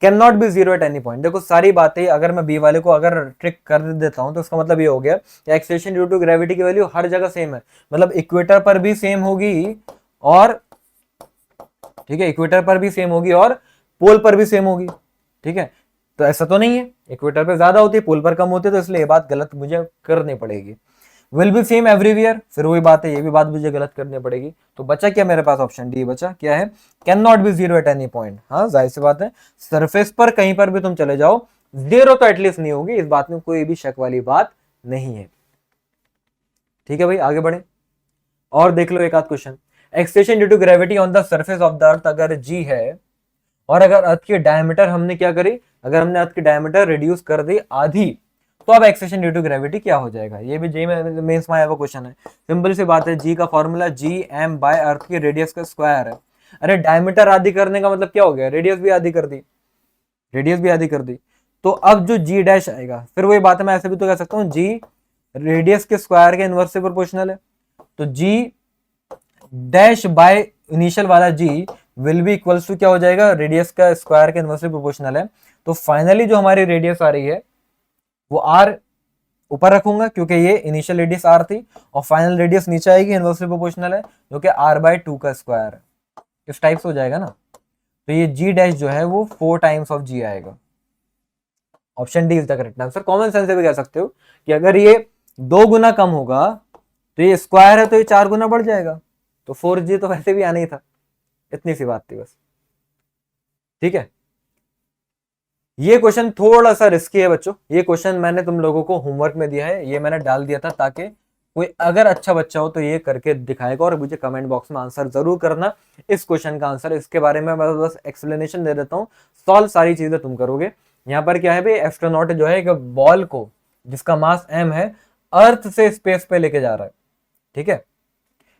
can not be zero at any point. देखो सारी बातें अगर मैं बी वाले को अगर ट्रिक कर देता हूं तो उसका मतलब ये हो गया कि एक्सेलरेशन ड्यू टू ग्रेविटी की वैल्यू हर जगह सेम है, मतलब इक्वेटर पर भी सेम होगी और, ठीक है, इक्वेटर पर भी सेम होगी और पोल पर भी सेम होगी। ठीक है, तो ऐसा तो नहीं है, इक्वेटर पे ज्यादा होती है पोल पर कम होती है, तो इसलिए ये बात गलत मुझे करनी पड़ेगी। विल बी सेम एवरीवेयर, फिर वही बात है, ये भी बात मुझे गलत करनी पड़ेगी। तो बचा क्या मेरे पास, ऑप्शन डी बचा, क्या है, can not be zero at any point. हाँ जाहिर सी बात है, सरफेस पर कहीं पर भी तुम चले जाओ जीरो तो एटलीस्ट नहीं होगी, इस बात में कोई भी शक वाली बात नहीं है। ठीक है भाई, आगे बढ़े और देख लो एक आध question. Acceleration due to gravity on the surface of the earth अगर जी है और अगर अर्थ की डायमीटर हमने क्या करी, अगर हमने अर्थ की डायमीटर रिड्यूस कर दी आधी, तो अब एक्सेशन ड्यू टू ग्रेविटी क्या हो जाएगा। ये भी जेई मेंस में आया हुआ क्वेश्चन है। सिंपल सी बात है, जी का फॉर्मूला जी एम बाय अर्थ की रेडियस का स्क्वायर है। अरे डायमीटर आधी करने का मतलब क्या हो गया, रेडियस भी आधी कर दी, रेडियस भी आधी कर दी। तो अब जो जी डैश आएगा, फिर वही बात है, मैं ऐसे भी तो कह सकता हूँ जी रेडियस के स्क्वायर के इनवर्स से प्रोपोर्शनल है। तो जी डैश बाय इनिशियल वाला जी विल बी इक्वल्स टू क्या हो जाएगा, रेडियस का स्क्वायर के इनवर्सली प्रोपोर्शनल है। तो फाइनली जो हमारी रेडियस आ रही है वो आर ऊपर रखूंगा क्योंकि ये इनिशियल रेडियस आर थी, और फाइनल रेडियस नीचे आएगी, इनवर्सली प्रोपोर्शनल है, जो कि आर बाय 2 का स्क्वायर है। इस टाइप से हो जाएगा ना। तो ये जी डैश जो है वो 4 टाइम्स ऑफ जी आएगा। Option D is the correct answer. Common sense से भी कह सकते हो कि अगर ये 2 गुना कम होगा तो ये स्क्वायर है तो ये 4 गुना बढ़ जाएगा। तो 4g तो वैसे भी आना ही था, इतनी सी बात थी बस। ठीक है, ये क्वेश्चन थोड़ा सा रिस्की है बच्चों। ये क्वेश्चन मैंने तुम लोगों को होमवर्क में दिया है, ये मैंने डाल दिया था ताकि कोई अगर अच्छा बच्चा हो तो ये करके दिखाएगा, और मुझे कमेंट बॉक्स में आंसर जरूर करना इस क्वेश्चन का आंसर। इसके बारे में मैं बस एक्सप्लेनेशन दे देता हूँ, सॉल्व सारी चीजें तुम करोगे। यहाँ पर क्या है भाई, एस्ट्रोनॉट जो है एक बॉल को जिसका मास m है अर्थ से स्पेस पे लेके जा रहा है। ठीक है,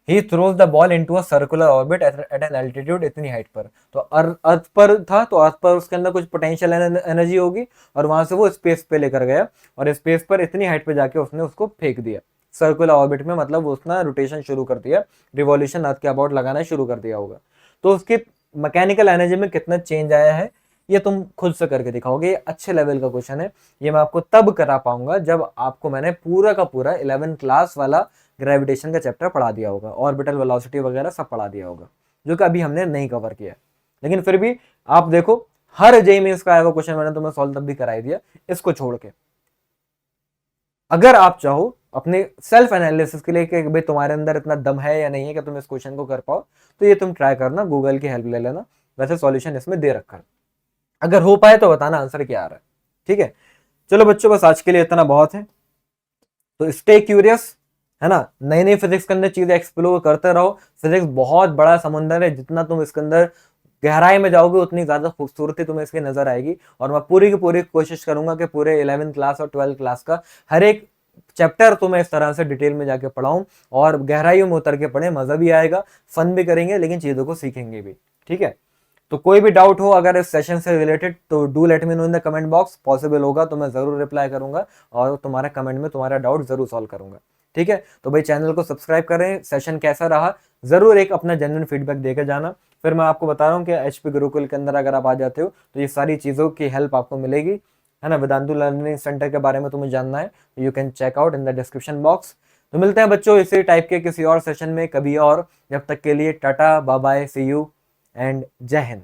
he throws the ball into a circular orbit at an altitude, इतनी हाइट पर। तो अर्थ पर था तो अर्थ पर उसके अंदर कुछ पोटेंशियल एनर्जी होगी, और वहां से वो स्पेस पे लेकर गया, और स्पेस पर इतनी हाइट पे जाके उसने उसको फेंक दिया सर्कुलर ऑर्बिट में। मतलब उसने रोटेशन शुरू कर दिया, रिवॉल्यूशन अर्थ के अबाउट लगाना शुरू कर दिया होगा। तो उसकी मैकेनिकल एनर्जी में कितना चेंज आया है ये तुम खुद से करके दिखाओगे। ये अच्छे लेवल का क्वेश्चन है, ये मैं आपको तब करा पाऊंगा जब आपको मैंने पूरा का पूरा 11 क्लास वाला ग्रेविटेशन का चैप्टर पढ़ा दिया होगा, ऑर्बिटल वेलोसिटी वगैरह सब पढ़ा दिया होगा, जो कि अभी हमने नहीं कवर किया। लेकिन फिर भी आप देखो, हर जेईई मेंस का आया हुआ क्वेश्चन मैंने तुम्हें सॉल्व तब भी कराई दिया, इसको छोड़ के। अगर आप चाहो अपने सेल्फ एनालिसिस के लिए कि भाई तुम्हारे अंदर इतना दम है या नहीं है कि तुम इस क्वेश्चन को कर पाओ, तो ये तुम ट्राई करना, गूगल की हेल्प ले लेना, वैसे सॉल्यूशन इसमें दे रखा है। अगर हो पाए तो बताना आंसर क्या आ रहा है। ठीक है, चलो बच्चों बस आज के लिए इतना बहुत है। तो स्टे क्यूरियस, है ना, नई नई फिजिक्स के अंदर चीजें एक्सप्लोर करते रहो। फिजिक्स बहुत बड़ा समुंदर है, जितना तुम इसके अंदर गहराई में जाओगे उतनी ज्यादा खूबसूरती तुम्हें इसकी नजर आएगी। और मैं पूरी की पूरी कोशिश करूंगा कि पूरे 11th क्लास और 12th क्लास का हर एक चैप्टर तुम्हें इस तरह से डिटेल में जाके पढ़ाऊं, और गहराइयों में उतर के पढ़े, मजा भी आएगा, फन भी करेंगे, लेकिन चीजों को सीखेंगे भी। ठीक है, तो कोई भी डाउट हो अगर इस सेशन से रिलेटेड तो do let me know in the comment box. Possible होगा तो मैं जरूर रिप्लाई करूंगा और तुम्हारे कमेंट में तुम्हारा डाउट जरूर सॉल्व करूंगा। ठीक है, तो भाई चैनल को सब्सक्राइब करें। सेशन कैसा रहा जरूर एक अपना जेन्युइन फीडबैक देकर जाना। फिर मैं आपको बता रहा हूँ कि एचपी गुरुकुल के अंदर अगर आप आ जाते हो तो ये सारी चीज़ों की हेल्प आपको मिलेगी, है ना। वेदांतु लर्निंग सेंटर के बारे में तुम्हें जानना है, you can check out in the description box. तो मिलते हैं बच्चों इसी टाइप के किसी और सेशन में कभी और। जब तक के लिए tata bye bye, see you and जय हिंद।